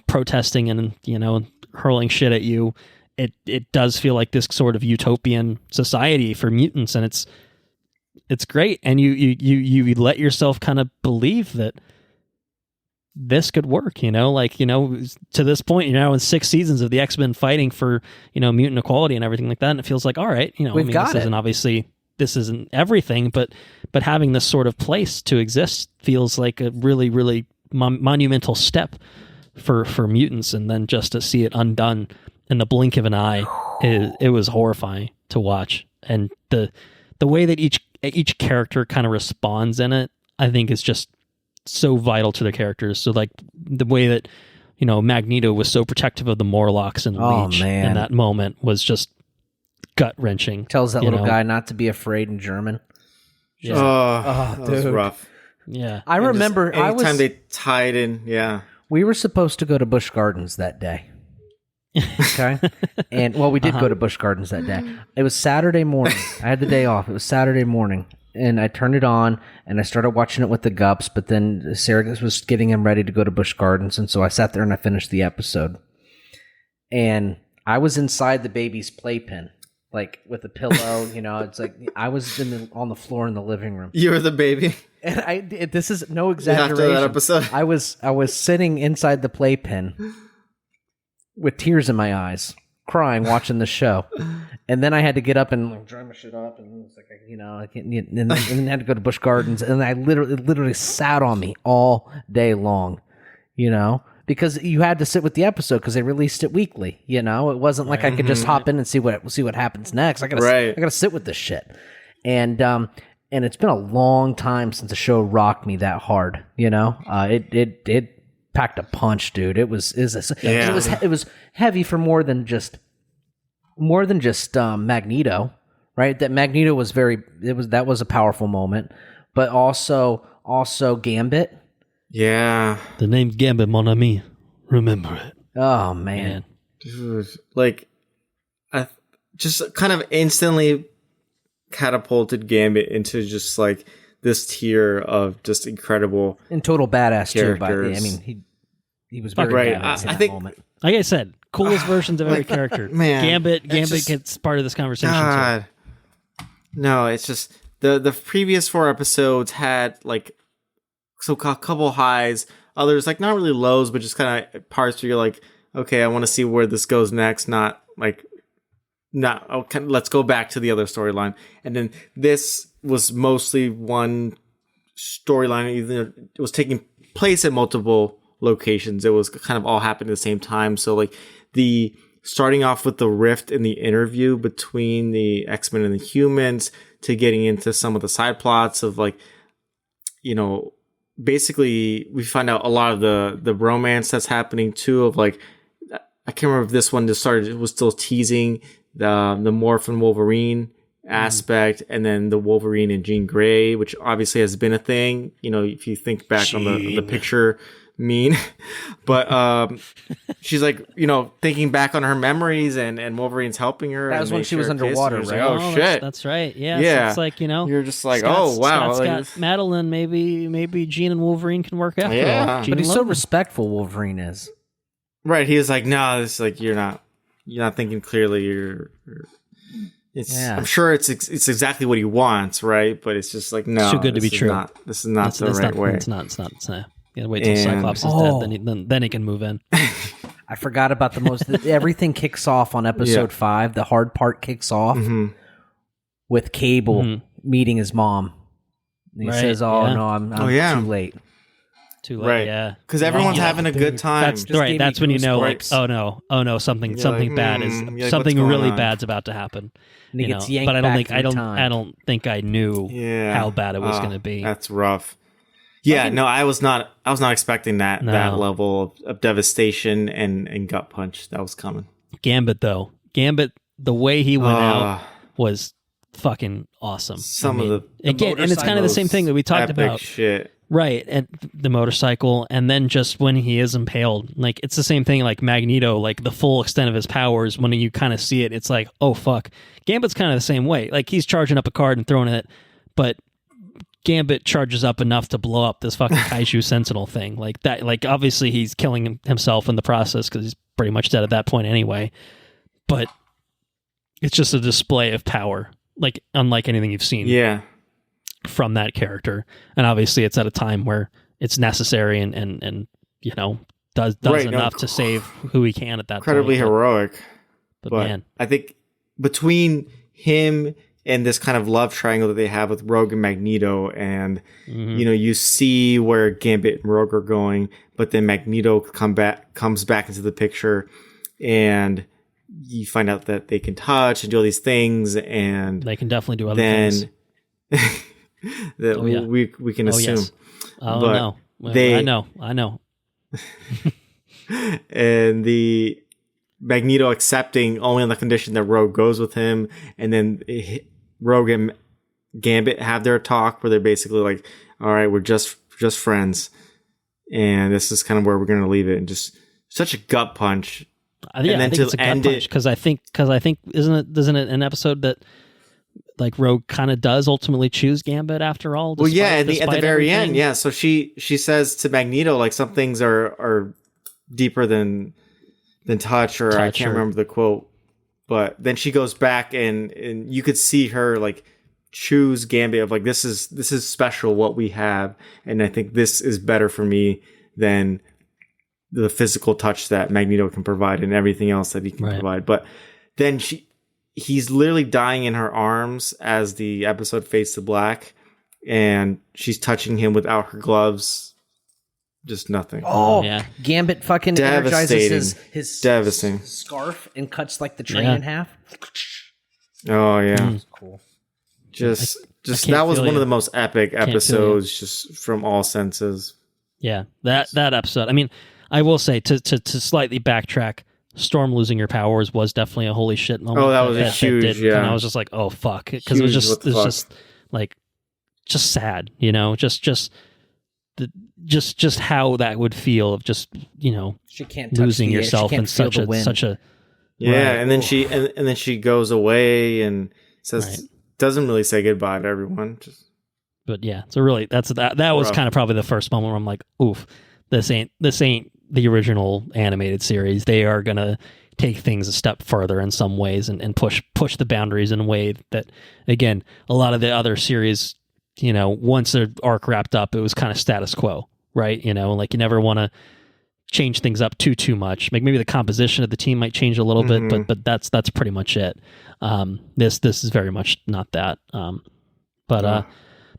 protesting and hurling shit at you. It does feel like this sort of utopian society for mutants, and it's great. And you let yourself kind of believe that this could work, to this point, you're now in 6 seasons of the X-Men fighting for, mutant equality and everything like that. And it feels like, all right, this isn't everything, but having this sort of place to exist feels like a really, really monumental step for mutants. And then just to see it undone in the blink of an eye, it was horrifying to watch. And the way that each character kind of responds in it, I think is just so vital to their characters. So like the way that Magneto was so protective of the Morlocks and Leech in that moment was just gut-wrenching. Tells that little guy not to be afraid in German. Yeah. That was rough. Yeah. I remember anytime they tied in, we were supposed to go to Busch Gardens that day. Okay. And we did go to Busch Gardens that day. It was Saturday morning. I had the day off. It was Saturday morning. And I turned it on, and I started watching it with the Gups, but then Sarah was getting him ready to go to Busch Gardens, and so I sat there and I finished the episode. And I was inside the baby's playpen, like with a pillow, it's like I was on the floor in the living room. You were the baby? And this is no exaggeration. After that episode, I was sitting inside the playpen with tears in my eyes, crying, watching the show, and then I had to get up and like, dry my shit up, and it's like I can't, and then had to go to Busch Gardens, and I literally sat on me all day long, because you had to sit with the episode because they released it weekly. It wasn't like I could just hop in and see what happens next. I gotta sit with this shit, and it's been a long time since a show rocked me that hard. It packed a punch, dude. It was heavy for more than just Magneto, right? That Magneto was that was a powerful moment, but also Gambit. Yeah, the name Gambit, mon ami. Remember it. Oh man, dude, like I just kind of instantly catapulted Gambit into just like this tier of just incredible and total badass characters. Too. But I mean, he was very badass in that moment. Like I said, coolest versions of every character. Man, Gambit gets part of this conversation too. No, it's just the previous 4 episodes had like a couple highs, others like not really lows, but just kind of parts where you're like, okay, I want to see where this goes next. Let's go back to the other storyline. And then this was mostly one storyline. Even it was taking place at multiple locations. It was kind of all happening at the same time. So like the starting off with the rift in the interview between the X-Men and the humans to getting into some of the side plots of like, basically we find out a lot of the romance that's happening too of like, I can't remember if this one just started, it was still teasing the Morphin Wolverine aspect, and then the Wolverine and Jean Grey, which obviously has been a thing, if you think back on the picture but she's like, thinking back on her memories and Wolverine's helping her. That was when she was underwater, right? Like, shit. That's right. Yeah. Yeah. So it's like, you're just like, oh, wow. Scott's got Madeline, maybe Jean and Wolverine can work after all. But he's so respectful, Wolverine is. Right. He was like, no, this is like, you're not thinking clearly. I'm sure it's exactly what he wants, right? But it's just like, no, it's too good to be true. This is not the right way. It's not. You gotta wait till Cyclops is dead, then he can move in. I forgot about everything kicks off on episode 5. The hard part kicks off with Cable meeting his mom. And he says, no, I'm too late. Too late, right. Yeah. Because everyone's having a good time. That's right. That's when you know, like, oh no, something bad is something really bad's about to happen. And he gets yanked but I back don't think I knew how bad it was going to be. That's rough. Yeah, no, I was not expecting that level of devastation and gut punch that was coming. Gambit, the way he went out was fucking awesome. And it's kind of the same thing that we talked about. Shit. Right, and the motorcycle, and then just when he is impaled, like it's the same thing. Like Magneto, like the full extent of his powers. When you kind of see it, it's like, oh fuck. Gambit's kind of the same way. Like he's charging up a card and throwing it, but Gambit charges up enough to blow up this fucking Kaiju Sentinel thing. Like that. Like obviously he's killing himself in the process because he's pretty much dead at that point anyway. But it's just a display of power, like unlike anything you've seen. Yeah. From that character, and obviously it's at a time where it's necessary and does enough to save who he can at that incredibly point. Heroic. But man, I think between him and this kind of love triangle that they have with Rogue and Magneto, and you see where Gambit and Rogue are going, but then Magneto comes back into the picture, and you find out that they can touch and do all these things, and they can definitely do other things. That we can assume. Yes. Oh but no, well, I know. And the Magneto accepting only on the condition that Rogue goes with him, and then Rogue and Gambit have their talk where they're basically like, "All right, we're just friends," and this is kind of where we're going to leave it. And just such a gut punch. I think it's a gut punch because I think isn't it an episode that like Rogue kind of does ultimately choose Gambit after all? Well, yeah, at the very end, yeah. So she says to Magneto like some things are deeper than touch, or I can't remember the quote, but then she goes back and you could see her like choose Gambit of like, this is special what we have, and I think this is better for me than the physical touch that Magneto can provide and everything else that he can provide. But then he's literally dying in her arms as the episode fades to black, and she's touching him without her gloves. Just nothing. Oh, yeah. Gambit fucking energizes his devastating scarf and cuts like the train in half. Oh yeah, cool. Just that was one of the most epic episodes, just from all senses. Yeah, that episode. I mean, I will say to slightly backtrack, Storm losing her powers was definitely a holy shit moment. Oh, that was a huge. Yeah, and I was just like, oh fuck, because it was just like just sad, you know, just how that would feel of just, you know, she can't losing yourself in such a and then she goes away and says doesn't really say goodbye to everyone. But yeah, so really that was kind of probably the first moment where I'm like, oof, this ain't the original animated series. They are gonna take things a step further in some ways and push the boundaries in a way that, again, a lot of the other series, you know, once their arc wrapped up, it was kind of status quo, right? You know, like you never want to change things up too much. Like maybe the composition of the team might change a little bit, but that's pretty much it. This is very much not that. But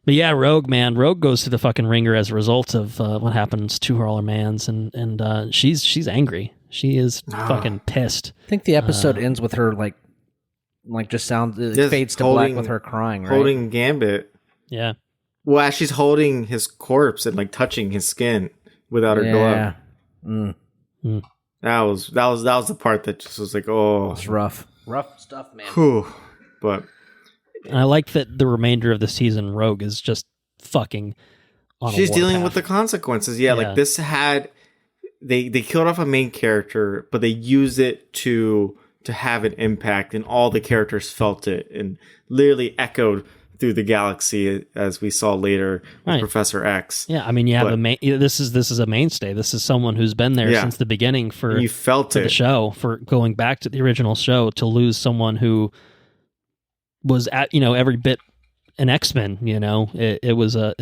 yeah, Rogue goes through the fucking ringer as a result of what happens to her all her mans, and she's angry. She is fucking pissed. I think the episode ends with her like just sounds it fades to black with her crying, right? Holding Gambit. Yeah. Well, as she's holding his corpse and like touching his skin without her glove. That was the part that just was like, oh, it's rough stuff, man. Whew. But and I like that the remainder of the season, Rogue is just fucking on she's dealing path. with the consequences. Yeah, like this had they killed off a main character, but they used it to have an impact, and all the characters felt it and literally echoed through the galaxy, as we saw later with Professor X. Yeah, I mean, you have this is a mainstay. This is someone who's been there since the beginning for you felt the show, for going back to the original show, to lose someone who was at, you know, every bit an X-Men. You know, it was a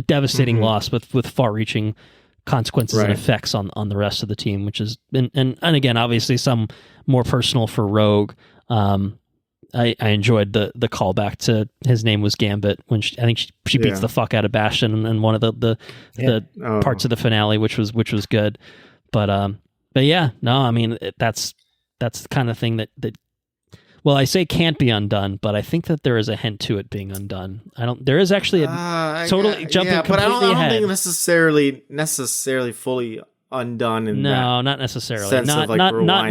devastating loss with far-reaching consequences and effects on the rest of the team, which is and again, obviously some more personal for Rogue. I enjoyed the callback to his name was Gambit when I think she beats the fuck out of Bastion in one of the parts of the finale, which was good. But yeah, no, I mean that's the kind of thing that well, I say can't be undone, but I think that there is a hint to it being undone. There is actually jumping completely but I don't ahead. think necessarily fully undone in not necessarily sense not of like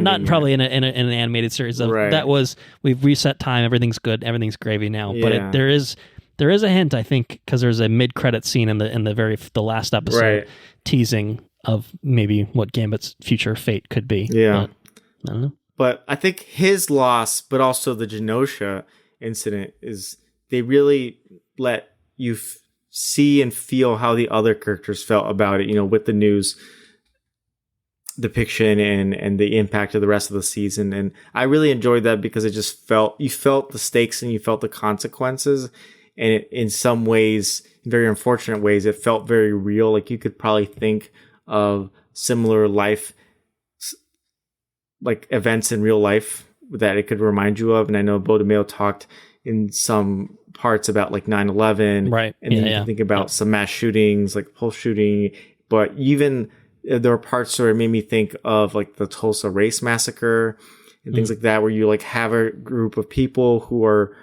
not probably in an animated series that was we've reset time, everything's good, everything's gravy now, but there is a hint, I think, because there's a mid-credit scene in the last episode teasing of maybe what Gambit's future fate could be. But, I don't know, but I think his loss, but also the Genosha incident, is they really let you see and feel how the other characters felt about it, you know, with the news depiction and the impact of the rest of the season. And I really enjoyed that because it just you felt the stakes and you felt the consequences, and in some ways, very unfortunate ways, it felt very real. Like you could probably think of similar life, like events in real life that it could remind you of. And I know Beau DeMayo talked in some parts about like 9/11, right? And then you can think about some mass shootings, like Pulse shooting, but even there were parts where it made me think of like the Tulsa Race Massacre and things like that, where you like have a group of people who are,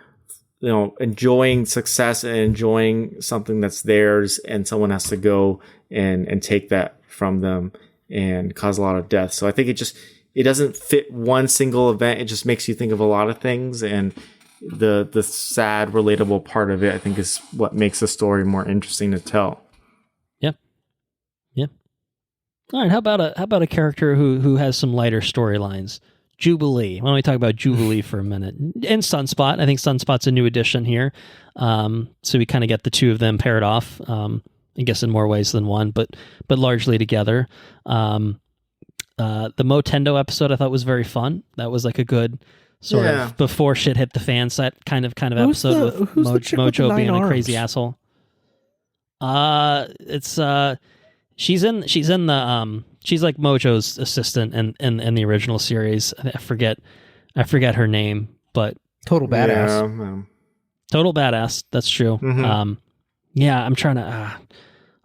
you know, enjoying success and enjoying something that's theirs, and someone has to go and take that from them and cause a lot of death. So I think it doesn't fit one single event. It just makes you think of a lot of things, and the sad, relatable part of it, I think, is what makes the story more interesting to tell. All right, how about a character who has some lighter storylines? Jubilee. Why don't we talk about Jubilee for a minute? And Sunspot. I think Sunspot's a new addition here. So we kind of get the two of them paired off. I guess in more ways than one, but largely together. The Motendo episode I thought was very fun. That was like a good sort of before shit hit the fan. So that kind of episode with Mojo being a crazy asshole. It's she's in the she's like Mojo's assistant in the original series. I forget her name, but total badass. Yeah. Total badass. That's true. Mm-hmm. Yeah, I'm trying to.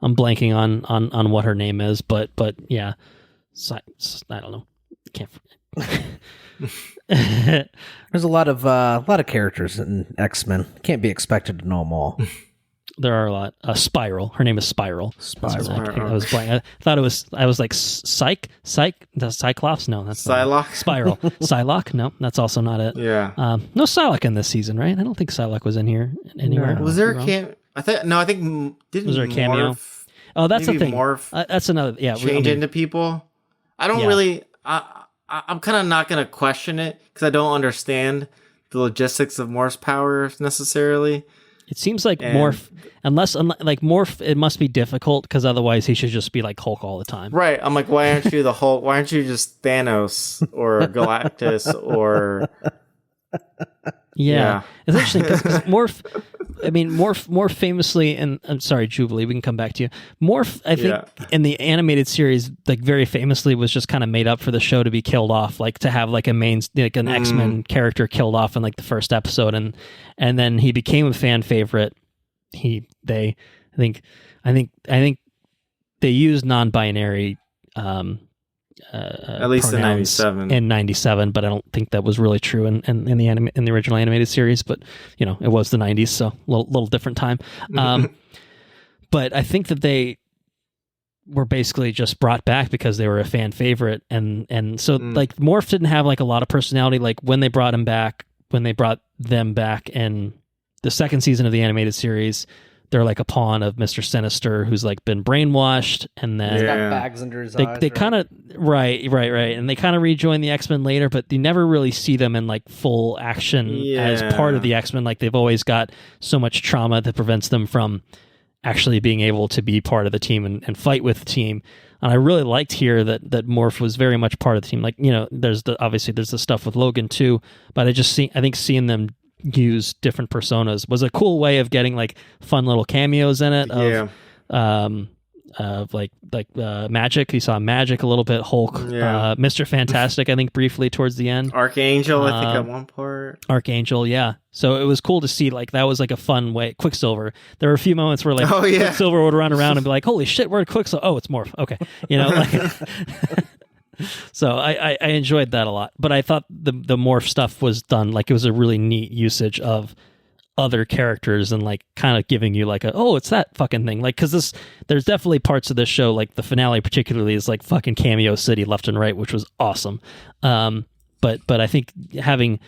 I'm blanking on what her name is, but yeah, I don't know. Can't forget. There's a lot of characters in X-Men. Can't be expected to know them all. There are a lot. Spiral. Her name is Spiral. I was blank. I thought it was. I was like The Cyclops. No, that's Psylocke. Spiral. Psylocke. No, that's also not it. Yeah. No Psylocke in this season, right? I don't think Psylocke was in here anywhere. Was there a cameo? I think didn't was there a cameo? Morph, oh, that's the thing. Morph that's another. Yeah, change into people. I don't really. I'm kind of not going to question it because I don't understand the logistics of Morph's powers necessarily. It seems like Morph, unless Morph, it must be difficult because otherwise he should just be like Hulk all the time. Right. I'm like, why aren't you the Hulk? Why aren't you just Thanos or Galactus or... Yeah. It's interesting because Morph famously, and I'm sorry, Jubilee, we can come back to you. Morph, I think, in the animated series, like very famously was just kind of made up for the show to be killed off, like to have like an X-Men character killed off in like the first episode, and then he became a fan favorite. I think they used non-binary at least in 97. In 97, but I don't think that was really true in the original animated series. But it was the 90s, so a little different time. But I think that they were basically just brought back because they were a fan favorite, and so like Morph didn't have like a lot of personality. Like when they brought them back in the second season of the animated series, they're like a pawn of Mr. Sinister who's like been brainwashed, and then he's got bags under his eyes. They kind of right, and they kind of rejoin the X-Men later, but you never really see them in like full action as part of the X-Men. Like they've always got so much trauma that prevents them from actually being able to be part of the team and fight with the team. And I really liked here that Morph was very much part of the team. Like there's the stuff with Logan too, but I think seeing them use different personas was a cool way of getting like fun little cameos in it of like Magic. You saw Magic a little bit, Hulk, Mr. Fantastic, I think briefly towards the end, Archangel, I think at one part, Archangel, so it was cool to see, like that was like a fun way. Quicksilver, there were a few moments where like Quicksilver would run around and be like, holy shit, where'd Quicksilver? Oh, it's Morph. Okay. Like so I enjoyed that a lot, but I thought the Morph stuff was done, like it was a really neat usage of other characters and like kind of giving you like it's that fucking thing, like because there's definitely parts of this show, like the finale particularly is like fucking cameo city left and right, which was awesome. But I think having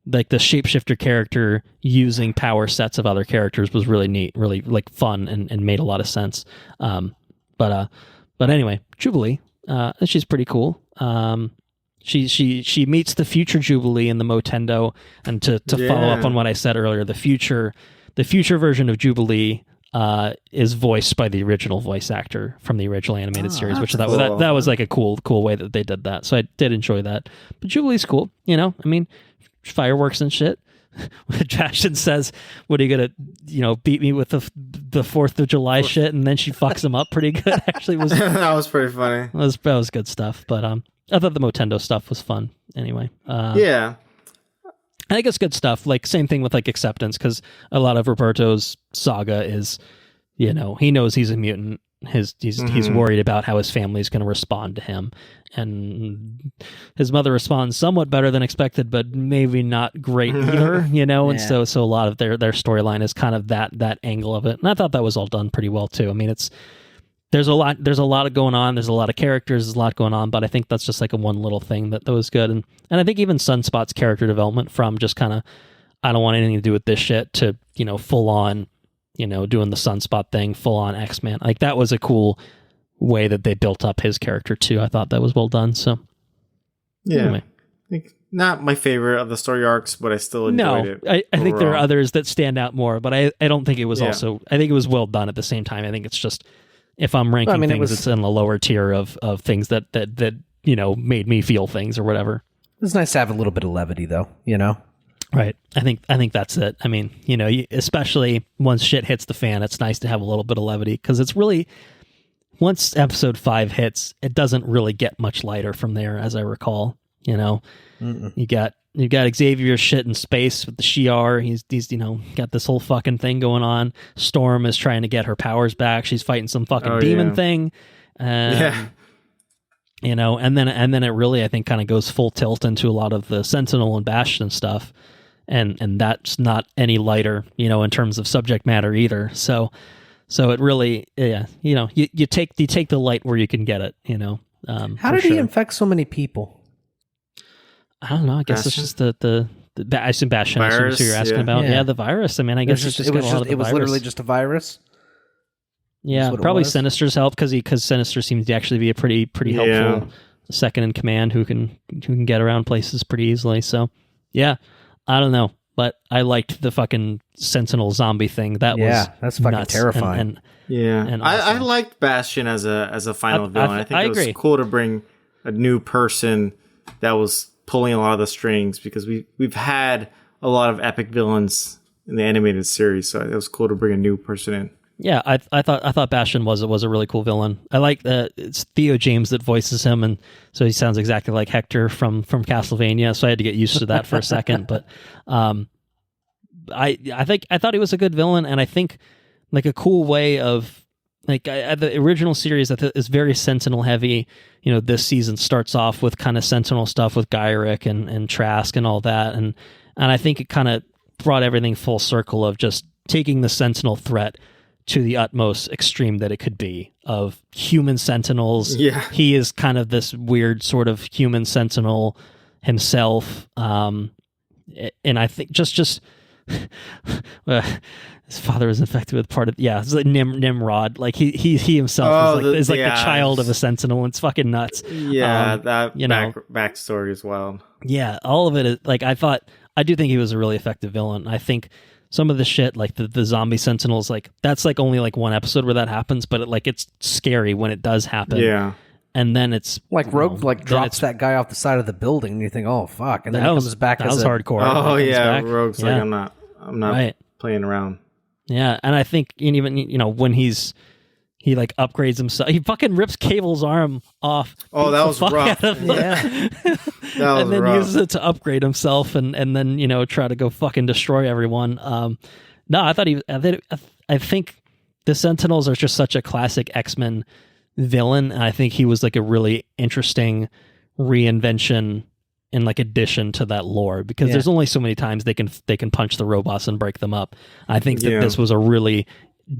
like the shapeshifter character using power sets of other characters was really neat, really like fun and made a lot of sense. But anyway, Jubilee. She's pretty cool. She meets the future Jubilee in the Motendo, and to follow up on what I said earlier, the future version of Jubilee is voiced by the original voice actor from the original animated series, which that was like a cool way that they did that. So I did enjoy that. But Jubilee's cool, I mean, fireworks and shit. Jashin says, "What are you gonna, beat me with the 4th of July shit?" And then she fucks him up pretty good. Actually, was that was pretty funny. That was good stuff. But I thought the Motendo stuff was fun. Anyway, I think it's good stuff. Like same thing with like Acceptance, because a lot of Roberto's saga is, he knows he's a mutant. He's worried about how his family's going to respond to him, and his mother responds somewhat better than expected, but maybe not great either, And so a lot of their storyline is kind of that angle of it, and I thought that was all done pretty well too. I mean, there's a lot going on, there's a lot of characters, there's a lot going on, but I think that's just like a one little thing that was good, and I think even Sunspot's character development from just kind of I don't want anything to do with this shit to full on. Doing the Sunspot thing, full on X-Man. Like that was a cool way that they built up his character too. I thought that was well done. So anyway. I think not my favorite of the story arcs, but I still enjoyed it. I think there are others that stand out more, but I don't think it was also, I think it was well done at the same time. I think it's just, if I'm ranking things, it's in the lower tier of things that made me feel things or whatever. It's nice to have a little bit of levity, though. You know. Right. I think that's it. I mean, you know, especially once shit hits the fan, it's nice to have a little bit of levity because it's really, once episode 5 hits, it doesn't really get much lighter from there, as I recall. You know, you got Xavier's shit in space with the Shi'ar. He's you know, got this whole fucking thing going on. Storm is trying to get her powers back. She's fighting some fucking demon thing. You know, and then it really, I think, kind of goes full tilt into a lot of the Sentinel and Bastion stuff. And that's not any lighter, you know, in terms of subject matter either. So it really, you know, you take the light where you can get it, you know. How did he infect so many people? I don't know. I guess Bastion? It's just the I assume Bastion is who you're asking about. Yeah, the virus. I mean, I guess it was literally just a virus. Yeah, probably Sinister's help because Sinister seems to actually be a pretty helpful second in command who can get around places pretty easily. So yeah. I don't know, but I liked the fucking Sentinel zombie thing. That's fucking nuts. Terrifying. And awesome. I liked Bastion as a final villain. I think it was cool to bring a new person that was pulling a lot of the strings because we've had a lot of epic villains in the animated series, so it was cool to bring a new person in. Yeah, I thought Bastion was a really cool villain. I like it's Theo James that voices him, and so he sounds exactly like Hector from Castlevania. So I had to get used to that for a second. But I thought he was a good villain, and I think like a cool way of like the original series is very Sentinel heavy. You know, this season starts off with kind of Sentinel stuff with Gyrick and Trask and all that, and I think it kind of brought everything full circle of just taking the Sentinel threat to the utmost extreme that it could be of human sentinels. Yeah. He is kind of this weird sort of human sentinel himself. And I think just his father was infected with part of, it's like Nimrod. Like he himself is like the child of a sentinel. And it's fucking nuts. Yeah. That backstory as well. Yeah. All of it is like, I do think he was a really effective villain. I think some of the shit, like the zombie sentinels, like that's like only like one episode where that happens, but it's scary when it does happen. Yeah. And then it's like Rogue drops that guy off the side of the building and you think, oh fuck. And then he comes back as hardcore. Oh yeah. Rogue's like, I'm not right. Playing around. Yeah. And I think even, you know, when he like upgrades himself. He fucking rips Cable's arm off. Oh, that was rough. Yeah. And then uses it to upgrade himself and then, you know, try to go fucking destroy everyone. No, I think the Sentinels are just such a classic X-Men villain. And I think he was like a really interesting reinvention and like addition to that lore because there's only so many times they can punch the robots and break them up. I think that this was a really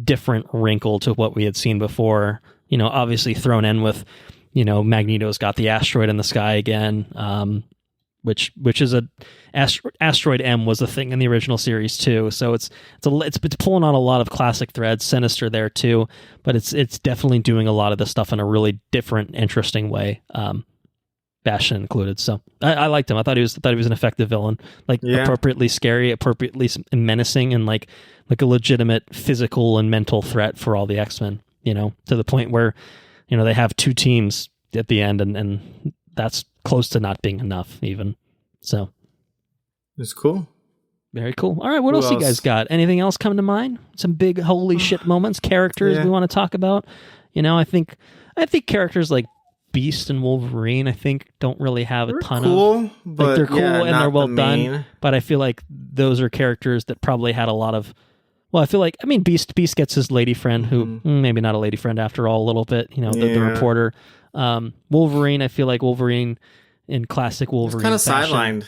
different wrinkle to what we had seen before, you know, obviously thrown in with, you know, Magneto's got the asteroid in the sky again, which is asteroid M was a thing in the original series too. So it's pulling on a lot of classic threads, Sinister there too, but it's definitely doing a lot of the stuff in a really different, interesting way. Bastion included. So I liked him. I thought he was an effective villain, like appropriately scary, appropriately menacing, and like a legitimate physical and mental threat for all the X-Men, you know, to the point where, you know, they have 2 teams at the end and that's close to not being enough even. So it's cool. Very cool. All right. What else you guys got? Anything else come to mind? Some big holy shit moments, characters we want to talk about. You know, I think characters like Beast and Wolverine, I think, don't really have a ton of. Like, they're cool and they're well done, but I feel like those are characters that probably had a lot of. Well, I feel like Beast gets his lady friend, who maybe not a lady friend after all, a little bit. You know, the reporter. Wolverine, I feel like Wolverine in classic Wolverine kind of sidelined,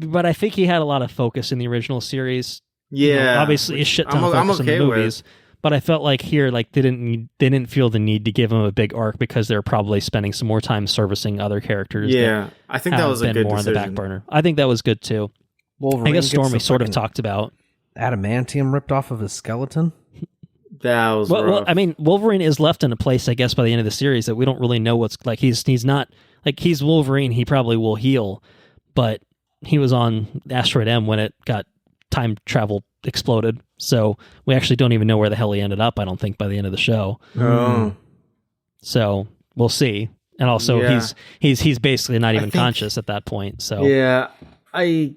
but I think he had a lot of focus in the original series. Yeah, you know, obviously a shit ton of focus in the movies. But I felt like here, like they didn't feel the need to give him a big arc because they're probably spending some more time servicing other characters. Yeah, I think that was a good more decision. On the back burner. I think that was good too. Wolverine, I guess Storm we sort of talked about. Adamantium ripped off of his skeleton. That was rough. Well, I mean, Wolverine is left in a place, I guess, by the end of the series that we don't really know what's like. He's not like he's Wolverine. He probably will heal, but he was on Asteroid M when it got time travel exploded. So we actually don't even know where the hell he ended up, I don't think, by the end of the show. Oh. So we'll see. and also he's basically not even conscious at that point. So yeah, I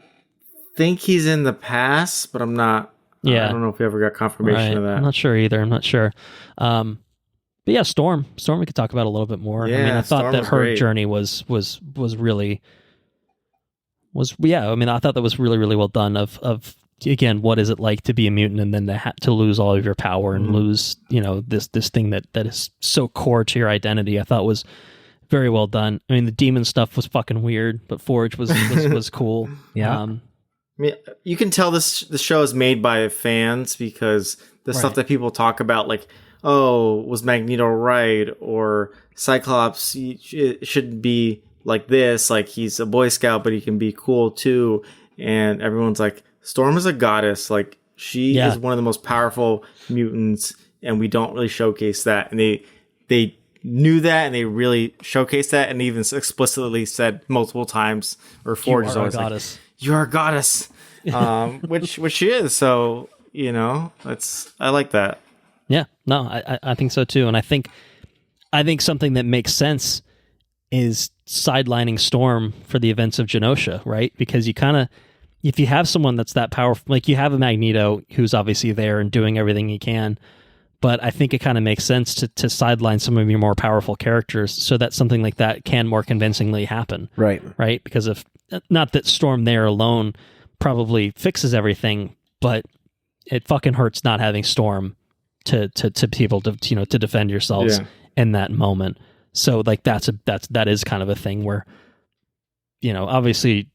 think he's in the past, but I'm not. I don't know if we ever got confirmation of that. I'm not sure either. I'm not sure. But yeah, Storm we could talk about a little bit more. Yeah, I mean, I thought Storm that was her great. journey was really I mean, I thought that was really, really well done of again, what is it like to be a mutant and then to lose all of your power and lose, this thing that is so core to your identity. I thought was very well done. I mean, the demon stuff was fucking weird, but Forge was cool. Yeah. I mean, you can tell the show is made by fans because the stuff that people talk about, like, oh, was Magneto right? Or Cyclops should be like this, like he's a Boy Scout, but he can be cool too. And everyone's like, Storm is a goddess. Like, she is one of the most powerful mutants, and we don't really showcase that. And they knew that, and they really showcased that, and even explicitly said multiple times, or Forge is always like, you're a goddess. Which she is. So, I like that. Yeah, no, I think so too. And I think something that makes sense is sidelining Storm for the events of Genosha, right? Because you kind of, if you have someone that's that powerful, like you have a Magneto who's obviously there and doing everything he can, but I think it kind of makes sense to sideline some of your more powerful characters so that something like that can more convincingly happen. Right. Right? Because not that Storm there alone probably fixes everything, but it fucking hurts not having Storm to be able to, to defend yourselves in that moment. So like that is kind of a thing where, obviously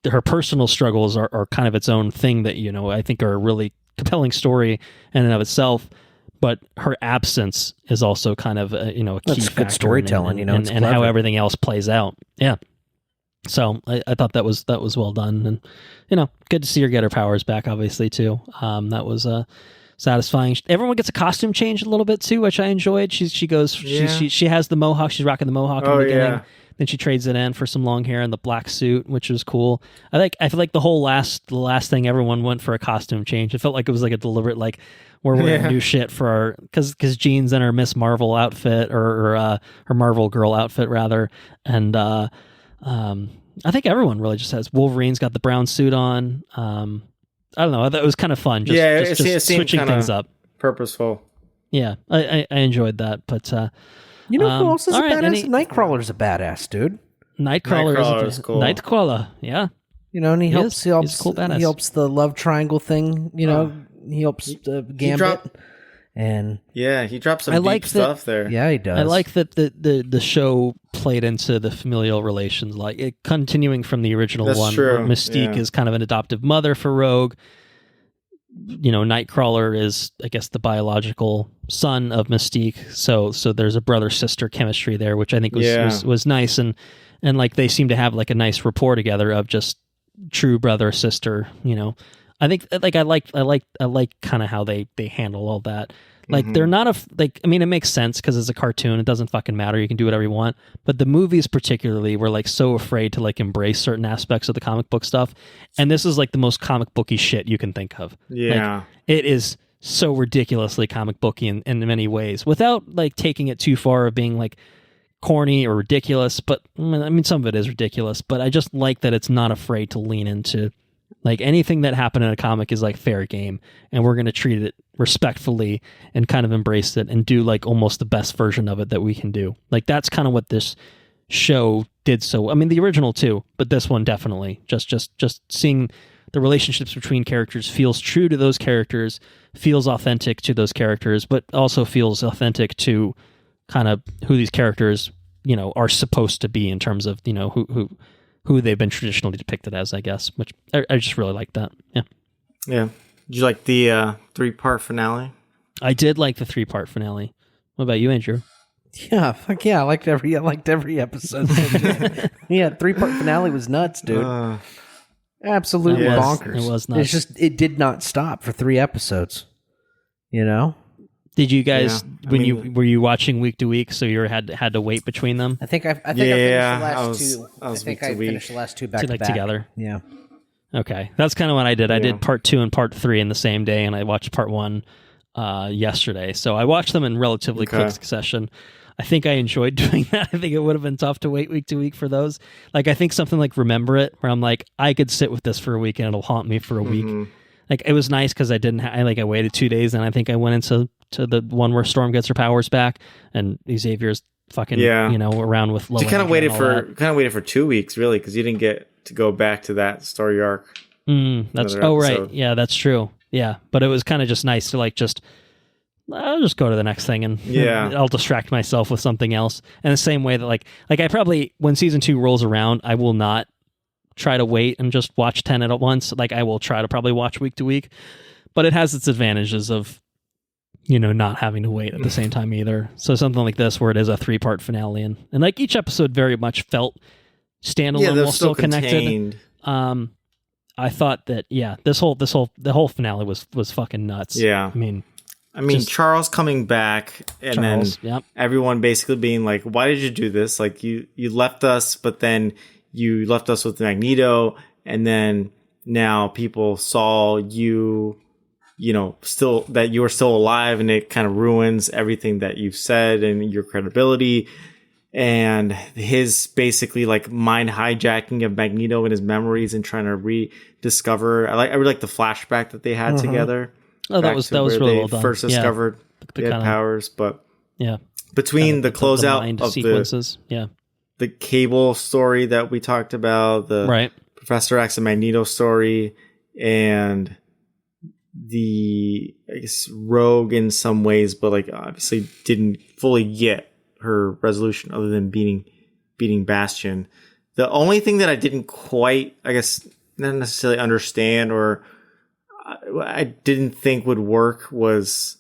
her personal struggles are kind of its own thing that, I think are a really compelling story in and of itself, but her absence is also kind of a key That's factor good storytelling, and how everything else plays out. Yeah. So I thought that was well done, and good to see her get her powers back, obviously too. That was satisfying. Everyone gets a costume change a little bit too, which I enjoyed. She goes, she has the mohawk. She's rocking the mohawk in the beginning. Yeah. Then she trades it in for some long hair and the black suit, which was cool. I feel like the last thing everyone went for a costume change. It felt like it was like a deliberate, like, we're wearing new shit for our, because Jean's in her Miss Marvel outfit or her Marvel girl outfit rather, and I think everyone really just has. Wolverine's got the brown suit on. I don't know. I thought it was kind of fun. Just switching things up. Purposeful. Yeah, I enjoyed that. But who else is a badass? Nightcrawler's a badass dude. Nightcrawler is cool. Nightcrawler, yeah. And he helps. He's a cool badass. He helps the love triangle thing. He helps Gambit. He dropped some deep stuff there. Yeah, he does. I like that the show played into the familial relations, like it continuing from the original one. True. Where Mystique is kind of an adoptive mother for Rogue. Nightcrawler is, I guess, the biological son of Mystique. So there's a brother-sister chemistry there, which I think was nice, and like they seem to have like a nice rapport together of just true brother-sister. I think like I like kind of how they handle all that. Like they're not it makes sense because it's a cartoon. It doesn't fucking matter. You can do whatever you want. But the movies particularly were like so afraid to like embrace certain aspects of the comic book stuff. And this is like the most comic booky shit you can think of. Yeah. Like, it is so ridiculously comic booky in many ways without like taking it too far of being like corny or ridiculous. But I mean, some of it is ridiculous, but I just like that it's not afraid to lean into like anything that happened in a comic is like fair game, and we're going to treat it respectfully and kind of embrace it and do like almost the best version of it that we can do. Like that's kind of what this show did. So, I mean, the original too, but this one definitely just seeing the relationships between characters feels true to those characters, feels authentic to those characters, but also feels authentic to kind of who these characters, are supposed to be in terms of, who they've been traditionally depicted as, I guess, which I just really like that. Yeah. Yeah. Did you like the 3-part finale? I did like the 3-part finale. What about you, Andrew? Yeah, fuck yeah. I liked every episode. Yeah, 3-part finale was nuts, dude. Absolutely bonkers. It was nuts. It's just, it did not stop for 3 episodes. Did you guys were you watching week to week, so you had to wait between them? I think I finished the last two. I think I finished the last 2 back to back together. Yeah. Okay, that's kind of what I did. I did part 2 and part 3 in the same day, and I watched part 1 yesterday. So I watched them in relatively quick succession. I think I enjoyed doing that. I think it would have been tough to wait week to week for those. Like, I think something like Remember It, where I'm like, I could sit with this for a week and it'll haunt me for a week. Like, it was nice because I didn't. I waited 2 days, and I think I went into the one where Storm gets her powers back, and Xavier's fucking around with low. You kind of waited for 2 weeks, really, because you didn't get to go back to that story arc. That's right. Yeah, that's true. Yeah, but it was kind of just nice to I'll just go to the next thing and I'll distract myself with something else. And the same way that like I probably, when season 2 rolls around, I will not try to wait and just watch 10 at once. Like, I will try to probably watch week to week, but it has its advantages of, not having to wait at the same time either. So something like this, where it is a 3-part finale, and like each episode very much felt standalone while still connected. I thought that, the whole finale was fucking nuts. Yeah. I mean, Charles coming back, and then everyone basically being like, why did you do this? Like, you left us, but then you left us with Magneto, and then now people saw you, still that you were still alive, and it kind of ruins everything that you've said and your credibility. And his basically like mind hijacking of Magneto and his memories and trying to rediscover. I really like the flashback that they had together. Oh, that was really well done. First discovered the powers, but between kind of the closeout mind of sequences, the Cable story that we talked about, the Professor X and Magneto story, and the Rogue in some ways, but like obviously didn't fully get her resolution other than beating Bastion. The only thing that I didn't quite, not necessarily understand or I didn't think would work was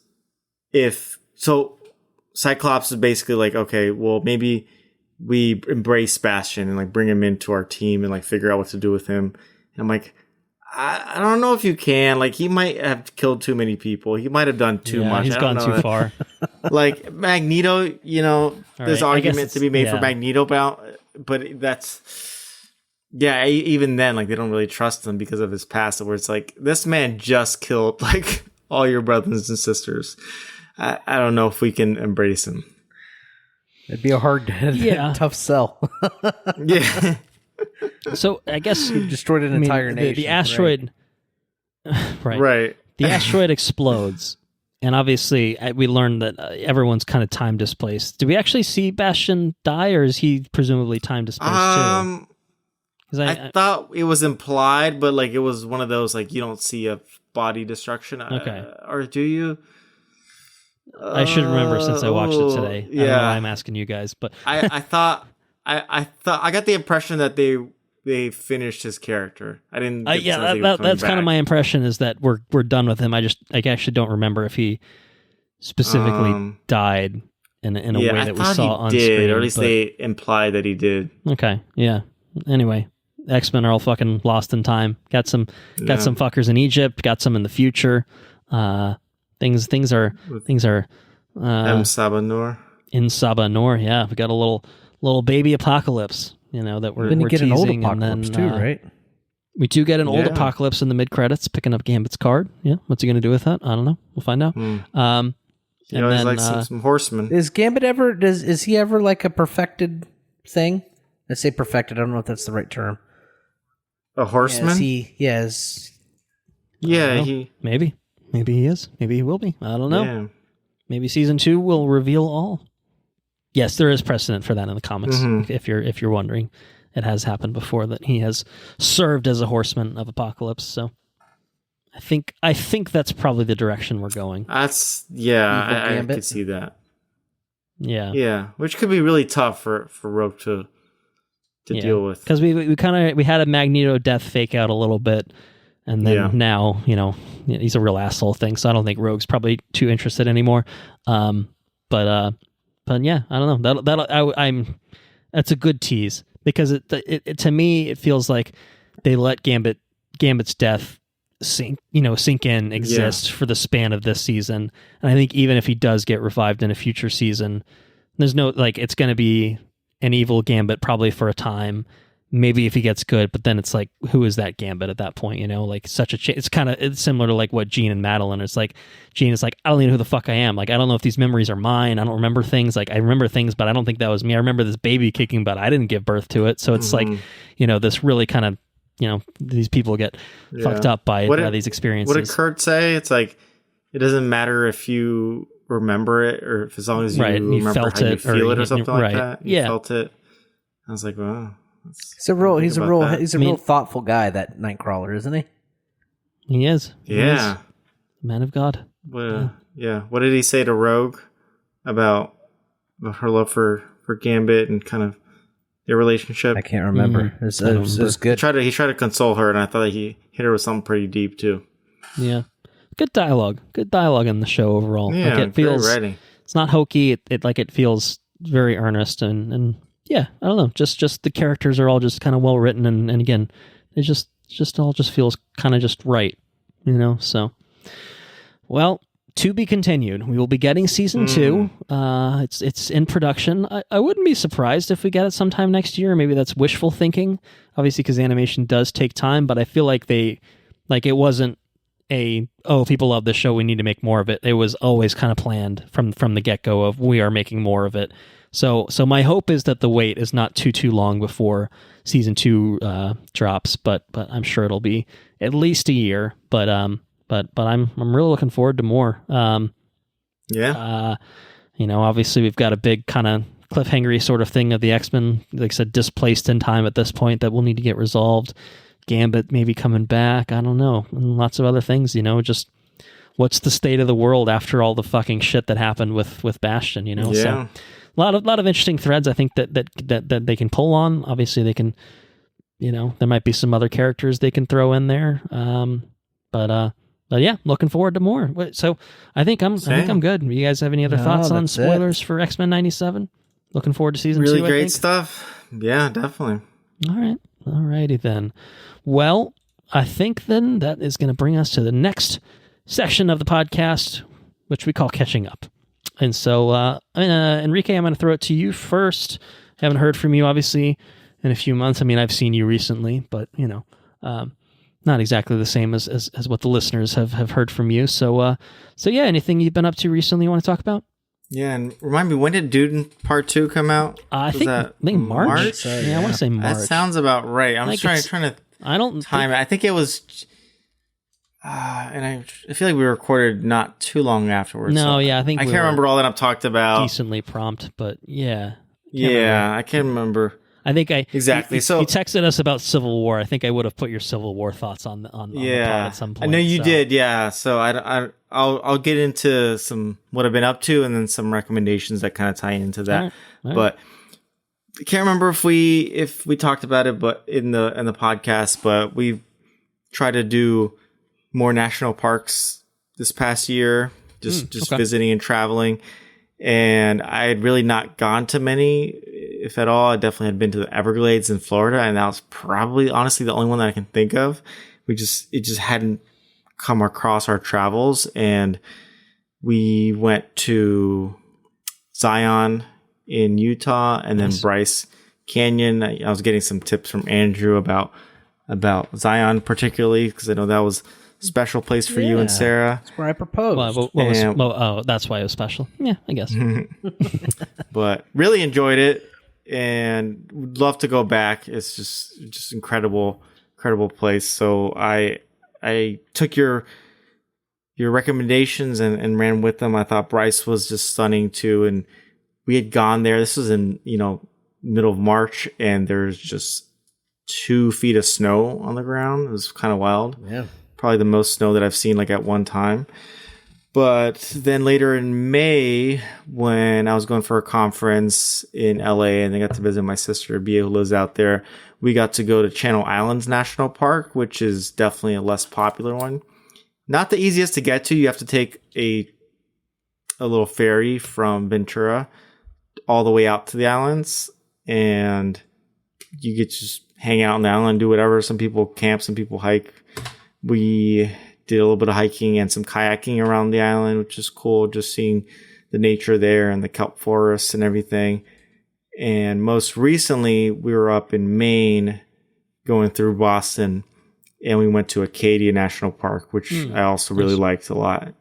Cyclops is basically like, okay, well, maybe we embrace Bastion and like bring him into our team and like figure out what to do with him. And I'm like, I don't know if you can. Like, he might have killed too many people. He might have done too much. He's gone too far. Like, Magneto, there's argument to be made for Magneto, but that's... Yeah, even then, like, they don't really trust him because of his past, where it's like, this man just killed, like, all your brothers and sisters. I don't know if we can embrace him. It'd be a hard, tough sell. Yeah. So, I guess... You destroyed an entire nation. The asteroid... Right. The asteroid explodes, and obviously, we learned that everyone's kind of time displaced. Did we actually see Bastion die, or is he presumably time displaced, too? I thought it was implied, but like it was one of those like you don't see a body destruction. Okay. Or do you? I should remember since I watched it today. I don't know why I'm asking you guys, but I thought I got the impression that they finished his character. I didn't. That's kind of my impression, is that we're done with him. I actually don't remember if he specifically died in a way that we saw on screen, or at least they implied that he did. Okay. Yeah. Anyway. X-Men are all fucking lost in time. Got some fuckers in Egypt. Got some in the future. Things are. Saba Noir. In Saba Noir, yeah, we got a little baby apocalypse. That we're get teasing, an old apocalypse and then, too, right? We do get an old apocalypse in the mid credits, picking up Gambit's card. Yeah, what's he going to do with that? I don't know. We'll find out. He always likes some horsemen. Is Gambit ever? Is he ever like a perfected thing? I say perfected. I don't know if that's the right term. A horseman? Yes. Yeah, maybe he is. Maybe he will be. I don't know. Yeah. Maybe season 2 will reveal all. Yes, there is precedent for that in the comics. If you're wondering, it has happened before that he has served as a horseman of Apocalypse. So I think that's probably the direction we're going. I could see that. Yeah, which could be really tough for Rogue to deal with, because we had a Magneto death fake out a little bit, and then now he's a real asshole thing. So I don't think Rogue's probably too interested anymore. But yeah, I don't know. That's a good tease, because it to me it feels like they let Gambit's death sink in, exist for the span of this season. And I think even if he does get revived in a future season, there's no it's going to be an evil Gambit probably for a time. maybe if he gets good, but then it's like, who is that Gambit at that point? You know, like such a it's similar to like what Jean and Madeline. It's like Jean is like, I don't even know who the fuck I am. Like, I don't know if these memories are mine. I don't remember things. Like, I remember things, but I don't think that was me. I remember this baby kicking, but I didn't give birth to it. So it's like, you know, this really kind of, you know, these people get fucked up by these experiences. What did Kurt say? It's like, it doesn't matter if you remember it or if as long as you remember felt how you it feel it or something like right. that. You felt it. I was like, wow. He's a real thoughtful guy, that Nightcrawler, isn't he? He is. Yeah. He is. Man of God. Yeah. What did he say to Rogue about her love for Gambit and kind of their relationship? I can't remember. It was good. He tried to console her, and I thought he hit her with something pretty deep too. Yeah. Good dialogue in the show overall. Yeah, like it feels, very ready. It's not hokey. It feels very earnest and yeah, I don't know. Just the characters are all just kind of well written, and again, it just all just feels kind of just right, you know. So, well, to be continued. We will be getting season 2. It's in production. I wouldn't be surprised if we get it sometime next year. Maybe that's wishful thinking, obviously, because animation does take time. But I feel like it wasn't people love this show, we need to make more of it. It was always kind of planned from the get go of we are making more of it. So my hope is that the wait is not too long before season 2 drops, but I'm sure it'll be at least a year. But I'm really looking forward to more. You know, obviously we've got a big kind of cliffhangery sort of thing of the X-Men, like I said, displaced in time at this point that will need to get resolved. Gambit maybe coming back, I don't know, and lots of other things. You know, just what's the state of the world after all the fucking shit that happened with Bastion? You know, so. A lot of interesting threads I think that they can pull on. Obviously they can, you know, there might be some other characters they can throw in there. But yeah, looking forward to more. So I think I'm good. You guys have any other thoughts on spoilers for X-Men 97? Looking forward to season 2. Really great stuff. Yeah, definitely. All right. Alrighty then. Well, I think then that is going to bring us to the next section of the podcast, which we call catching up. And so, Henrique, I'm going to throw it to you first. Haven't heard from you, obviously, in a few months. I mean, I've seen you recently, but, you know, not exactly the same as what the listeners have heard from you. So yeah, anything you've been up to recently you want to talk about? Yeah, and remind me, when did Dune Part 2 come out? I think March. Yeah, I want to say March. That sounds about right. I'm just trying to time it. I think it was... and I feel like we recorded not too long afterwards. No, yeah, I can't remember all that I've talked about. Decently prompt, but yeah. I can't remember. I think exactly. So you texted us about Civil War. I think I would have put your Civil War thoughts on the pod at some point. I know you did. Yeah. So I'll get into some what I've been up to and then some recommendations that kind of tie into that. All right. But I can't remember if we talked about it, but in the podcast. But we've tried to do more national parks this past year, just visiting and traveling. And I had really not gone to many, if at all. I definitely had been to the Everglades in Florida, and that was probably, honestly, the only one that I can think of. It just hadn't come across our travels. And we went to Zion in Utah, and then Bryce Canyon. I was getting some tips from Andrew about Zion particularly, because I know that was special place for you and Sarah. That's where I proposed. That's why it was special. Yeah, I guess. But really enjoyed it and would love to go back. It's just incredible place. So I took your recommendations and ran with them. I thought Bryce was just stunning too, and we had gone there. This was in middle of March, and there's just 2 feet of snow on the ground. It was kind of wild. Yeah. Probably the most snow that I've seen like at one time. But then later in May, when I was going for a conference in LA and I got to visit my sister, Bia, who lives out there, we got to go to Channel Islands National Park, which is definitely a less popular one. Not the easiest to get to. You have to take a little ferry from Ventura all the way out to the islands, and you get to just hang out on the island, do whatever. Some people camp, some people hike. We did a little bit of hiking and some kayaking around the island, which is cool. Just seeing the nature there and the kelp forests and everything. And most recently, we were up in Maine going through Boston, and we went to Acadia National Park, which I also really liked a lot.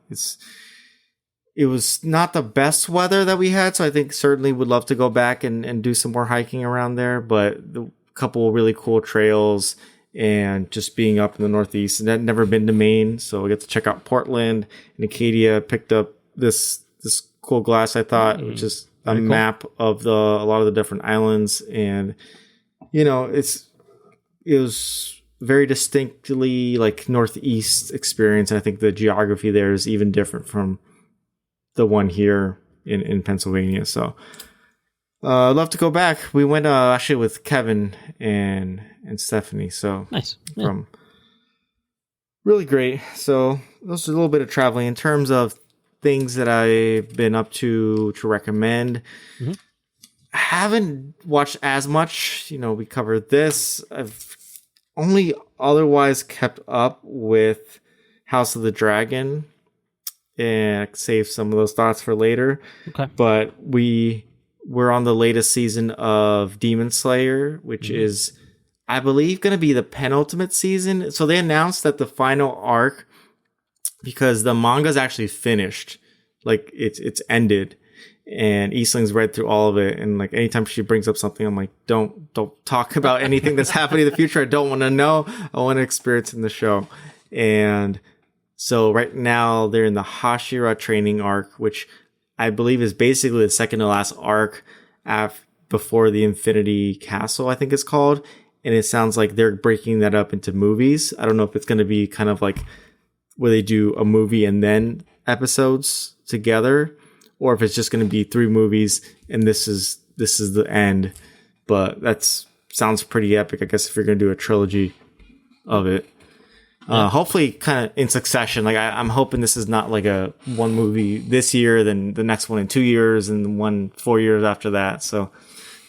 It was not the best weather that we had, so I think certainly would love to go back and do some more hiking around there, but a couple of really cool trails and just being up in the Northeast. And I'd never been to Maine, so I got to check out Portland and Acadia. Picked up this cool glass, I thought, which is a map of a lot of the different islands. And, you know, it was very distinctly like Northeast experience. And I think the geography there is even different from the one here in Pennsylvania. So I'd love to go back. We went actually with Kevin and Stephanie. So nice. Yeah. Really great. So those are a little bit of traveling. In terms of things that I've been up to recommend, I haven't watched as much. You know, we covered this. I've only otherwise kept up with House of the Dragon, and save some of those thoughts for later. Okay. But we're on the latest season of Demon Slayer, which is, I believe, going to be the penultimate season. So they announced that the final arc, because the manga's actually finished, like it's ended, and Eastling's read through all of it. And like anytime she brings up something, I'm like, don't talk about anything that's happening in the future. I don't want to know. I want to experience in the show. And so right now they're in the Hashira training arc, which I believe is basically the second to last arc before the Infinity Castle, I think it's called. And it sounds like they're breaking that up into movies. I don't know if it's going to be kind of like where they do a movie and then episodes together, or if it's just going to be 3 movies and this is the end. But sounds pretty epic, I guess, if you're going to do a trilogy of it. Hopefully kind of in succession. Like I'm hoping this is not like a one movie this year, then the next one in 2 years, and one 4 years after that. So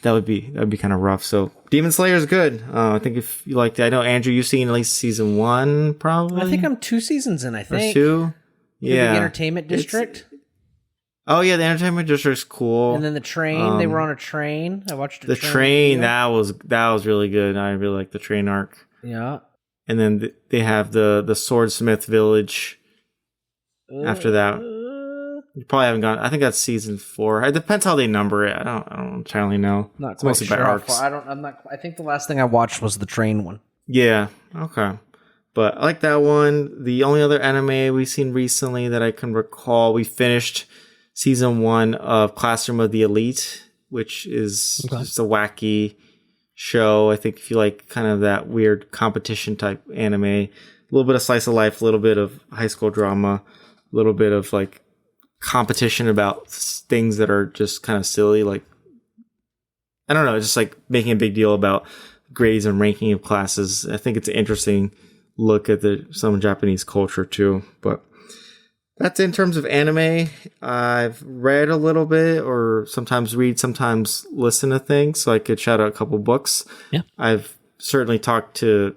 that would be kind of rough. So Demon Slayer is good. I think if you liked it, I know Andrew, you've seen at least season 1, probably. I think I'm 2 seasons in. I think or 2. Yeah, the Entertainment District. Oh yeah, the Entertainment District's cool. And then the train. They were on a train. I watched the train. That was really good. I really like the train arc. Yeah. And then they have the Swordsmith Village after that. You probably haven't gone. I think that's season 4. It depends how they number it. I don't entirely know. Not quite sure. By arcs. I think the last thing I watched was the train one. Yeah. Okay. But I like that one. The only other anime we've seen recently that I can recall, we finished season 1 of Classroom of the Elite, which is just a wacky show. I think if you like kind of that weird competition type anime, a little bit of slice of life, a little bit of high school drama, a little bit of like competition about things that are just kind of silly, like I don't know, just like making a big deal about grades and ranking of classes. I think it's an interesting look at some Japanese culture too. But that's in terms of anime. I've read a little bit, or sometimes read, sometimes listen to things. So I could shout out a couple books. Yeah, I've certainly talked to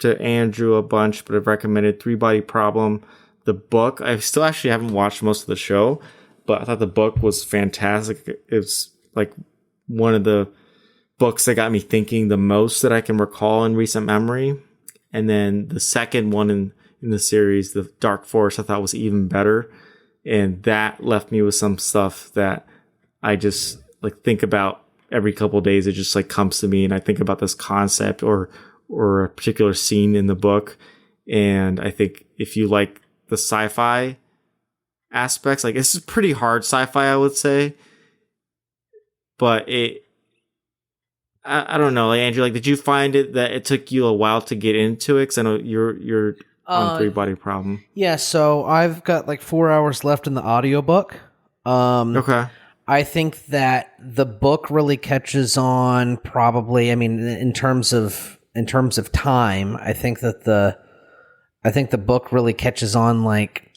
Andrew a bunch, but I've recommended 3 Body Problem, the book. I still actually haven't watched most of the show, but I thought the book was fantastic. It was like one of the books that got me thinking the most that I can recall in recent memory. And then the second one in the series, the Dark Force, I thought was even better. And that left me with some stuff that I just like think about every couple of days. It just like comes to me and I think about this concept or a particular scene in the book. And I think if you like the sci-fi aspects, like this is pretty hard sci-fi, I would say. But I don't know, like, Andrew, like, did you find it that it took you a while to get into it? Because I know you're on 3 Body Problem. Yeah, so I've got like 4 hours left in the audiobook. Okay. I think that the book really catches on probably, I mean, in terms of time, I think the book really catches on like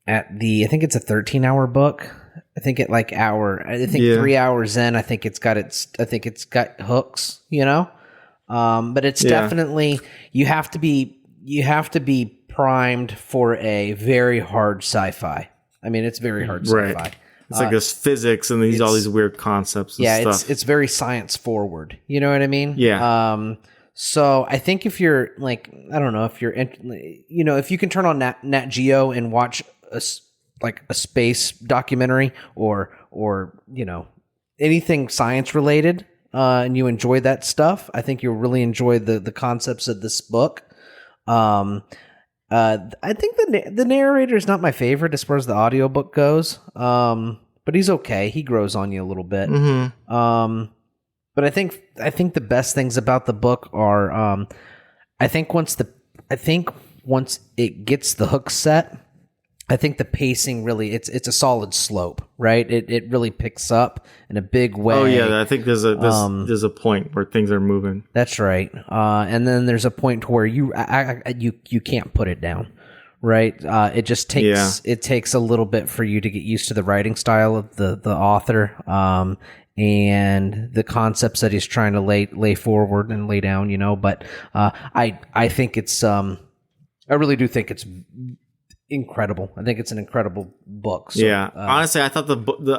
I think it's a 13-hour book. I think 3 hours in, I think it's got hooks, you know? But it's definitely, you have to be primed for a very hard sci-fi. I mean, it's very hard sci-fi. It's like this physics and all these weird concepts and stuff. It's very science forward. You know what I mean? Yeah. So I think if you're like, I don't know, if you're, if you can turn on Nat Geo and watch a space documentary or anything science related, and you enjoy that stuff, I think you'll really enjoy the concepts of this book. I think the narrator is not my favorite as far as the audiobook goes. But he's okay. He grows on you a little bit. Mm-hmm. But I think the best things about the book are, I think once it gets the hook set, I think the pacing really it's a solid slope, right? It really picks up in a big way. Oh yeah, I think there's a point where things are moving. That's right. And then there's a point where you can't put it down, right? It just takes a little bit for you to get used to the writing style of the author, and the concepts that he's trying to lay forward and lay down, But I think it's I really do think it's incredible. I think it's an incredible book. So, yeah, honestly, I thought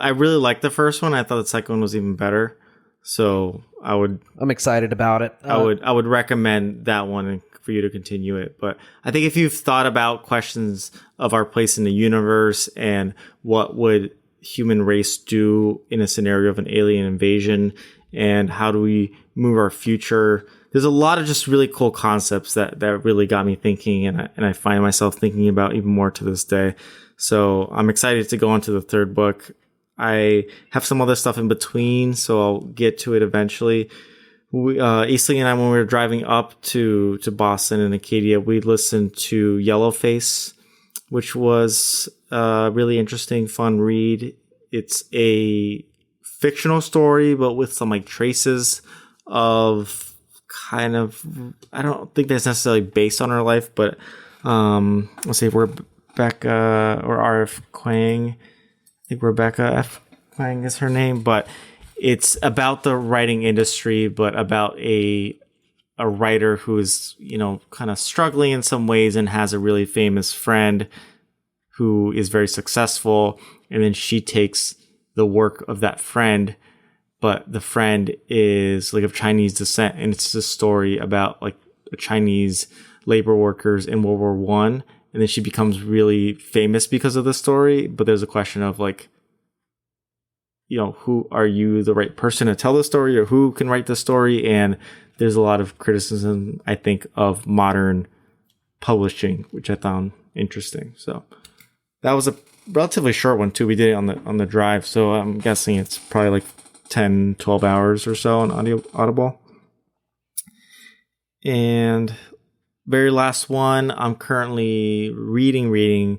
I really liked the first one. I thought the second one was even better. So I'm excited about it. I would recommend that one for you to continue it. But I think if you've thought about questions of our place in the universe and what would human race do in a scenario of an alien invasion and how do we move our future, there's a lot of just really cool concepts that really got me thinking, and I find myself thinking about even more to this day. So I'm excited to go on to the third book. I have some other stuff in between, so I'll get to it eventually. Eastley and I, when we were driving up to Boston and Acadia, we listened to Yellowface, which was a really interesting, fun read. It's a fictional story, but with some traces of kind of, I don't think that's necessarily based on her life, but let's see if Rebecca or R.F. Kuang. I think Rebecca F. Kuang is her name, but it's about the writing industry, but about a writer who is, kind of struggling in some ways and has a really famous friend who is very successful. And then she takes the work of that friend, but the friend is of Chinese descent. And it's a story about Chinese labor workers in World War One. And then she becomes really famous because of the story. But there's a question of who are you the right person to tell the story, or who can write the story? And there's a lot of criticism, I think, of modern publishing, which I found interesting. So that was a relatively short one too. We did it on the drive, so I'm guessing it's probably 10, 12 hours or so on Audible. And very last one, I'm currently reading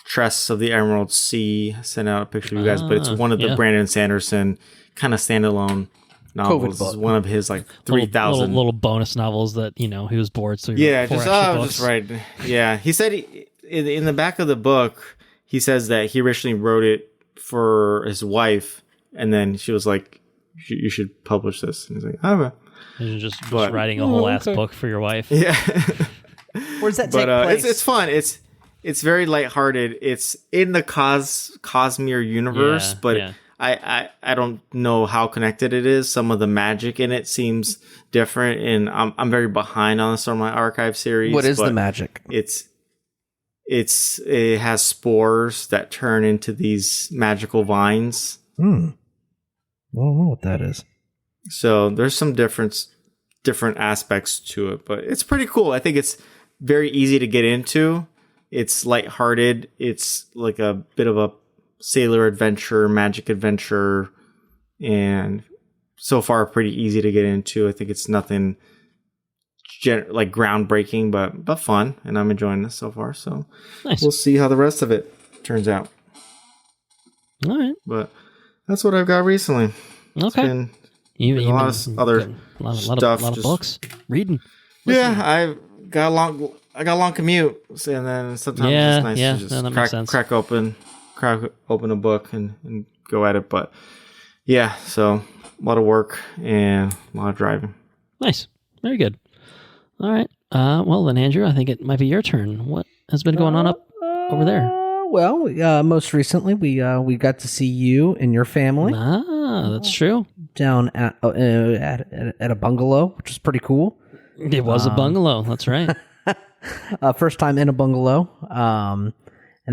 Tress of the Emerald Sea. I sent out a picture of you guys, but it's one of the Brandon Sanderson kind of standalone novels. It's one of his 3,000 little bonus novels that he was bored, so just right. Yeah, he said in the back of the book, he says that he originally wrote it for his wife, and then she was like, "You should publish this." And he's like, "Okay." You're just writing a whole ass book for your wife. Yeah. Where does that take place? It's fun. It's very lighthearted. It's in the Cosmere universe, but I don't know how connected it is. Some of the magic in it seems different, and I'm very behind on some of my archive series. What is the magic? It has spores that turn into these magical vines. I don't know what that is. So there's some different aspects to it, but it's pretty cool. I think it's very easy to get into. It's lighthearted. It's like a bit of a sailor adventure, magic adventure, and so far pretty easy to get into. I think it's nothing groundbreaking, but fun, and I'm enjoying this so far. So nice. We'll see how the rest of it turns out. All right, but that's what I've got recently. Okay, a lot of other stuff, a lot of books, reading. Listening. Yeah, I got a long commute, and then sometimes it's nice to just crack open a book and go at it. But yeah, so a lot of work and a lot of driving. Nice, very good. All right. Well then, Andrew, I think it might be your turn. What has been going on up over there? well, most recently we got to see you and your family. That's true. Down at a bungalow, which was pretty cool. It was a bungalow. That's right. First time in a bungalow, and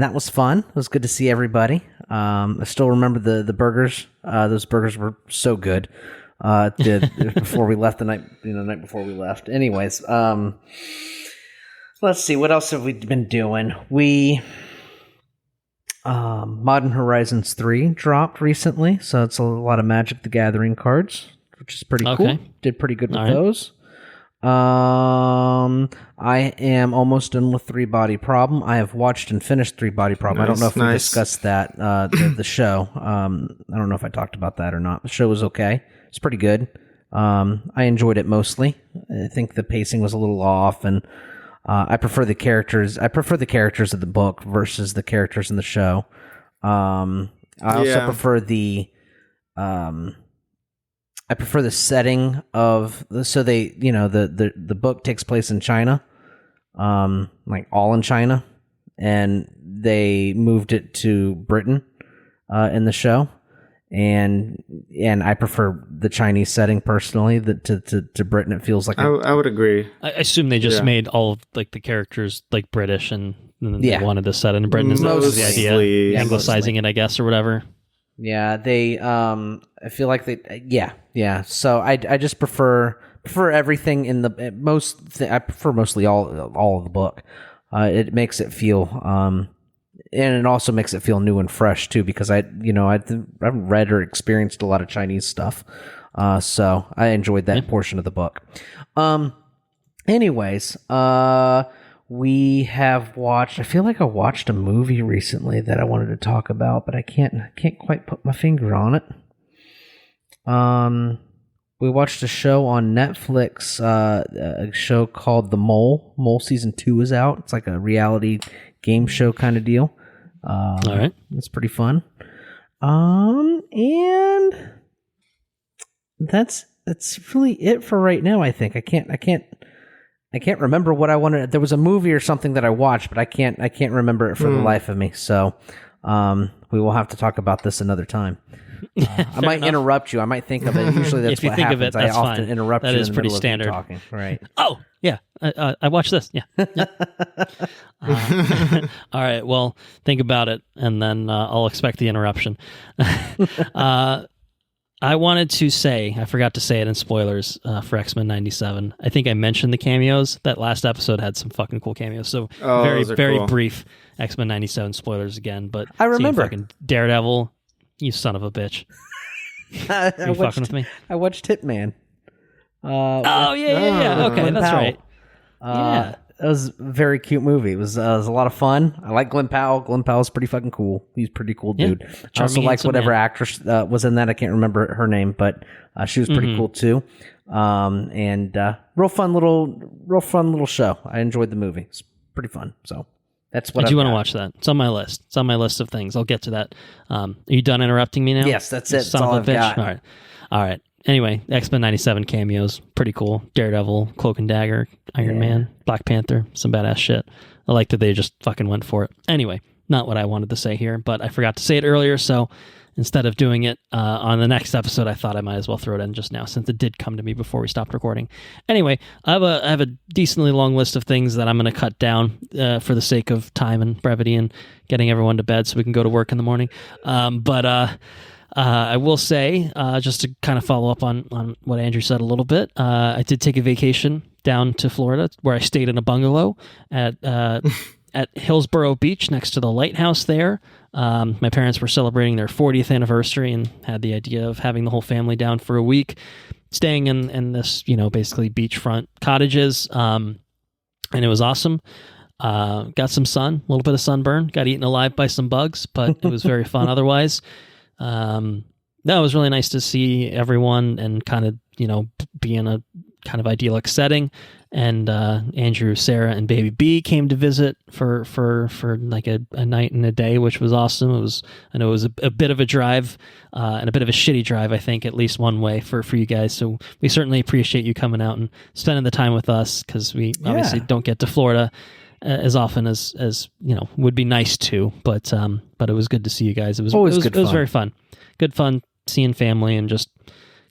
that was fun. It was good to see everybody. I still remember the burgers. Those burgers were so good. Before we left the night before we left. Anyways, let's see, what else have we been doing? Modern Horizons 3 dropped recently, so it's a lot of Magic the Gathering cards, which is pretty cool. Did pretty good with those. I am almost done with 3 Body Problem. I have watched and finished 3 Body Problem. I don't know if we discussed that, the show. I don't know if I talked about that or not. The show was okay. It's pretty good. I enjoyed it mostly. I think the pacing was a little off, and I prefer the characters. I prefer the characters of the book versus the characters in the show. I also prefer the setting of the book takes place in China, like all in China, and they moved it to Britain in the show. And I prefer the Chinese setting personally. To Britain, it feels like I would agree. I assume they just made all of like the characters like British, and then they wanted to set it in Britain. Is that was the idea? Anglicizing it, I guess, or whatever. Yeah, they. I feel like they. Yeah. So I just prefer everything in the most. I prefer mostly all of the book. It makes it feel. And it also makes it feel new and fresh too, because I haven't read or experienced a lot of Chinese stuff, so I enjoyed that portion of the book. Anyways, we have watched. I feel like I watched a movie recently that I wanted to talk about, but I can't quite put my finger on it. We watched a show on Netflix, a show called The Mole. Mole season 2 is out. It's like a reality game show kind of deal. All right, it's pretty fun. And that's really it for right now. I think I can't remember what I wanted. There was a movie or something that I watched, but I can't remember it for the life of me. So, we will have to talk about this another time. I might interrupt you. I might think of it. Usually that's what happens. It, that's I often fine. Interrupt that you is in the pretty standard. Of talking. Right. Oh, yeah. I watched this. Yeah. All right. Well, think about it, and then I'll expect the interruption. I wanted to say, I forgot to say it in spoilers for X-Men 97. I think I mentioned the cameos. That last episode had some fucking cool cameos. So very brief X-Men 97 spoilers again. But I remember fucking Daredevil. You son of a bitch. Are you fucking with me? I watched Hitman. Yeah. Okay, Glenn that's Powell. Right. Yeah. It was a very cute movie. It was a lot of fun. I like Glenn Powell. Glenn Powell's pretty fucking cool. He's a pretty cool dude. I also like whatever actress was in that. I can't remember her name, but she was pretty cool too. And real fun little show. I enjoyed the movie. It's pretry fun. So that's what I do. Want to watch that? It's on my list. It's on my list of things. I'll get to that. Are you done interrupting me now? Yes, that's it. Son of a bitch. Got. All right. Anyway, X-Men 97 cameos, pretty cool. Daredevil, Cloak and Dagger, Iron Man, Black Panther, some badass shit. I like that they just fucking went for it. Anyway, not what I wanted to say here, but I forgot to say it earlier, so instead of doing it on the next episode, I thought I might as well throw it in just now, since it did come to me before we stopped recording. Anyway, I have a decently long list of things that I'm going to cut down for the sake of time and brevity and getting everyone to bed so we can go to work in the morning. I will say, just to kind of follow up on what Andrew said a little bit, I did take a vacation down to Florida where I stayed in a bungalow at Hillsboro Beach next to the lighthouse there. My parents were celebrating their 40th anniversary and had the idea of having the whole family down for a week, staying in this, basically beachfront cottages. And it was awesome. Got some sun, a little bit of sunburn, got eaten alive by some bugs, but it was very fun otherwise. It was really nice to see everyone and kind of, be in a kind of idyllic setting. And Andrew, Sarah, and Baby B came to visit for like a night and a day, which was awesome. I know it was a bit of a drive and a bit of a shitty drive, I think, at least one way for you guys. So we certainly appreciate you coming out and spending the time with us, because we obviously don't get to Florida as often as would be nice to, but it was good to see you guys. It was always good. It was very fun. Good fun seeing family and just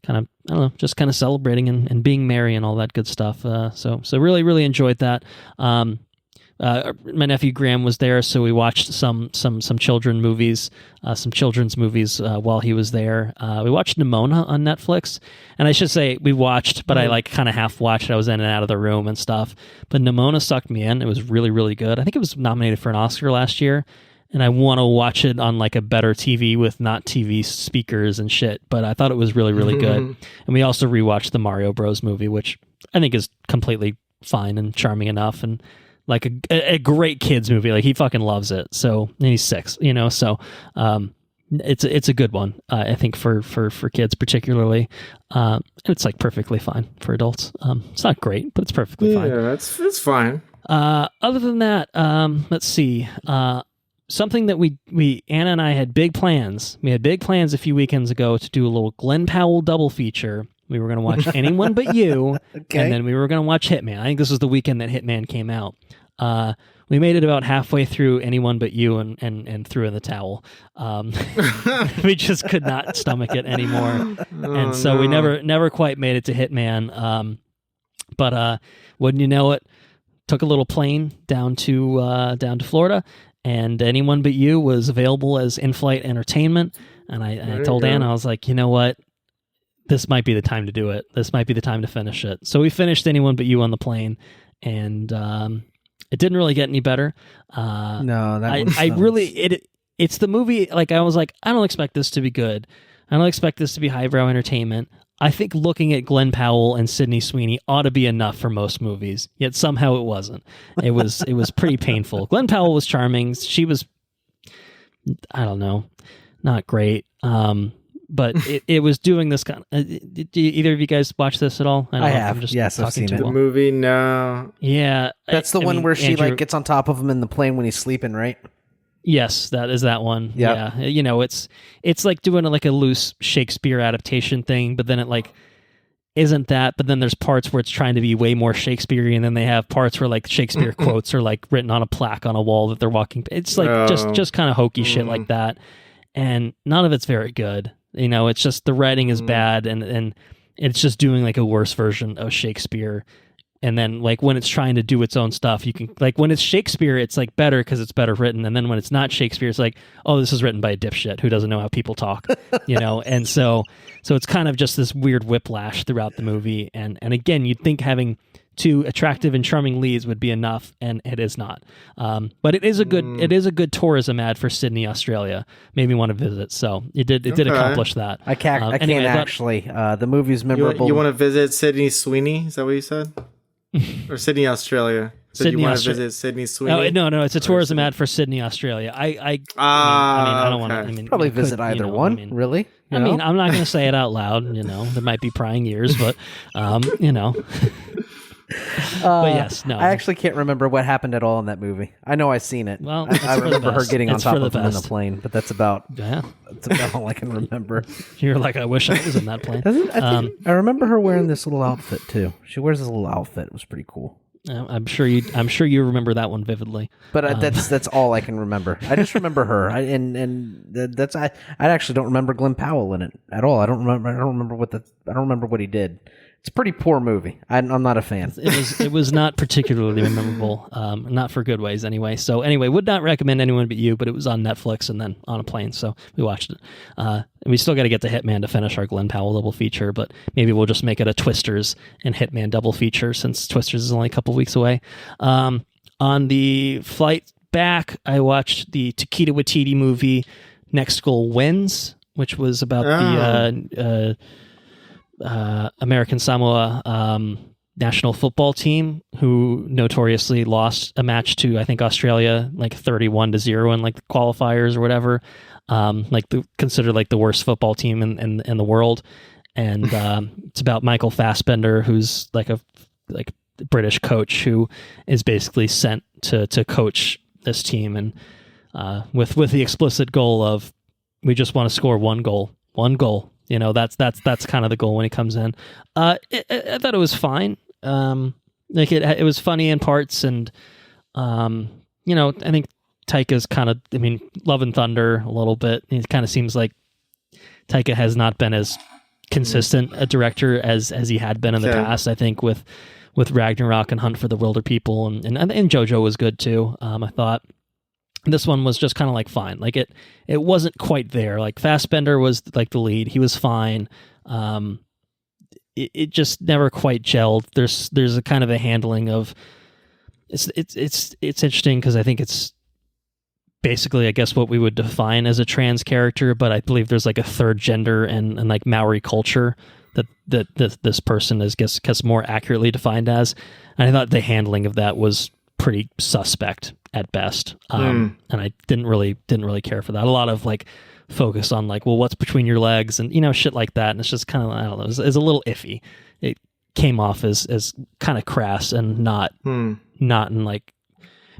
kind of, I don't know, just kind of celebrating and being merry and all that good stuff. So really, really enjoyed that. My nephew Graham was there, so we watched some children's movies while he was there. We watched Nimona on Netflix, and I should say we watched, but I like kind of half watched. I was in and out of the room and stuff. But Nimona sucked me in. It was really, really good. I think it was nominated for an Oscar last year, and I want to watch it on like a better TV with not TV speakers and shit. But I thought it was really, really good. And we also rewatched the Mario Bros movie, which I think is completely fine and charming enough, and like a great kids movie. Like he fucking loves it. So, and he's 6, so it's a good one. I think for kids particularly. It's like perfectly fine for adults. It's not great, but it's perfectly fine. Yeah, it's fine. Other than that, let's see. Something that we Anna and I had big plans. We had big plans a few weekends ago to do a little Glenn Powell double feature. We were going to watch Anyone But You, okay. And then we were going to watch Hitman. I think this was the weekend that Hitman came out. We made it about halfway through Anyone But You and threw in the towel. We just could not stomach it anymore. And so we never quite made it to Hitman. But wouldn't you know it, took a little plane down to Florida, and Anyone But You was available as in-flight entertainment. And I told Anna, I was like, you know what? This might be the time to do it. This might be the time to finish it. So we finished Anyone But You on the plane, and it didn't really get any better. It's the movie. Like I was like, I don't expect this to be good. I don't expect this to be highbrow entertainment. I think looking at Glenn Powell and Sydney Sweeney ought to be enough for most movies. Yet somehow it wasn't. It was pretty painful. Glenn Powell was charming. She was, I don't know, not great. But it was doing this kind of... did either of you guys watch this at all? I have. Yes, I've seen it. The movie, no. Yeah. That's the one where she Andrew, like gets on top of him in the plane when he's sleeping, right? Yes, that is that one. Yep. Yeah. It's like doing like a loose Shakespeare adaptation thing, but then it like isn't that. But then there's parts where it's trying to be way more Shakespearean, and then they have parts where like Shakespeare quotes are like written on a plaque on a wall that they're walking. It's like just kind of hokey shit like that. And none of it's very good. It's just the writing is bad, and it's just doing like a worse version of Shakespeare. And then like when it's trying to do its own stuff, you can like when it's Shakespeare, it's like better because it's better written. And then when it's not Shakespeare, it's like, oh, this is written by a dipshit who doesn't know how people talk, And so it's kind of just this weird whiplash throughout the movie. And again, you'd think having 2 attractive and charming leads would be enough, and it is not. But it is a good tourism ad for Sydney, Australia. Made me want to visit, so it did accomplish that. I can't actually. The movie's memorable. You want to visit Sydney Sweeney? Is that what you said? Or Sydney, Australia? Sydney, you want to visit Sydney Sweeney? No, it's a tourism ad for Sydney, Australia. I don't want to. Probably visit either one. Really? I'm not going to say it out loud. There might be prying ears, but but yes, no. I actually can't remember what happened at all in that movie. I know I've seen it. Well, I remember her getting on top of him in the plane, but that's about all I can remember. You're like, I wish I was in that plane. I remember her wearing this little outfit too. She wears this little outfit. It was pretty cool. I'm sure you remember that one vividly. But that's all I can remember. I just remember her, I actually don't remember Glenn Powell in it at all. I don't remember what he did. It's a pretty poor movie. I'm not a fan. It was not particularly memorable, not for good ways anyway. So anyway, would not recommend Anyone But You, but it was on Netflix and then on a plane, so we watched it. And we still got to get to Hitman to finish our Glenn Powell double feature, but maybe we'll just make it a Twisters and Hitman double feature since Twisters is only a couple weeks away. On the flight back, I watched the Taika Waititi movie Next Goal Wins, which was about the American Samoa national football team who notoriously lost a match to, I think, Australia like 31-0 in like the qualifiers or whatever, considered like the worst football team in the world. And it's about Michael Fassbender, who's like a British coach who is basically sent to coach this team, and with the explicit goal of, we just want to score one goal. That's kind of the goal when he comes in. I thought it was fine. It was funny in parts, and I think Taika's kind of, Love and Thunder a little bit. It kind of seems like Taika has not been as consistent a director as he had been in the past. I think with Ragnarok and Hunt for the Wilder People and JoJo was good too. I thought this one was just kind of like fine. Like it wasn't quite there. Like Fassbender was like the lead. He was fine. It just never quite gelled. There's a kind of a handling of it's interesting because I think it's basically, I guess, what we would define as a trans character, but I believe there's like a third gender and like Maori culture that this person is gets more accurately defined as. And I thought the handling of that was pretty suspect at best. And I didn't really care for that. A lot of like focus on like, well, what's between your legs and shit like that. And it's just kind of, I don't know, it's a little iffy. It came off as kind of crass and not in like,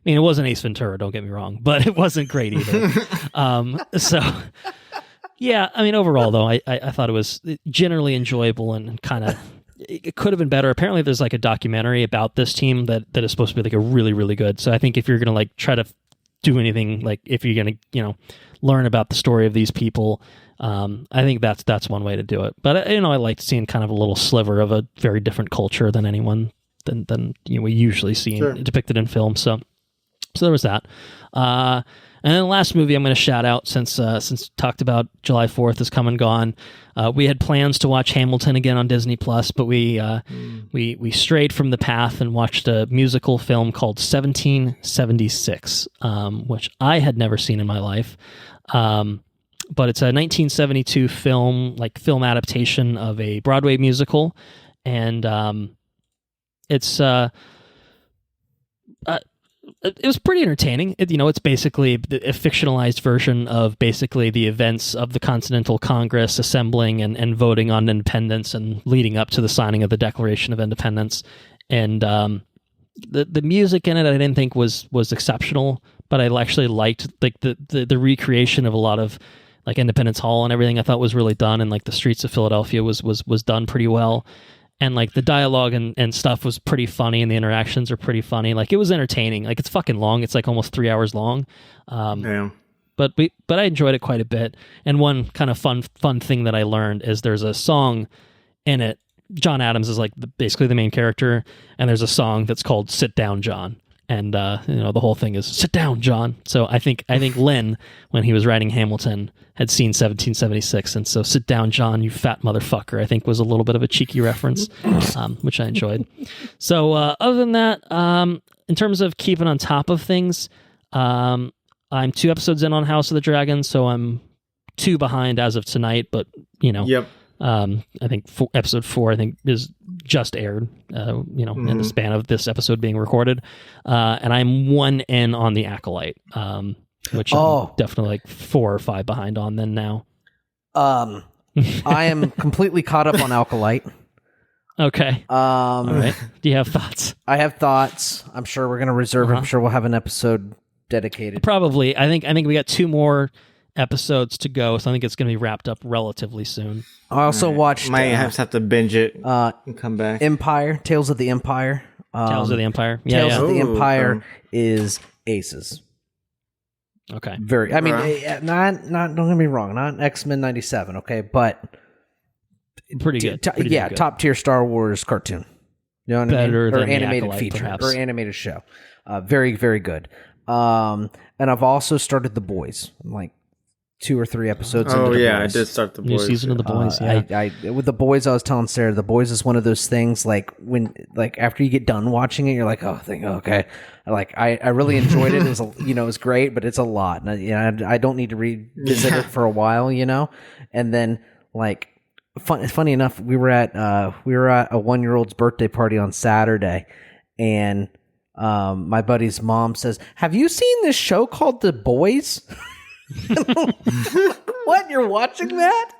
it wasn't Ace Ventura, don't get me wrong, but it wasn't great either. So, yeah, overall, though, I thought it was generally enjoyable and kind of, it could have been better. Apparently, there's like a documentary about this team that is supposed to be like a really, really good. So I think if you're going to like try to do anything, like if you're going to, learn about the story of these people, I think that's one way to do it. But, I liked seeing kind of a little sliver of a very different culture than we usually see depicted in film. So there was that. And then the last movie I'm going to shout out, since talked about July 4th is come and gone. We had plans to watch Hamilton again on Disney Plus, but we strayed from the path and watched a musical film called 1776, which I had never seen in my life. But it's a 1972 film adaptation of a Broadway musical, and it's it was pretty entertaining. It's basically a fictionalized version of basically the events of the Continental Congress assembling and voting on independence and leading up to the signing of the Declaration of Independence. And the music in it I didn't think was exceptional, but I actually liked like the recreation of a lot of like Independence Hall and everything. I thought was really done, and like the streets of Philadelphia was done pretty well. And like the dialogue and stuff was pretty funny, and the interactions are pretty funny. Like it was entertaining. Like it's fucking long. It's like almost 3 hours long. But I enjoyed it quite a bit. And one kind of fun thing that I learned is there's a song in it. John Adams is like basically the main character, and there's a song that's called "Sit Down, John." And the whole thing is "Sit down, John." So I think Lynn, when he was writing Hamilton, had seen 1776, and so "Sit down, John, you fat motherfucker," I think was a little bit of a cheeky reference, which I enjoyed. So other than that, in terms of keeping on top of things, I'm 2 episodes in on House of the Dragon, so I'm 2 behind as of tonight. But Yep. I think episode 4 is just aired in the span of this episode being recorded, and I'm 1 in on the Acolyte, which I'm definitely like 4 or 5 behind on then now. I am completely caught up on Acolyte. Okay. All right. Do you have thoughts? I have thoughts. I'm sure we're going to reserve it. I'm sure we'll have an episode dedicated. Probably. I think we got 2 more episodes to go, so I think it's going to be wrapped up relatively soon. I also watched. Might have to binge it and come back. Empire, Tales of the Empire. Tales of the Empire. Yeah, Tales of the Empire is aces. Okay. Very. I mean, not. Don't get me wrong. Not X-Men '97. Okay, but pretty good. Pretty good. Top tier Star Wars cartoon. You know what Better I mean? Or than animated Acolyte, feature perhaps. or animated show. Very, very good. And I've also started The Boys. I'm like 2 or 3 episodes into The Boys. I did start The Boys. New season of The Boys, yeah. With The Boys, I was telling Sarah, The Boys is one of those things, like, when, like, after you get done watching it, you're like, okay. Like, I really enjoyed it. It was, it was great, but it's a lot. And, I don't need to revisit it for a while, And then, like, funny enough, we were at a 1-year-old's birthday party on Saturday, and my buddy's mom says, "Have you seen this show called The Boys?" What? You're watching that?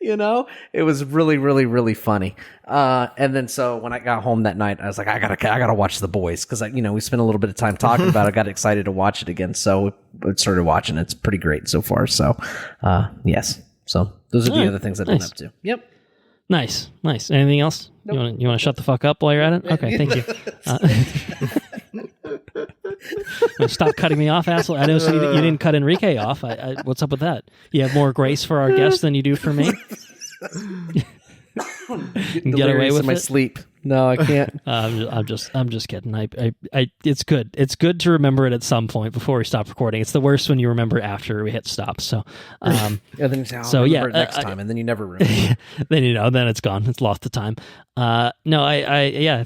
It was really, really, really funny. And then so when I got home that night, I was like, I gotta watch The Boys, because we spent a little bit of time talking about it. I got excited to watch it again, so I started watching it. It's pretty great so far. So yes. So those are the other things I've been up to. Yep. Nice. Anything else? Nope. You want to shut the fuck up while you're at it? Okay, thank you. Stop cutting me off, asshole. I know you didn't cut Henrique off. What's up with that? You have more grace for our guests than you do for me. Get away with my sleep. No, I can't. I'm just kidding. It's good. It's good to remember it at some point before we stop recording. It's the worst when you remember after we hit stop. So, then you say, next time, and then you never remember. Then it's gone. It's lost the time. I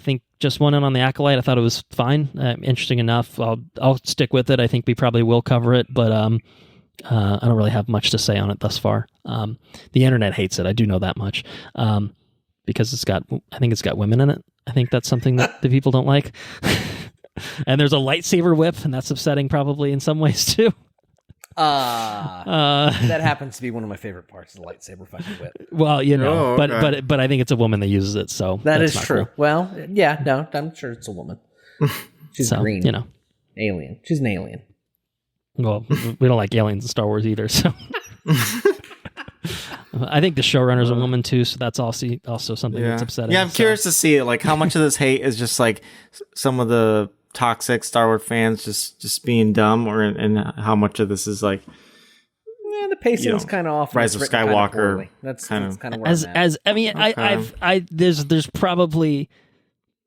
think just one in on the Acolyte. I thought it was fine, interesting enough. I'll stick with it. I think we probably will cover it, but I don't really have much to say on it thus far. The internet hates it. I do know that much. Because I think it's got women in it. I think that's something that the people don't like. And there's a lightsaber whip, and that's upsetting probably in some ways too. That happens to be one of my favorite parts, the lightsaber fucking whip. Well, okay. but I think it's a woman that uses it, so that is true. Cool. Well, yeah, no, I'm sure it's a woman. She's green. Alien. She's an alien. Well, we don't like aliens in Star Wars either, so. I think the showrunner's a woman too, so that's also something that's upsetting. Yeah, I'm curious to see like how much of this hate is just like some of the toxic Star Wars fans just being dumb, and how much of this is like the pacing's kind of off. Rise of Skywalker. That's kind of where there's probably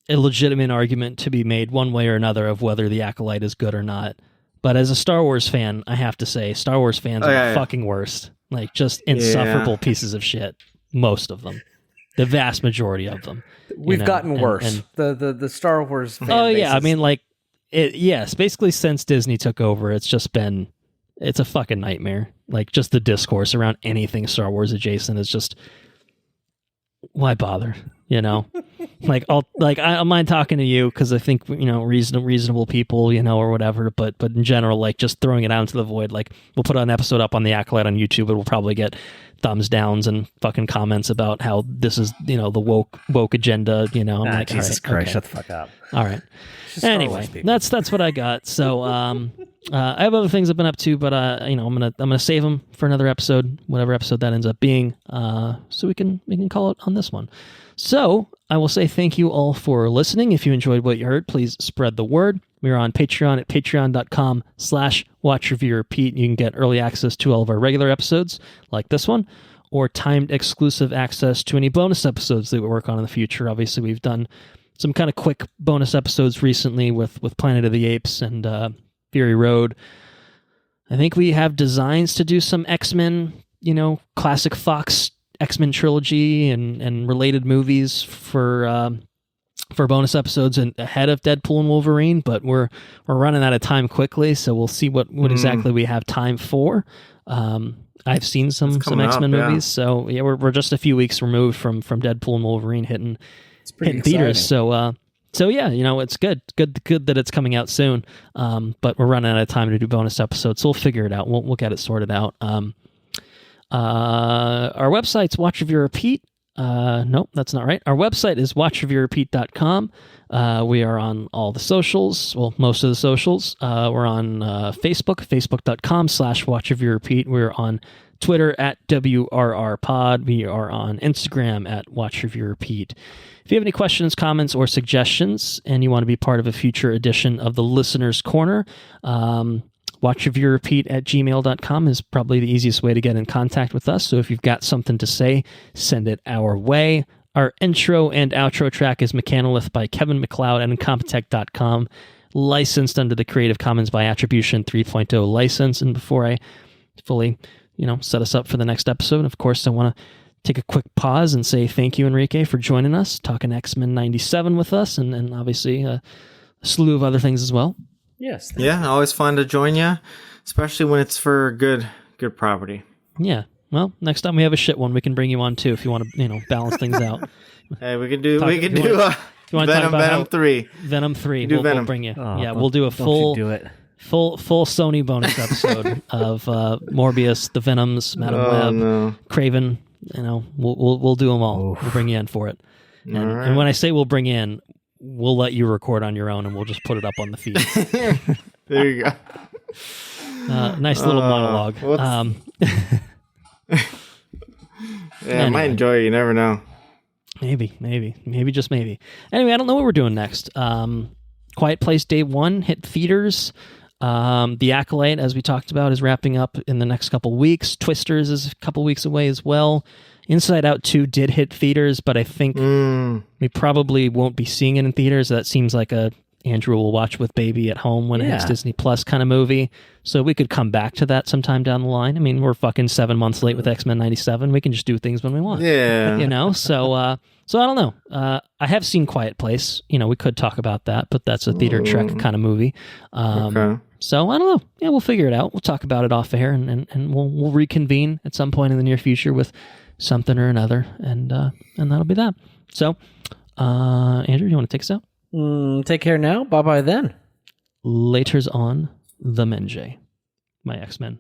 a legitimate argument to be made one way or another of whether the Acolyte is good or not. But as a Star Wars fan, I have to say Star Wars fans are the fucking worst. Like, just insufferable pieces of shit. Most of them. The vast majority of them. We've gotten worse. The Star Wars fan bases. I mean, like, basically since Disney took over, it's a fucking nightmare. Like, just the discourse around anything Star Wars adjacent is just, why bother? Like, I don't mind talking to you because I think, reasonable people, or whatever, but in general, like, just throwing it out into the void. Like, we'll put an episode up on the Acolyte on YouTube, and we'll probably get thumbs downs and fucking comments about how this is, the woke agenda, I'm like, Jesus Christ, shut the fuck up. All right. Anyway, that's what I got. So, I have other things I've been up to, but I'm gonna save them for another episode, whatever episode that ends up being, so we can call it on this one. So I will say thank you all for listening. If you enjoyed what you heard, please spread the word. We're on Patreon at patreon.com/watchreviewrepeat. You can get early access to all of our regular episodes like this one, or timed exclusive access to any bonus episodes that we work on in the future. Obviously, we've done some kind of quick bonus episodes recently with Planet of the Apes and Fury Road. I think we have designs to do some X-Men, classic Fox X-Men trilogy and related movies for bonus episodes and ahead of Deadpool and Wolverine, but we're running out of time quickly, so we'll see what exactly we have time for. I've seen some X-Men movies, so yeah, we're just a few weeks removed from Deadpool and Wolverine hitting theaters. So yeah, it's good that it's coming out soon. But we're running out of time to do bonus episodes, so we'll figure it out. We'll get it sorted out. Our website's Watch Review Repeat. Nope, that's not right. Our website is watchreviewrepeat.com. We are on all the socials. Well, most of the socials. We're on Facebook, facebook.com/watchreviewrepeat. We're on Twitter at WRRpod. We are on Instagram at watchreviewrepeat. If you have any questions, comments, or suggestions, and you want to be part of a future edition of the Listener's Corner, watchreviewrepeat@gmail.com is probably the easiest way to get in contact with us. So if you've got something to say, send it our way. Our intro and outro track is Mechanolith by Kevin MacLeod at Incompetech.com, licensed under the Creative Commons by Attribution 3.0 license. And before I fully, set us up for the next episode, of course, I want to take a quick pause and say thank you, Henrique, for joining us, talking X-Men 97 with us, and obviously a slew of other things as well. Yes. Yeah, always fun to join you, especially when it's for good property. Yeah. Well, next time we have a shit one, we can bring you on too if you want to, balance things out. Hey, we can do Venom 3. Venom 3. We'll bring you. We'll do a full Sony bonus episode of Morbius, the Venoms, Madam Web, Kraven. We'll do them all. Oof. We'll bring you in for it. And when I say we'll bring you in, we'll let you record on your own, and we'll just put it up on the feed. There you go. Nice little monologue. I might enjoy it. You never know. Maybe, just maybe. Anyway, I don't know what we're doing next. Quiet Place Day 1 hit theaters. The Acolyte, as we talked about, is wrapping up in the next couple weeks. Twisters is a couple weeks away as well. Inside Out 2 did hit theaters, but I think we probably won't be seeing it in theaters. That seems like a Andrew will watch with baby at home when it hits Disney Plus kind of movie. So we could come back to that sometime down the line. I mean, we're fucking 7 months late with X-Men 97. We can just do things when we want. Yeah. You know, so I don't know. I have seen Quiet Place. You know, we could talk about that, but that's a theater trek kind of movie. Okay. So I don't know. Yeah, we'll figure it out. We'll talk about it off air and we'll reconvene at some point in the near future with something or another. And that'll be that. So, Andrew, you want to take us out? Take care now. Bye-bye then. Later's on the Demange, my X-Men.